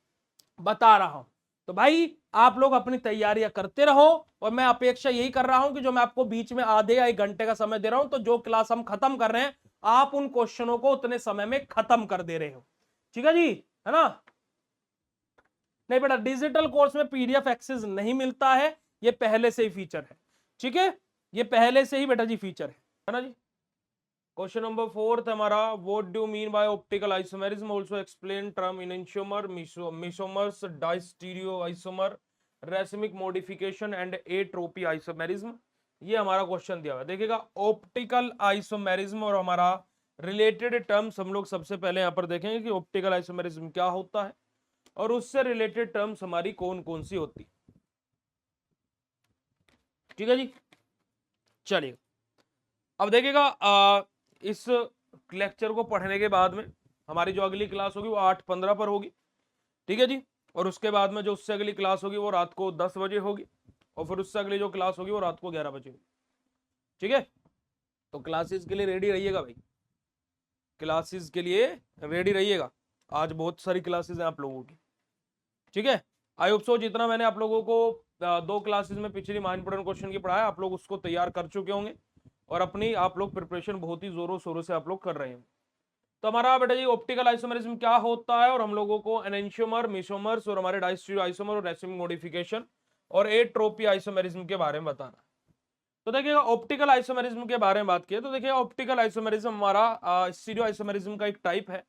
बता रहा हूं। तो भाई आप लोग अपनी तैयारियां करते रहो, और मैं अपेक्षा यही कर रहा हूं कि जो मैं आपको बीच में आधे या 1 घंटे का समय दे रहा हूं, तो जो क्लास हम खत्म कर रहे हैं आप उन क्वेश्चनों को उतने समय में खत्म कर दे रहे हो। ठीक है जी, है ना। नहीं बेटा, डिजिटल कोर्स में पीडीएफ एक्सेस नहीं मिलता है, ये पहले से ही फीचर है। ठीक है, ये पहले से ही बेटा जी फीचर है ना जी। क्वेश्चन नंबर 4 हमारा, what do mean by optical isomerism, also explain term enantiomer, mesomers, diastereo isomer, racemic modification and atropisomerism. ये हमारा क्वेश्चन दिया हुआ है। देखिएगा ऑप्टिकल आइसोमेरिज्म और हमारा रिलेटेड टर्म्स हम लोग सबसे पहले यहां पर देखेंगे कि ऑप्टिकल आइसोमेरिज्म क्या होता है और उससे रिलेटेड टर्म्स हमारी कौन कौन सी होती। ठीक है जी, चलिए अब देखिएगा इस लेक्चर को पढ़ने के बाद में हमारी जो अगली क्लास होगी वो 8:15 पर होगी। ठीक है जी, और उसके बाद में जो उससे अगली क्लास होगी वो रात को 10 बजे होगी, और फिर उससे अगली जो क्लास होगी वो रात को 11 बजे होगी। ठीक है, तो क्लासेस के लिए रेडी रहिएगा भाई, क्लासेस के लिए रेडी रहिएगा। आज बहुत सारी क्लासेस हैं आप लोगों की। ठीक है, आई होप सो जितना मैंने आप लोगों को 2 क्लासेस में पिछली इंपॉर्टेंट क्वेश्चन की पढ़ाया, आप लोग उसको तैयार कर चुके होंगे और अपनी आप लोग प्रिपरेशन बहुत ही जोरों शोरों से आप लोग कर रहे हैं। तो हमारा बेटा जी ऑप्टिकल आइसोमेरिज्म क्या होता है, और हम लोगों को एनेंशियोमर, मेसोमर्स और हमारे डायस्टीरियो आइसोमर और रेसिमिक मॉडिफिकेशन और एट्रोपी आइसोमेरिज्म के बारे में बताना। तो देखिएगा ऑप्टिकल आइसोमेरिज्म के बारे में बात की तो देखिए ऑप्टिकल आइसोमेरिज्म हमारा स्टीरियो आइसोमेरिज्म का एक टाइप है,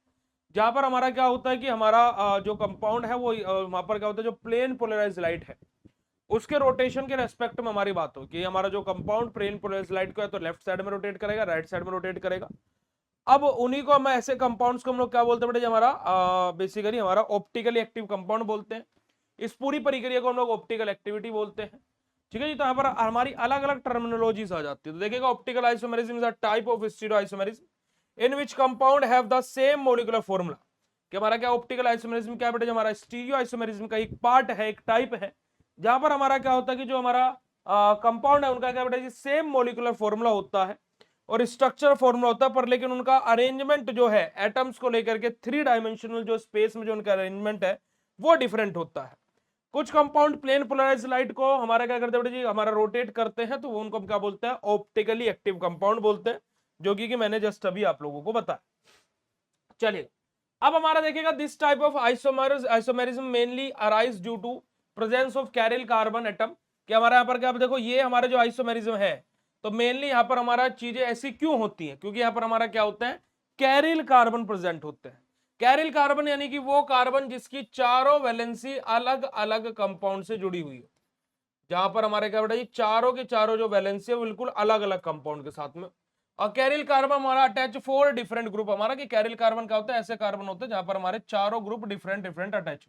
जहां पर हमारा क्या होता है कि हमारा जो कंपाउंड है वो वहां पर क्या होता है, जो प्लेन पोलराइज लाइट है उसके रोटेशन के रेस्पेक्ट में हमारी बात हो कि हमारा जो कंपाउंड प्लेन पोलराइज लाइट को है तो लेफ्ट साइड में रोटेट करेगा, राइट साइड में रोटेट करेगा। अब उन्हीं को हम ऐसे कंपाउंड्स को हम लोग क्या बोलते हैं बेटा, हमारा बेसिकली हमारा ऑप्टिकली एक्टिव कंपाउंड बोलते हैं। इस पूरी प्रक्रिया को हम लोग ऑप्टिकल एक्टिविटी बोलते हैं। ठीक है जी, तो यहाँ पर हमारी अलग अलग टर्मिनोलॉजीज आ जाती है। तो देखिएगा optical isomerism is a type of stereo isomerism in which compound have the same molecular formula. कि हमारा क्या ऑप्टिकल आइसोमेरिज्म क्या बेटा, हमारा स्टीरियो आइसोमेरिज्म का एक पार्ट है, एक टाइप है, जहां पर हमारा क्या होता है कि जो हमारा कंपाउंड है उनका क्या बेटा सेम मॉलिक्यूलर फॉर्मूला होता है और स्ट्रक्चर फॉर्मूला होता है, पर लेकिन उनका अरेंजमेंट जो है एटम्स को लेकर के 3 डायमेंशनल जो स्पेस में जो उनका अरेंजमेंट है वो डिफरेंट होता है। कुछ कंपाउंड प्लेन पोलराइज्ड लाइट को हमारा क्या करते हैं बेटा जी, हमारा रोटेट करते हैं, तो वो उनको हम क्या बोलते हैं, ऑप्टिकली एक्टिव कंपाउंड बोलते हैं, जो कि मैंने जस्ट अभी आप लोगों को बताया। चलिए अब हमारा देखिएगा this type of isomerism mainly arise due to presence of chiral carbon atom. कि हमारा यहाँ पर क्या देखो, ये हमारे जो आइसोमेरिज्म है तो मेनली यहाँ पर हमारा चीजें ऐसी क्यों होती हैं, क्योंकि यहाँ पर हमारा क्या होता है, कैरिल कार्बन प्रेजेंट होते हैं। कैरिल कार्बन यानी कि वो कार्बन जिसकी चारों वैलेंसी अलग अलग कंपाउंड से जुड़ी हुई है, जहां पर हमारे क्या बेटा, चारों के चारों जो वैलेंसी है बिल्कुल अलग अलग कंपाउंड के साथ में। और कैरिल कार्बन हमारा अटैच 4 डिफरेंट ग्रुप, हमारा कि कैरिल कार्बन क्या होता है, ऐसे कार्बन होते हैं जहां पर हमारे चारों ग्रुप डिफरेंट डिफरेंट अटैच।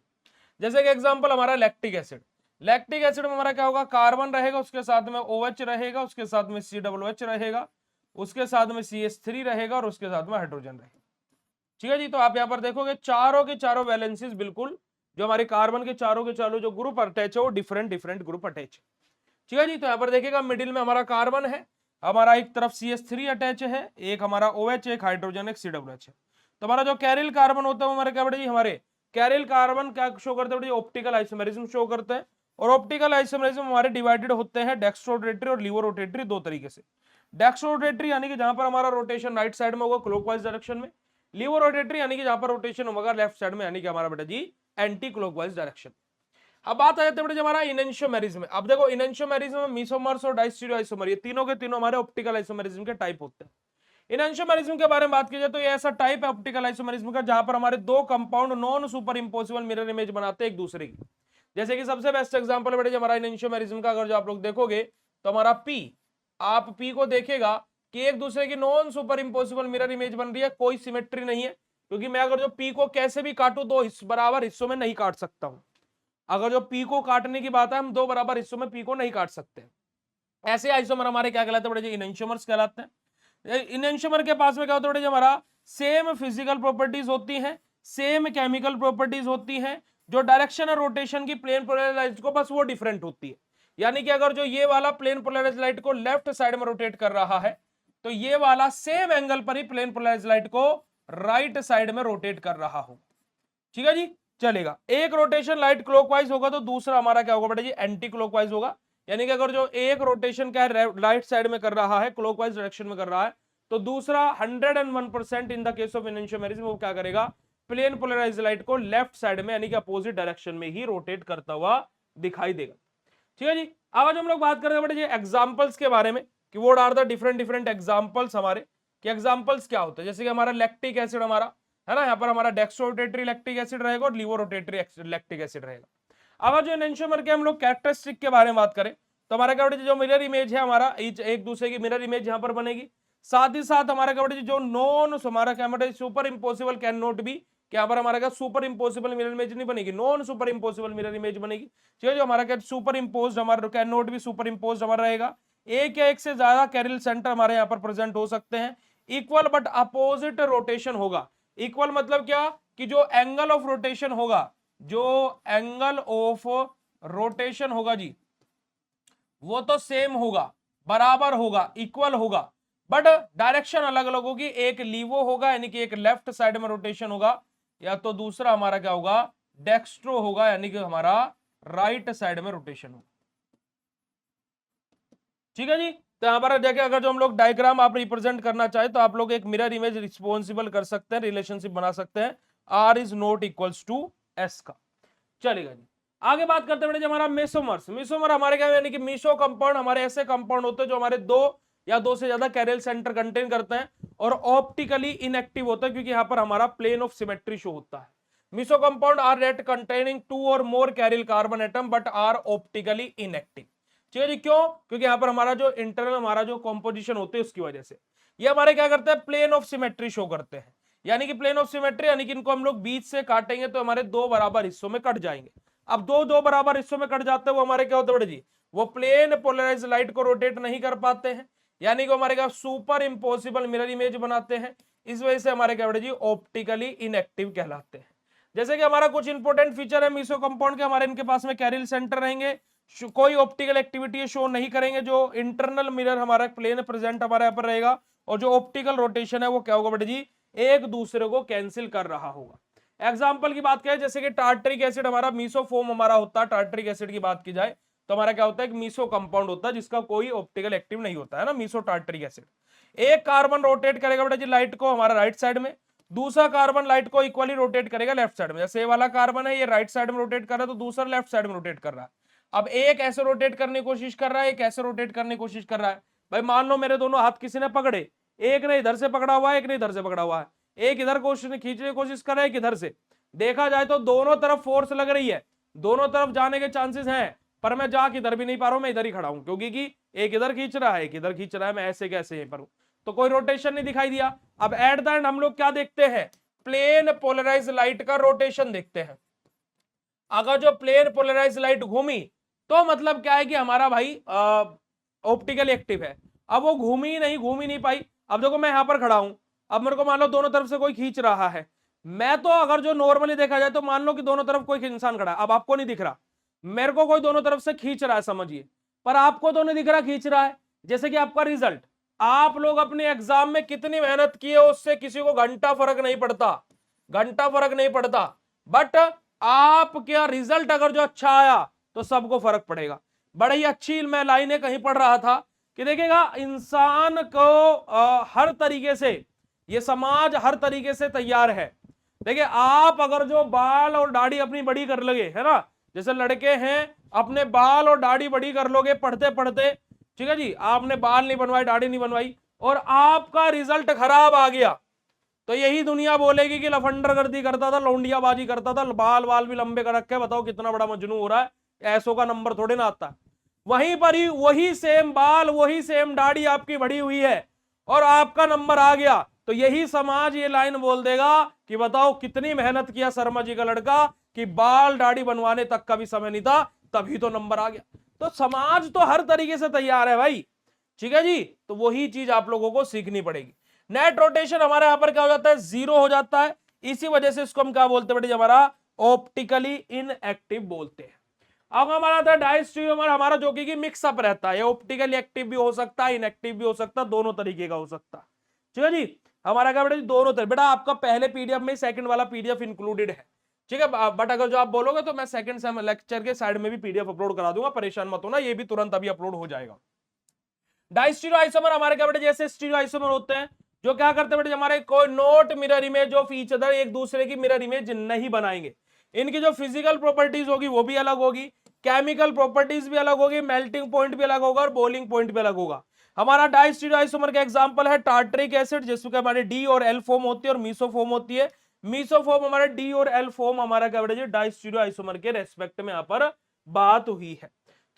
जैसे कि एग्जांपल हमारा लैक्टिक एसिड, लैक्टिक एसिड में हमारा क्या होगा, कार्बन रहेगा, उसके साथ में OH रहेगा, उसके साथ में COOH रहेगा, उसके साथ में CH3 रहेगा और उसके साथ में हाइड्रोजन रहेगा। ठीक है जी, तो आप यहां पर देखोगे चारों के चारों वैलेंसीज बिल्कुल जो हमारे कार्बन के चारों जो ग्रुप अटैच है वो डिफरेंट डिफरेंट ग्रुप अटैच है। ठीक है जी, तो यहां पर देखिएगा मिडिल में हमारा कार्बन है, हमारा एक तरफ CH3 अटैच है, एक हमारा OH, एक हाइड्रोजन, एक COOH है। तो हमारा जो कैरिल कार्बन होता है वो हमारे क्या बेटा जी, हमारे कैरिल कार्बन क्या शो करते हैं, ऑप्टिकल आइसोमेरिज्म शो करते हैं। और ऑप्टिकल आइसोमेरिज्म हमारे डिवाइडेड होते हैं डेक्स्ट्रो रोटेटरी और लीवो रोटेटरी दो तरीके से। डेक्स्ट्रो रोटेटरी यानी कि जहां पर हमारा रोटेशन राइट साइड में होगा क्लॉकवाइज डायरेक्शन में, लीवो रोटेटरी यानी कि जहां पर रोटेशन होगा लेफ्ट साइड में, यानी कि हमारा बेटा जी एंटी क्लॉकवाइज डायरेक्शन। अब बात आ जाती है बेटा हमारा इनेंशियोमेरिज्म। अब देखो इनेंशियोमेरिज्म में मेसोमर्स और डायस्टीरियो आइसोमर ये तीनों के तीनों हमारे ऑप्टिकल आइसोमेरिज्म के टाइप होते हैं। इनेंशियोमेरिज्म के बारे में बात की जाए तो ये ऐसा टाइप है ऑप्टिकल आइसोमेरिज्म का जहां पर हमारे दो compound non super impossible mirror image बनाते हैं एक दूसरे की। जैसे कि सबसे बेस्ट एग्जांपल बेटा हमारा इनेंशियोमेरिज्म का अगर जो आप लोग देखोगे तो हमारा पी, आप पी को देखेगा कि एक दूसरे की non super impossible mirror image बन रही है, कोई सिमेट्री नहीं है, क्योंकि मैं अगर जो पी को कैसे भी काटूं दो बराबर हिस्सों में नहीं काट सकता हूं। अगर जो पी को काटने की बात है हम दो बराबर हिस्सों में पी को नहीं काट सकते। ऐसे आइसोमर हमारे क्या कहलाते हैं बेटा जी, इनेंशियोमर्स कहलाते हैं। इनेंशियोमर के पास में क्या होता है बेटा जी, हमारा सेम फिजिकल प्रॉपर्टीज होती हैं, सेम केमिकल प्रॉपर्टीज होती हैं, जो डायरेक्शन है रोटेशन की प्लेन पोलराइज्ड को बस वो डिफरेंट होती है। यानी कि अगर जो ये वाला प्लेन पोलराइज्ड लाइट को लेफ्ट साइड में रोटेट कर रहा है तो ये वाला सेम एंगल पर ही प्लेन पोलराइज्ड लाइट को राइट साइड में रोटेट कर रहा हो। ठीक है जी, चलेगा। एक रोटेशन लाइट क्लॉकवाइज होगा तो दूसरा हमारा क्या होगा बेटा जी, एंटी क्लॉकवाइज होगा। यानी कि अगर जो एक रोटेशन क्या है राइट साइड में कर रहा है, क्लॉकवाइज डायरेक्शन में कर रहा है, तो दूसरा 101% इन द केस ऑफ एनेंशियोमेरिज्म वो क्या करेगा, प्लेन पोलराइज्ड लाइट को लेफ्ट साइड में यानी कि अपोजिट डायरेक्शन में ही रोटेट करता हुआ दिखाई देगा। ठीक है जी। अब आज हम लोग बात करेंगे बेटे एग्जांपल्स के बारे में कि what are the different different examples हमारे, कि एग्जांपल्स क्या होते हैं। जैसे कि हमारा लैक्टिक एसिड हमारा है ना, यहाँ पर हमारा डेक्स्ट्रो-रोटेटरी लैक्टिक एसिड रहेगा और लीवो-रोटेटरी लैक्टिक एसिड रहेगा। अब जो एनेंशियोमर के हम लोग कैरेक्टरिस्टिक के बारे में बात करें तो हमारा क्या बेटे जो मिरर इमेज है हमारा एक दूसरे की मिरर इमेज यहाँ पर बनेगी। साथ ही साथ हमारा क्या बेटे जो नॉन हमारा क्या बेटे super impossible can not be, क्या पर हमारा क्या सुपर इम्पोसिबल मिरर इमेज नहीं बनेगी, non super impossible mirror image बनेगी। ठीक है, जो हमारा क्या सुपर इम्पोज हमारा कैन नॉट भी सुपर इम्पोज हमारा रहेगा। एक या एक से ज्यादा कैरियल सेंटर हमारे यहाँ पर प्रेजेंट हो सकते हैं। इक्वल बट अपोजिट रोटेशन होगा। इक्वल मतलब क्या कि जो एंगल ऑफ रोटेशन होगा, जो एंगल ऑफ रोटेशन होगा जी वो तो सेम होगा, बराबर होगा, इक्वल होगा, बट डायरेक्शन अलग अलग होगी। एक लीवो होगा यानी कि एक लेफ्ट साइड में रोटेशन होगा, या तो दूसरा हमारा क्या होगा डेक्स्ट्रो होगा यानी कि हमारा राइट साइड में रोटेशन होगा। ठीक है जी। तो यहां पर देखिए अगर जो हम लोग डायग्राम आप रिप्रेजेंट करना चाहे तो आप लोग एक मिरर इमेज रिस्पॉन्सिबल कर सकते हैं, रिलेशनशिप बना सकते हैं R is not equals to S का। चलेगा जी। आगे बात करते हैं हमारा मेसोमर्स। मेसोमर हमारे क्या यानी कि मीसो कंपाउंड हमारे ऐसे कंपाउंड होते हैं जो हमारे दो या दो से ज्यादा कैरियल सेंटर कंटेन करते हैं और ऑप्टिकली इनएक्टिव होता है क्योंकि यहां पर हमारा प्लेन ऑफ सिमेट्री शो होता है। Meso compound are rate containing 2 और more chiral carbon atom but are optically inactive. ठीक है जी। क्यों? क्योंकि यहां पर हमारा जो इंटरनल हमारा जो कॉम्पोजिशन होते हैं उसकी वजह से ये हमारे क्या करते हैं प्लेन ऑफ सिमेट्री शो करते हैं। यानी कि प्लेन ऑफ सिमेट्री यानी कि इनको हम लोग बीच से काटेंगे तो हमारे दो बराबर हिस्सों में कट जाएंगे। अब दो दो बराबर हिस्सों में कट जाते हैं वो हमारे क्या होते हैं बड़े जी, वो प्लेन पोलराइज्ड लाइट को रोटेट नहीं कर पाते हैं, यानी कि हमारे क्या सुपर इंपॉसिबल मिरर इमेज बनाते हैं। इस वजह से हमारे क्या बड़े जी ऑप्टिकली इनएक्टिव कहलाते हैं। जैसे कि हमारा कुछ इंपॉर्टेंट फीचर है मीसो कंपाउंड के, हमारे इनके पास में कैरियल सेंटर रहेंगे, कोई ऑप्टिकल एक्टिविटी शो नहीं करेंगे, जो इंटरनल मिरर हमारा प्लेन प्रेजेंट हमारे यहाँ पर रहेगा और जो ऑप्टिकल रोटेशन है वो क्या होगा बेटे जी एक दूसरे को कैंसिल कर रहा होगा। एग्जाम्पल की बात करें जैसे कि टार्टरिक एसिड हमारा मीसोफोम हमारा होता है, टार्टरिक एसिड की बात की जाए तो हमारा क्या होता है मीसो कंपाउंड होता है जिसका कोई ऑप्टिकल एक्टिव नहीं होता है ना, मीसो टार्टरिक एसिड। एक कार्बन रोटेट करेगा बेटा जी लाइट को हमारा राइट साइड में, दूसरा कार्बन लाइट को इक्वली रोटेट करेगा लेफ्ट साइड में। जैसे ये वाला कार्बन है ये राइट साइड में रोटेट कर रहा है तो दूसरा लेफ्ट साइड में रोटेट कर रहा है। अब एक ऐसे रोटेट करने की कोशिश कर रहा है, एक ऐसे रोटेट करने की कोशिश कर रहा है। भाई मान लो मेरे दोनों हाथ किसी ने पकड़े, एक ने इधर से पकड़ा हुआ है एक ने इधर से पकड़ा हुआ है, एक इधर खींचने की कोशिश कर रहा है एक इधर से। देखा जाए तो दोनों तरफ फोर्स लग रही है, दोनों तरफ जाने के चांसेस हैं, पर मैं जा किधर भी नहीं पा रहा हूं, मैं इधर ही खड़ा हूं क्योंकि कि एक इधर खींच रहा है एक इधर खींच रहा है, मैं ऐसे कैसे यहीं पर हूं तो कोई रोटेशन नहीं दिखाई दिया। अब एट द एंड हम लोग क्या देखते हैं प्लेन पोलराइज लाइट का रोटेशन देखते हैं। अगर जो प्लेन पोलराइज लाइट घूमी तो मतलब क्या है कि हमारा भाई ऑप्टिकल एक्टिव है। अब वो घूमी नहीं पाई। अब देखो मैं यहां पर खड़ा हूं, अब मेरे को मान लो दोनों तरफ से कोई खींच रहा है, मैं तो अगर जो नॉर्मली देखा जाए तो मान लो कि दोनों तरफ कोई इंसान खड़ा है, अब आपको नहीं दिख रहा, मेरे को कोई दोनों तरफ से खींच रहा है समझिए, पर आपको तो नहीं दिख रहा खींच रहा है। जैसे कि आपका रिजल्ट, आप लोग अपने एग्जाम में कितनी मेहनत किए उससे किसी को घंटा फर्क नहीं पड़ता, घंटा फर्क नहीं पड़ता, बट आप क्या रिजल्ट अगर जो अच्छा आया तो सबको फर्क पड़ेगा। बड़ी अच्छी मैं लाइनें कहीं पढ़ रहा था कि देखिएगा इंसान को हर तरीके से ये समाज हर तरीके से तैयार है। देखिए आप अगर जो बाल और दाढ़ी अपनी बड़ी कर लोगे है ना, जैसे लड़के हैं अपने बाल और दाढ़ी बड़ी कर लोगे पढ़ते पढ़ते, ठीक है जी, आपने बाल नहीं बनवाई दाढ़ी नहीं बनवाई और आपका रिजल्ट खराब आ गया तो यही दुनिया बोलेगी कि लफंडरगर्दी करता था, लौंडियाबाजी करता था, बाल बाल भी लंबे कर रखे, बताओ कितना बड़ा मजनू हो रहा है, ऐसों का नंबर थोड़े ना आता। वहीं पर ही वही सेम बाल वही सेम दाढ़ी आपकी बढ़ी हुई है और आपका नंबर आ गया तो यही समाज ये लाइन बोल देगा कि बताओ कितनी मेहनत किया शर्मा जी का लड़का कि बाल दाढ़ी बनवाने तक का भी समय नहीं था तभी तो नंबर आ गया। तो समाज तो हर तरीके से तैयार है भाई, ठीक है जी। तो वही चीज आप लोगों को सीखनी पड़ेगी। नेट रोटेशन हमारे यहां पर क्या हो जाता है जीरो हो जाता है, इसी वजह से इसको हम क्या बोलते हैं बेटे हमारा ऑप्टिकली इनएक्टिव बोलते हैं। अब हमारा था डायस्ट्रियोमर हमारा जो कि मिक्सअप रहता है, ऑप्टिकली एक्टिव भी हो सकता है इनएक्टिव भी हो सकता है, दोनों तरीके का हो सकता है, ठीक है जी। हमारा क्या बेटा दोनों तरह, बेटा आपका पहले पीडीएफ में सेकंड वाला पीडीएफ इंक्लूडेड है, ठीक है, बट अगर जो आप बोलोगे तो मैं सेकंड लेक्चर के साइड में भी पीडीएफ अपलोड करा दूंगा, परेशान मत होना, ये भी तुरंत अभी अपलोड हो जाएगा। डाइस्टीरियो आइसोमर हमारे क्या बेटे जैसे स्टीरियो आइसोमर होते हैं जो क्या करते हैं बेटे हमारे कोई note mirror image of each other, एक दूसरे की मिरर इमेज नहीं बनाएंगे। इनकी जो फिजिकल प्रॉपर्टीज होगी वो भी अलग होगी, केमिकल प्रॉपर्टीज भी अलग होगी, मेल्टिंग पॉइंट भी अलग होगा और बॉइलिंग पॉइंट भी अलग होगा। हमारा डाइस्टीरियो आइसोमर का एग्जांपल है टार्टरिक एसिड, जिसमें हमारे डी और एल फॉर्म होती है और मीसोफॉर्म होती है। मीसोफॉर्म हमारा डी और एल फॉर्म हमारा क्या बेटा जी डाइस्टीरियो आइसोमर के रेस्पेक्ट में यहाँ पर बात हुई है।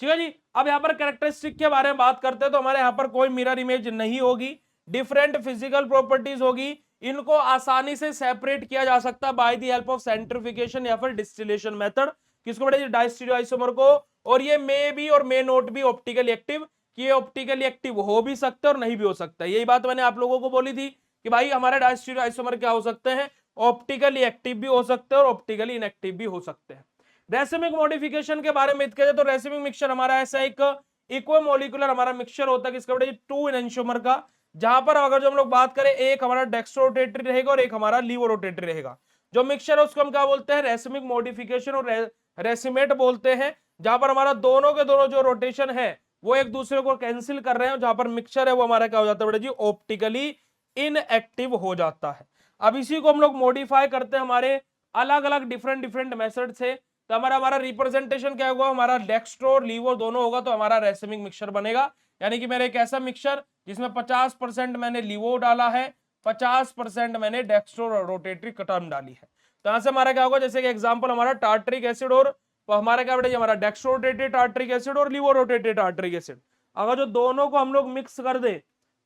ठीक है जी। अब यहाँ पर कैरेक्टरिस्टिक के बारे में बात करते हैं तो हमारे यहाँ पर कोई मिरर इमेज नहीं होगी, डिफरेंट फिजिकल प्रॉपर्टीज होगी, इनको आसानी से सेपरेट किया जा सकता है बाय द हेल्प ऑफ सेंट्रिफिकेशन या फिर डिस्टिलेशन मेथड। किसको बेटा डाइस्टीरियो आइसोमर को। और ये मे बी और may not be optically active, कि ये ऑप्टिकली एक्टिव हो भी सकते हैं और नहीं भी हो सकता है। यही बात मैंने आप लोगों को बोली थी कि भाई हमारे डाइस्टीरियो आइसोमर क्या हो सकते हैं, ऑप्टिकली एक्टिव भी हो सकते हैं और ऑप्टिकली इनएक्टिव भी हो सकते हैं। रेसिमिक मॉडिफिकेशन के बारे में कहें तो रेसिमिक मिक्सचर हमारा ऐसा एक इक्वोमोलिकुलर हमारा मिक्सचर होता है किसका बेटा टू एनेंशियोमर का, जहां पर अगर जो हम लोग बात करें एक हमारा डेक्स्ट्रोरोटेटरी रहेगा और एक हमारा लीवोरोटेटरी रहेगा। जो मिक्सचर है उसको हम क्या बोलते हैं रेसिमिक मॉडिफिकेशन और रेसिमेट बोलते हैं, जहां पर हमारा दोनों के दोनों जो रोटेशन है वो एक दूसरे को कैंसिल कर रहे हैं, जहां पर मिक्सचर है वो हमारा क्या हो जाता है बेटा जी ऑप्टिकली इनएक्टिव हो जाता है। अब इसी को हम लोग मॉडिफाई करते हैं हमारे अलग अलग डिफरेंट मेथड से। तो हमारा रिप्रेजेंटेशन क्या होगा, हमारा डेक्स्ट्रो और लीवो दोनों होगा तो हमारा रेसिमिक मिक्सचर बनेगा। यानी कि मेरे एक ऐसा मिक्सचर जिसमें 50% मैंने लीवो डाला है, 50% मैंने डेक्स्ट्रो रोटेटरी टर्म डाली है। तो यहां से हमारा क्या होगा, जैसे कि एग्जांपल हमारा टार्टरिक एसिड और तो हमारा क्या बेटा हमारा डेक्स्ट्रो रोटेटेड टार्टरिक एसिड और लीवो रोटेटेड टार्टरिक एसिड, अगर जो दोनों को हम लोग मिक्स कर दे,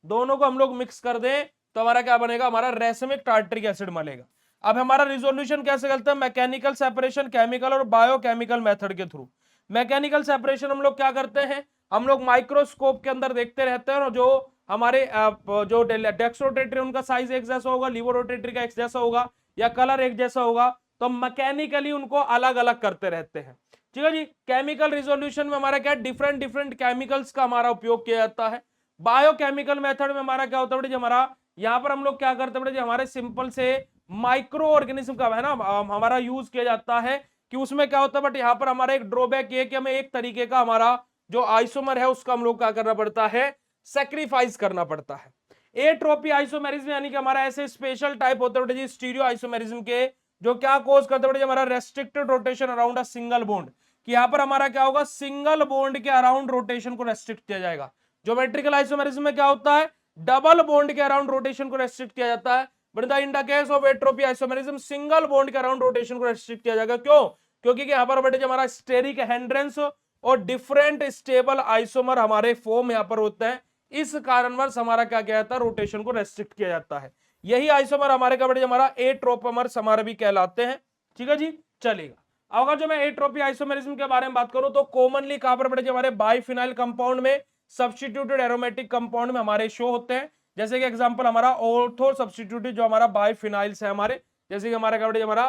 दोनों को हम लोग मिक्स कर दें तो हमारा क्या बनेगा, हमारा रेसिमिक टार्टरिक एसिड बनेगा। अब हमारा रिजोल्यूशन कैसे करते हैं, मैकेनिकल सेपरेशन केमिकल और बायोकेमिकल मेथड के थ्रू। मैकेनिकल सेपरेशन हम लोग क्या करते हैं, हम लोग माइक्रोस्कोप के अंदर देखते रहते हैं और जो हमारे जो डेक्स्ट्रोरोटेटरी उनका साइज एक जैसा होगा, लीवोरोटेटरी का एक जैसा होगा या कलर एक जैसा होगा, तो मैकेनिकली उनको अलग अलग करते रहते हैं। ठीक है जी। केमिकल रिजोल्यूशन में हमारा क्या डिफरेंट केमिकल्स का हमारा उपयोग किया जाता है। बायोकेमिकल मेथड में हमारा क्या होता है हमारा यहाँ पर हम लोग क्या करते हैं हमारे सिंपल से माइक्रो ऑर्गेनिज्म का है ना हमारा यूज किया जाता है कि उसमें क्या होता है, बट यहाँ पर हमारा एक ड्रॉबैक ये कि हमें एक तरीके का हमारा जो आइसोमर है उसका हम लोग क्या करना पड़ता है, सेक्रीफाइस करना पड़ता है। एट्रोपी आइसोमेरिज्म यानी कि हमारा ऐसे स्पेशल टाइप होते हैं स्टीरियो आइसोमेरिज्म के, जो क्या कोज करते हैं हमारा restricted rotation around a single bond, कि यहाँ पर हमारा क्या होगा सिंगल बॉन्ड के अराउंड रोटेशन को रेस्ट्रिक्ट किया जाएगा। ज्योमेट्रिकल आइसोमेरिज्म में क्या होता है, डबल बॉन्ड के अराउंड रोटेशन को रेस्ट्रिक्ट किया जाता है। But in the case of atrophy isomerism single bond के अराउंड रोटेशन को रेस्ट्रिक्ट किया जाएगा। क्यों, क्योंकि यहाँ पर बेटे हमारा स्टेरिक हैंड्रेंस और डिफरेंट स्टेबल आइसोमर हमारे फॉर्म यहाँ पर होते हैं, इस कारणवश हमारा क्या किया जाता है, रोटेशन को रेस्ट्रिक्ट किया जाता है। यही आइसोमर हमारे क्या बेटे हमारा एट्रोपमर्स हमारे भी कहलाते हैं। ठीक है जी, चलेगा। अगर जो मैं एट्रोपी आइसोमेरिज्म के बारे में बात करूं तो कॉमनली कहां पर बेटे हमारे बाइफिनाइल कंपाउंड में, सब्स्टिट्यूटेड एरोमेटिक कंपाउंड में हमारे शो होते हैं। जैसे कि एग्जांपल हमारा ऑर्थो सब्स्टिट्यूटेड जो हमारा बाइफिनाइल्स है हमारे, जैसे कि हमारा क्या बेटे हमारा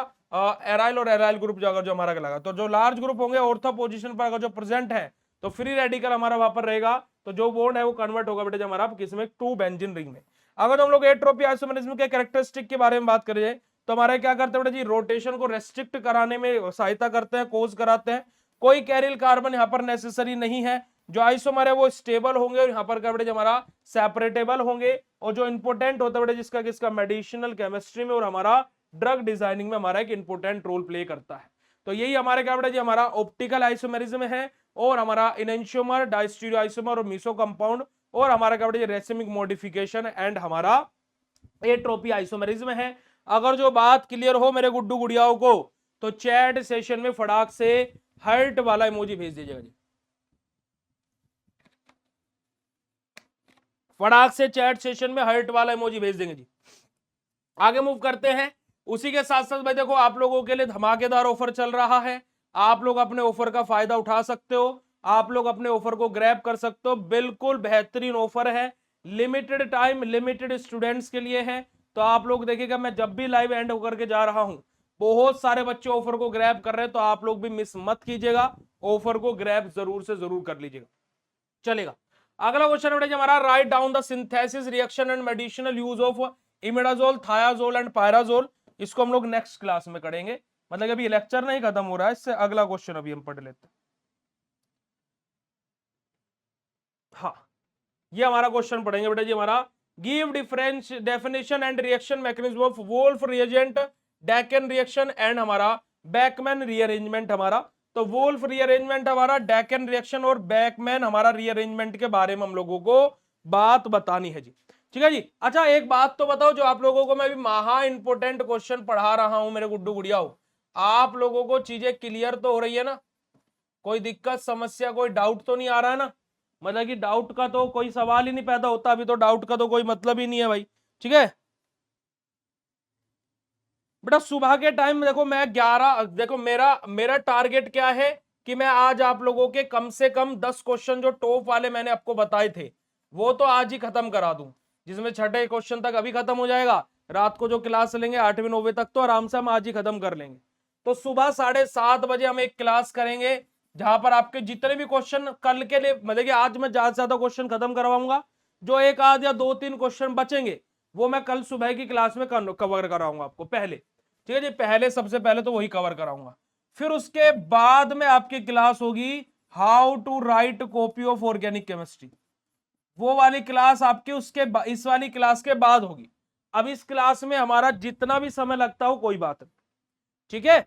एराइल और एराइल ग्रुप जो अगर जो हमारा लगा, तो जो लार्ज ग्रुप होंगे ऑर्थो पोजीशन पर अगर जो प्रेजेंट है तो फ्री रेडिकल हमारा वहां पर रहेगा, तो जो बॉन्ड है वो कन्वर्ट होगा बेटे हमारा किसमें, टू बेंजीन रिंग में। अगर हम लोग एट्रोपी आइसोमेरिज्म के कैरेक्टरिस्टिक के बारे में बात करें तो हमारे क्या करते हैं बेटे जी, रोटेशन को रेस्ट्रिक्ट कराने में सहायता करते हैं, कोज कराते हैं। कोई कैरियल कार्बन यहाँ पर नेसेसरी नहीं है। जो आइसोमर है वो स्टेबल होंगे और यहाँ पर क्या बेटे हमारा सेपरेटेबल होंगे, और जो इंपोर्टेंट होता है बेटे जिसका किसका मेडिसिनल केमिस्ट्री में और हमारा ड्रग डिजाइनिंग में हमारा एक इंपोर्टेंट रोल प्ले करता है। तो यही हमारे क्या बेटा जी हमारा ऑप्टिकल आइसोमेरिज्म है, और हमारा इनेंशियोमर, डाइस्टीरियो आइसोमर और मीसो कंपाउंड, और हमारा क्या बेटा रेसिमिक मॉडिफिकेशन एंड हमारा एट्रोपी आइसोमेरिज्म है। अगर जो बात क्लियर हो मेरे गुड्डू गुड़ियाओं को तो चैट सेशन में फटाक से हर्ट वाला इमोजी भेज दीजिएगा जी, फटाक से चैट सेशन में हर्ट वाला इमोजी भेज देंगे जी। आगे मूव करते हैं। उसी के साथ साथ भाई देखो आप लोगों के लिए धमाकेदार ऑफर चल रहा है, आप लोग अपने ऑफर का फायदा उठा सकते हो, आप लोग अपने ऑफर को ग्रैब कर सकते हो। बिल्कुल बेहतरीन ऑफर है, लिमिटेड टाइम लिमिटेड स्टूडेंट्स के लिए है। तो आप लोग देखिएगा मैं जब भी लाइव एंड होकर के जा रहा हूं बहुत सारे बच्चे ऑफर को ग्रैब कर रहे हैं, तो आप लोग भी मिस मत कीजिएगा, ऑफर को ग्रैब जरूर से जरूर कर लीजिएगा। चलेगा। अगला क्वेश्चन बेटा हमारा right down the synthesis reaction and medicinal use of imidazole, थायाजोल and pyrazole. इसको हम लोग नेक्स्ट क्लास में करेंगे, मतलब अभी लेक्चर नहीं खत्म हो रहा है, इससे अगला क्वेश्चन अभी हम पढ़ लेते हैं। हाँ ये हमारा क्वेश्चन पढ़ेंगे बेटा जी हमारा। Give difference definition and reaction mechanism of Wolff reagent, Dakin reaction and हमारा बैकमैन रीअरेंजमेंट हमारा। तो वोल्फ रीअरेंजमेंट हमारा, डेकन रिएक्शन और बैकमैन हमारा रीअरेंजमेंट के बारे में हम लोगों को बात बतानी है जी। ठीक है जी। अच्छा एक बात तो बताओ, जो आप लोगों को मैं भी महा इंपोर्टेंट क्वेश्चन पढ़ा रहा हूं मेरे गुड्डू गुड़ियाओ, आप लोगों को चीजें क्लियर तो हो रही है ना? कोई दिक्कत समस्या कोई डाउट तो नहीं आ रहा है ना? मतलब कि डाउट का तो कोई सवाल ही नहीं पैदा होता, अभी तो डाउट का तो कोई मतलब ही नहीं है भाई। ठीक है बेटा, सुबह के टाइम देखो मैं 11, देखो मेरा मेरा टारगेट क्या है कि मैं आज आप लोगों के कम से कम 10 क्वेश्चन जो टॉप वाले मैंने आपको बताए थे वो तो आज ही खत्म करा दूं, जिसमें छठे क्वेश्चन तक अभी खत्म हो जाएगा। रात को जो क्लास लेंगे 8वीं 9वीं तक तो आराम से हम आज ही खत्म कर लेंगे। तो सुबह 7:30 बजे हम एक क्लास करेंगे जहां पर आपके जितने भी क्वेश्चन कल के लिए, मतलब कि आज मैं ज्यादा से ज्यादा क्वेश्चन खत्म करवाऊंगा, जो एक आध या 2-3 क्वेश्चन बचेंगे वो मैं कल सुबह की क्लास में कवर कराऊंगा आपको पहले। ठीक है जी, पहले सबसे पहले तो वही कवर कराऊंगा। फिर उसके बाद में आपकी क्लास होगी how to write copy of organic chemistry, वो वाली क्लास आपकी इस वाली क्लास के बाद होगी। अब इस क्लास में हमारा जितना भी समय लगता हो कोई बात नहीं, ठीक है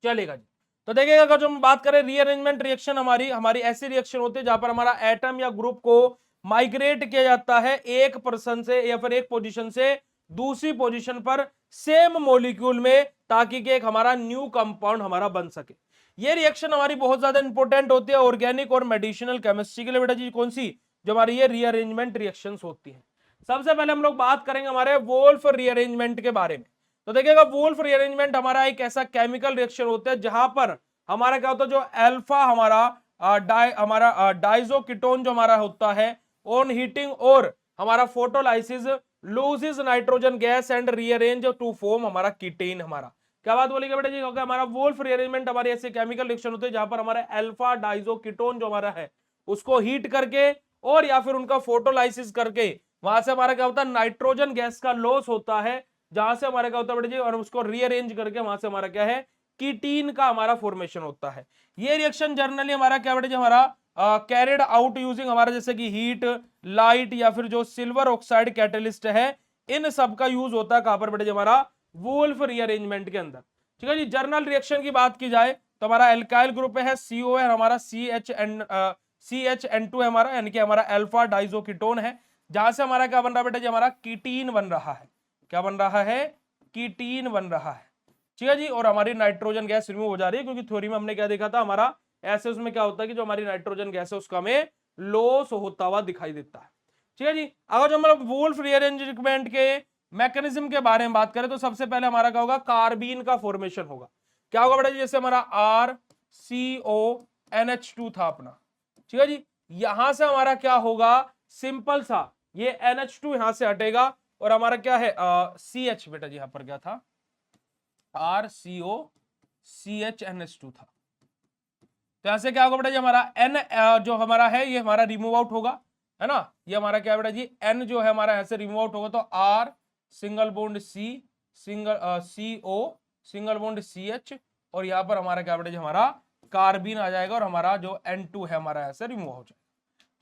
चलेगा जी। तो देखिएगा अगर जो हम बात करें रीअरेंजमेंट रिएक्शन, हमारी हमारी ऐसी रिएक्शन होती है जहां पर हमारा एटम या ग्रुप को माइग्रेट किया जाता है एक पर्सन से या फिर एक पोजीशन से दूसरी पोजीशन पर सेम मॉलिक्यूल में, ताकि कि एक हमारा न्यू कंपाउंड हमारा बन सके। ये रिएक्शन हमारी बहुत ज्यादा इंपॉर्टेंट होती है ऑर्गेनिक और मेडिसिनल केमिस्ट्री के लिए बेटा जी। कौन सी? जो हमारी ये रीअरेंजमेंट रिएक्शंस होती है। सबसे पहले हम लोग बात करेंगे हमारे वोल्फ रीअरेंजमेंट के बारे में। तो देखिएगा वोल्फ रीअरेंजमेंट हमारा एक ऐसा केमिकल रिएक्शन होता है जहां पर हमारा क्या होता है, जो अल्फा हमारा डाइजो कीटोन जो हमारा होता है ऑन हीटिंग और हमारा photolysis loses nitrogen gas and rearrange to form हमारा कीटेन। हमारा क्या बात बोलेंगे बेटा जी? क्योंकि हमारा वोल्फ रीअरेंजमेंट हमारे ऐसे केमिकल रिएक्शन होते हैं जहां पर हमारा अल्फा डाइजो कीटोन जो हमारा है उसको हीट करके और या फिर उनका फोटोलाइसिस करके वहां से हमारा क्या होता है, नाइट्रोजन गैस का लॉस होता है, जहां से हमारा क्या होता है बेटा जी, और उसको रीअरेंज करके वहां से हमारा क्या है, कीटीन का हमारा फॉर्मेशन होता है। ये रिएक्शन जनरली हमारा क्या बेटा जी, हमारा कैरिड आउट यूजिंग हमारा जैसे कि हीट, लाइट या फिर जो सिल्वर ऑक्साइड कैटलिस्ट है, इन सब का यूज होता है कहां पर बेटा जी, हमारा वुल्फ रीअरेंजमेंट के अंदर। ठीक है जी। जर्नल रिएक्शन की बात की जाए तो हमारा एल्काइल ग्रुप है CO है, हमारा CHN2 है हमारा, यानी कि हमारा अल्फा डाइजोकीटोन है, जहां से हमारा क्या बन रहा है बेटा जी, हमारा कीटीन बन रहा है। क्या बन रहा है? कीटीन बन रहा है। ठीक है जी। और हमारी नाइट्रोजन गैस रिमूव हो जा रही है, क्योंकि थ्योरी में हमने क्या देखा था, हमारा ऐसे उसमें क्या होता है कि जो हमारी नाइट्रोजन गैस है उसका हमें लॉस होता हुआ दिखाई देता है। ठीक है जी। अगर जो हम वुल्फ रीअरेंजमेंट के मैकेनिज्म के बारे में बात करें तो सबसे पहले हमारा क्या होगा, कार्बीन का फॉर्मेशन होगा। क्या होगा बेटा जी? जैसे हमारा RCONH2 था अपना, ठीक है जी, यहां से हमारा क्या होगा, सिंपल सा ये NH2 यहां से हटेगा और हमारा क्या है CH बेटा जी, यहां पर क्या था, RCOCHNH2 था। तो यहां से क्या होगा बेटा जी, हमारा N जो हमारा है ये हमारा रिमूव आउट होगा, है ना। ये हमारा क्या बेटा जी, N जो है हमारा यहां से रिमूव आउट होगा, तो R single bond C single CO single bond CH, और यहां पर हमारा क्या बेटा जी, हमारा कार्बिन आ जाएगा और हमारा जो N2 है हमारा यहां से रिमूव हो जाएगा।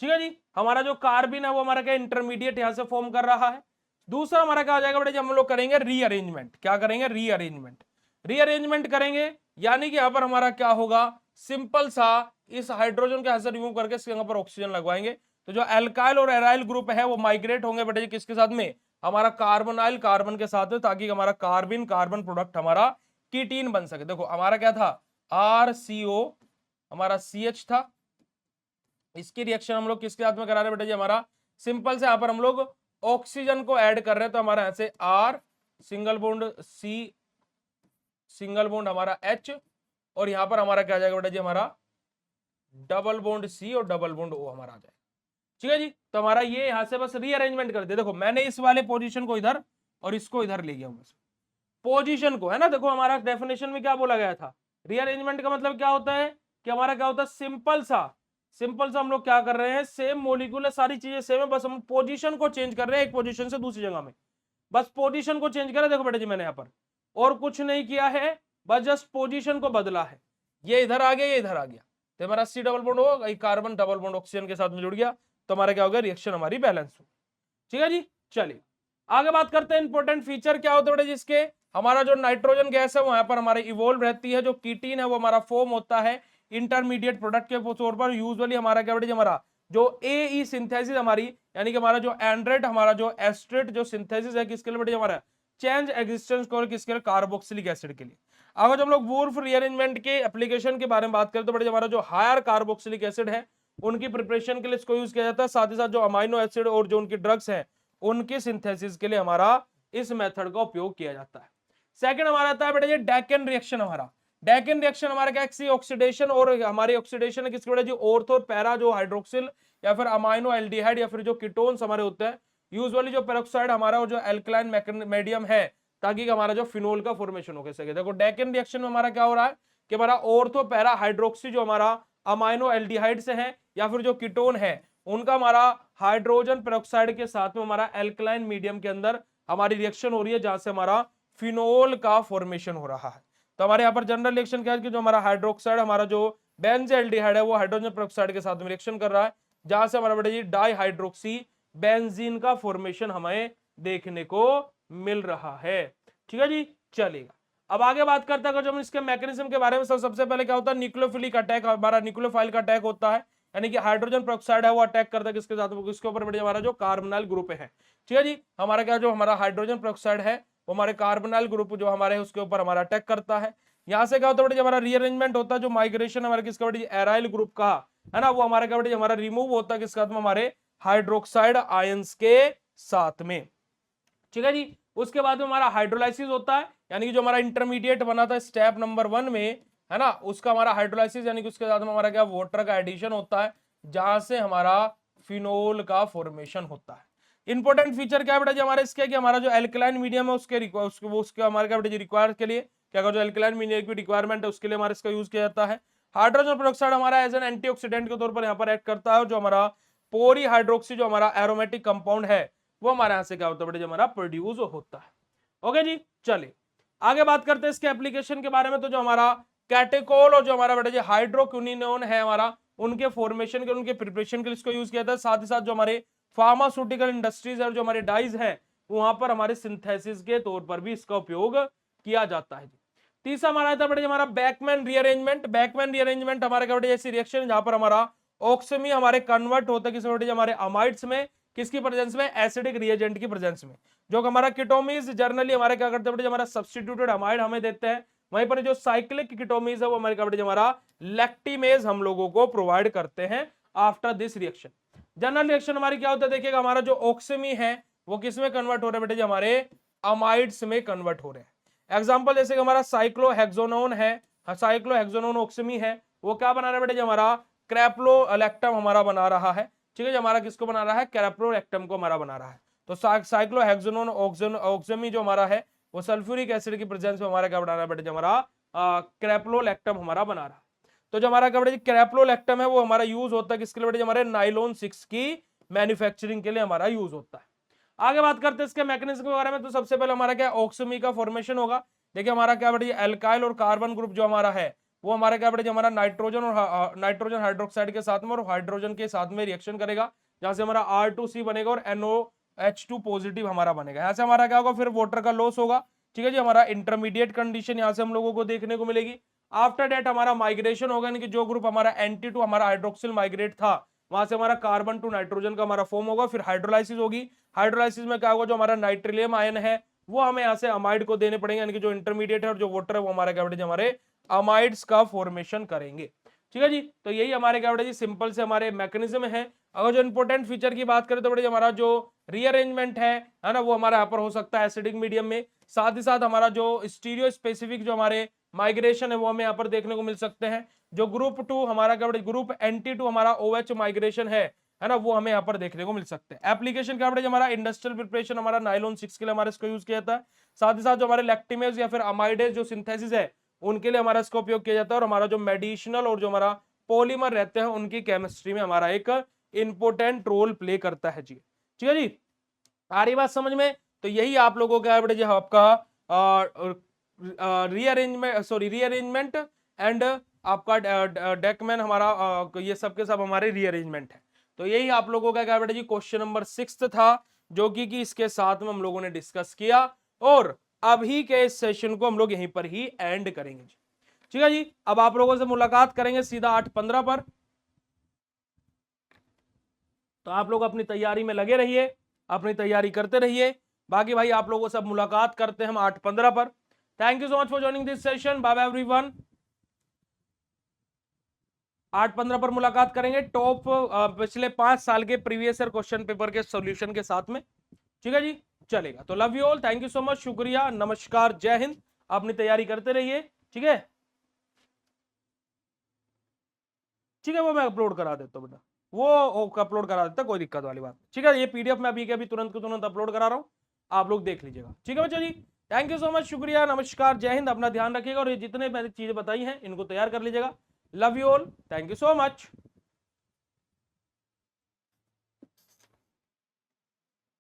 ठीक है जी। हमारा जो कार्बिन है वो हमारा क्या इंटरमीडिएट यहां से फॉर्म कर रहा है। दूसरा हमारा क्या आ जाएगा बेटा जी, हम लोग करेंगे रीअरेंजमेंट। क्या करेंगे? रीअरेंजमेंट। रीअरेंजमेंट करेंगे यानी कि यहां पर हमारा क्या होगा, सिंपल सा इस हाइड्रोजन के यहां से रिमूव करके इसके यहां पर ऑक्सीजन लगवाएंगे, तो जो एल्काइल और एराइल ग्रुप है वो माइग्रेट होंगे बेटा जी किसके साथ में, हमारा कार्बोनाइल कार्बन के साथ में, ताकि हमारा कार्बिन कार्बन प्रोडक्ट हमारा कीटीन बन सके। देखो हमारा क्या था, RCO हमारा CH था, इसकी रिएक्शन हम लोग किसके साथ में करा रहे हैं बेटा जी, हमारा सिंपल से यहां पर हम लोग ऑक्सीजन को ऐड कर रहे हैं, तो हमारा ऐसे R single bond C single bond हमारा H, और यहां पर हमारा क्या आ जाएगा बेटा जी, हमारा डबल बॉन्ड C और डबल बॉन्ड O हमारा आ जाएगा। ठीक है जी। तो हमारा ये यहां से बस रीअरेंजमेंट कर दिया। देखो मैंने इस वाले पोजीशन को इधर और इसको इधर ले गया हूं, पोजीशन को, है ना। देखो हमारा डेफिनेशन में क्या बोला गया था, रीअरेंजमेंट का मतलब क्या होता है कि हमारा क्या होता है, सिंपल सा हम लोग क्या कर रहे हैं, सेम मॉलिक्यूल है, सारी चीजें सेम है, बस हम पोजीशन को चेंज कर रहे हैं एक पोजीशन से दूसरी जगह में, बस पोजीशन को चेंज कर रहे हैं। देखो बेटा जी मैंने यहाँ पर और कुछ नहीं किया है, बस जस्ट पोजीशन को बदला है, ये इधर आ गया, ये इधर आ गया, तो हमारा C डबल बॉन्ड हो, कार्बन डबल बॉन्ड ऑक्सीजन के साथ में जुड़ गया, तो हमारा क्या होगा, रिएक्शन हमारी बैलेंस होगी। ठीक है जी, चलिए आगे बात करते हैं। इंपॉर्टेंट फीचर क्या होते हैं जिसके, हमारा जो नाइट्रोजन गैस है वो यहाँ पर हमारे इवोल्व रहती है, जो कीटीन है वो हमारा फॉर्म होता है इंटरमीडिएट प्रोडक्ट के तौर पर। यूजुअली हमारा क्या बेटे, हमारा जो ए सिंथेसिस हमारी, यानी कि हमारा जो एंड्रेट, हमारा जो एस्ट्रेट जो सिंथेसिस है किसके लिए बेटे, हमारा चेंज एग्जिस्टेंस को किसके लिए, कार्बोक्सिलिक एसिड के लिए। अगर जब हम लोग वुल्फ रीअरेंजमेंट के एप्लीकेशन के बारे में बात करें तो बेटे हमारा जो हायर कार्बोक्सिलिक एसिड है उनकी प्रिपरेशन के लिए इसको यूज किया जाता है। साथ ही साथ जो अमाइनो एसिड और जो उनकी ड्रग्स हैं उनके सिंथेसिस के लिए हमारा इस मेथड का उपयोग किया जाता है। सेकंड हमारा आता है बेटा ये डेकन रिएक्शन। हमारा डेकन रिएक्शन हमारा क्या है, ऑक्सीडेशन, और हमारी ऑक्सीडेशन है किसके बेटा जी, ऑर्थो और पैरा जो हाइड्रोक्सिल या फिर अमाइनो एल्डिहाइड या फिर जो कीटोन्स हमारे होते हैं। यूजुअली जो पेरोक्साइड हमारा और जो एल्कलाइन मीडियम है, ताकि हमारा जो फिनोल का फॉर्मेशन हो सके। देखो डेकन रिएक्शन में हमारा क्या हो रहा है कि हमारा ऑर्थो पैरा हाइड्रोक्सी जो हमारा अमाइनो एल्डिहाइड से है या फिर जो कीटोन है उनका हमारा हाइड्रोजन पेरोक्साइड के साथ में हमारा एल्कलाइन मीडियम के अंदर हमारी रिएक्शन हो रही है, जहां से हमारा फिनोल का फॉर्मेशन हो रहा है। तो हमारे यहाँ पर जनरल रिएक्शन क्या है कि जो हमारा हाइड्रोक्साइड, हमारा जो बेंजल्डिहाइड है वो हाइड्रोजन पेरोक्साइड के साथ में रिएक्शन कर रहा है, जहां से हमारा बेटा जी डाई हाइड्रोक्सी बेंजीन का फॉर्मेशन हमें देखने को मिल रहा है। ठीक है जी, चलेगा। अब आगे बात करते हैं जब हम इसके मैकेनिज्म के बारे में। सबसे पहले क्या होता है, न्यूक्लियोफिलिक अटैक, हमारा न्यूक्लियोफाइल का अटैक होता है, यानी कि हाइड्रोजन पेरोक्साइड है वो अटैक करता है किसके साथ, किसके ऊपर बेटे, हमारा जो कार्बोनाइल ग्रुप है। ठीक है जी, हमारा क्या, जो हमारा हाइड्रोजन पेरोक्साइड है वो हमारे कार्बोनाइल ग्रुप जो हमारे है उसके ऊपर हमारा अटैक करता है। यहां से क्या होता है बेटे, हमारा रीअरेंजमेंट होता है, जो माइग्रेशन हमारे किसका बेटे, एराइल ग्रुप का है ना, वो हमारा क्या बेटे, हमारा रिमूव होता है किसके साथ में, हमारे हाइड्रोक्साइड आयंस के साथ में। ठीक है जी, उसके बाद में हमारा हाइड्रोलाइसिस होता है, यानी कि जो हमारा इंटरमीडिएट बना था स्टेप नंबर 1 में है ना, उसका हमारा हाइड्रोलाइसिस, यानी कि उसके साथ में हमारा क्या, वाटर का एडिशन होता है, जहां से हमारा फिनोल का फॉर्मेशन होता है। इंपॉर्टेंट फीचर क्या है बेटा जी हमारे इसके, कि हमारा जो एल्कलाइन मीडियम है उसके हमारे क्या बेटा जी रिक्वायर के लिए, क्या जो एल्कलाइन मीडियम की रिक्वायरमेंट है उसके लिए हमारा इसका यूज किया जाता है। हाइड्रोजन पेरोक्साइड हमारा एज एन एंटीऑक्सीडेंट के तौर पर यहाँ पर एक्ट करता है, जो हमारा पोरी हाइड्रोक्सी जो हमारा एरोमेटिक कंपाउंड है वो हमारे यहां से क्या होता है बेटा जी, हमारा प्रोड्यूस होता है। ओके जी, चलिए आगे बात करते हैं इसके एप्लीकेशन के बारे में। तो जो हमारा कैटेकोल और जो हमारा बेटा जी हाइड्रोक्विनोन है हमारा, उनके फॉर्मेशन के, उनके प्रिपरेशन के लिए इसको यूज किया था। साथ ही साथ जो हमारे फार्मास्यूटिकल इंडस्ट्रीज और जो हमारे डाइज हैं वहां पर हमारे सिंथेसिस के तौर पर भी इसका उपयोग किया जाता है। तीसरा हमारा था बेटा हमारा बैकमैन रीअरेंजमेंट। बैकमैन रीअरेंजमेंट हमारे क्या बेटा, ऐसी रिएक्शन जहां पर हमारा ऑक्सीमी हमारे कन्वर्ट होता है किसमें बेटा जी, हमारे अमाइड्स में, किसकी प्रेजेंस में, एसिडिक रिएजेंट की प्रेजेंस में। जो हमारा कीटोमीज जनरली हमारे क्या करते हैं बेटा, हमारा सब्स्टिट्यूटेड अमाइड हमें देते हैं, वहीं पर जो साइक्लिक कीटोमीज है वो हमारे क्या बेटा, हमारा लैक्टिमेज हम लोगों को प्रोवाइड करते हैं after this reaction. General reaction हमारी क्या होता है, देखिएगा हमारा जो ऑक्सीमी है वो किसमें कन्वर्ट हो रहा है बेटा जी, हमारे अमाइड्स में कन्वर्ट हो रहे हैं। एग्जांपल जैसे कि हमारा साइक्लोहेक्सोनोन है, साइक्लोहेक्सोनोन ऑक्सीमी है, वो क्या बना रहा है बेटा जी, हमारा क्रेप्लोलेक्टम हमारा बना रहा है। ठीक है, हमारा किसको बना रहा है, कैप्रोलेक्टम को हमारा बना रहा है। तो साइक्लोहेक्सोनोन ऑक्सीमी जो हमारा है वो सल्फ्यूरिक एसिड की प्रेजेंस में हमारा क्या बना रहा है बेटा जी, हमारा कैप्रोलेक्टम हमारा बना रहा है। तो जो हमारा क्या बेटा जी कैप्रोलेक्टम है वो हमारा यूज होता है किसके लिए बेटा जी, हमारे नाइलॉन 6 की मैन्युफैक्चरिंग के लिए हमारा यूज होता है। आगे बात करते हैं इसके मैकेनिज्म के बारे में। तो सबसे पहले हमारा क्या ऑक्सीमी का फॉर्मेशन होगा। देखिए हमारा क्या बेटा जी एल्काइल और कार्बन ग्रुप जो हमारा है वो हमारा क्या बेटा जी, हमारा नाइट्रोजन और नाइट्रोजन हाइड्रोक्साइड के साथ में और हाइड्रोजन के साथ में रिएक्शन करेगा, जहां से हमारा R2C बनेगा और NOH2 पॉजिटिव हमारा बनेगा। यहाँ से हमारा क्या होगा, फिर वाटर का लॉस होगा। ठीक है जी, हमारा इंटरमीडिएट कंडीशन यहाँ से हम लोगों को देखने को मिलेगी। आफ्टर डेट हमारा माइग्रेशन होगा, यानी कि जो ग्रुप हमारा NT2 हमारा हाइड्रोक्सिल माइग्रेट था वहां से हमारा कार्बन टू नाइट्रोजन का हमारा फॉर्म होगा, फिर हाइड्रोलाइसिस होगी। हाइड्रोलाइसिस में क्या होगा, जो हमारा नाइट्रिलियम आयन है वो हमें यहाँ से अमाइड को देने पड़ेंगे, यानी कि जो इंटरमीडिएट है और जो वाटर है वो हमारा क्या बेटा जी, हमारे अमाइड्स का फॉर्मेशन करेंगे। ठीक है जी, तो यही हमारे क्या बेटा जी सिंपल से हमारे मैकेनिज्म है। अगर जो इंपॉर्टेंट फीचर की बात करें तो बेटा जी हमारा जो रीअरेंजमेंट है ना, वो हमारा यहाँ पर हो सकता है एसिडिक मीडियम में। साथ ही साथ हमारा जो स्टीरियो स्पेसिफिक जो हमारे माइग्रेशन है वो हमें यहाँ पर देखने को मिल सकते हैं। जो ग्रुप 2 हमारा क्या बेटा, ग्रुप NT2 हमारा OH माइग्रेशन है ना, वो हमें यहाँ पर देखने को मिल सकते हैं। एप्लीकेशन क्या बेटा, हमारा इंडस्ट्रियल प्रिपरेशन हमारा नाइलॉन 6 के लिए हमारा इसको यूज किया जाता है। साथ ही साथ जो हमारे लैक्टिमेज या फिर अमाइडेज जो सिंथेसिस है उनके लिए हमारा इसका उपयोग किया जाता है, और हमारा जो मेडिसिनल और जो हमारा पॉलीमर रहते हैं उनकी केमिस्ट्री में हमारा एक इंपोर्टेंट रोल प्ले करता है जी। ठीक है जी, आ रही बात समझ में। तो यही आप लोगों का बेटा जी आपका रीअरेंजमेंट एंड आपका डेकमैन हमारा ये सब के सब हमारे रीअरेंजमेंट है। तो यही आप लोगों का क्या बेटा जी क्वेश्चन नंबर 6 था, जो कि इसके साथ में हम लोगों ने डिस्कस किया, और अभी के इस सेशन को हम लोग यहीं पर ही एंड करेंगे जी। ठीक है जी, अब आप लोगों से मुलाकात करेंगे सीधा 8:15 पर। तो आप लोग अपनी तैयारी में लगे रहिए, अपनी तैयारी करते रहिए। बाकी भाई आप लोगों से अब मुलाकात करते हैं हम 8:15 पर। Thank you so much for joining this session. Bye bye everyone. 8:15 पर मुलाकात करेंगे टॉप पिछले 5 साल के प्रीवियस ईयर क्वेश्चन पेपर के सॉल्यूशन के साथ में। ठीक है जी, चलेगा। तो love you all, thank you so much, शुक्रिया, नमस्कार, जय हिंद। अपनी तैयारी करते रहिए। ठीक है, ठीक है, वो मैं अपलोड करा देता हूँ बेटा, वो अपलोड करा देता, कोई दिक्कत वाली बात। ठीक है, ये पीडीएफ मैं अभी के अभी तुरंत को तुरंत अपलोड करा रहा हूँ, आप लोग देख लीजिएगा। ठीक है बच्चा जी, थैंक यू सो मच, शुक्रिया, नमस्कार, जय हिंद। अपना ध्यान रखिएगा और ये जितने मैंने चीजें बताई हैं इनको तैयार कर लीजिएगा। Love you all, thank you so much.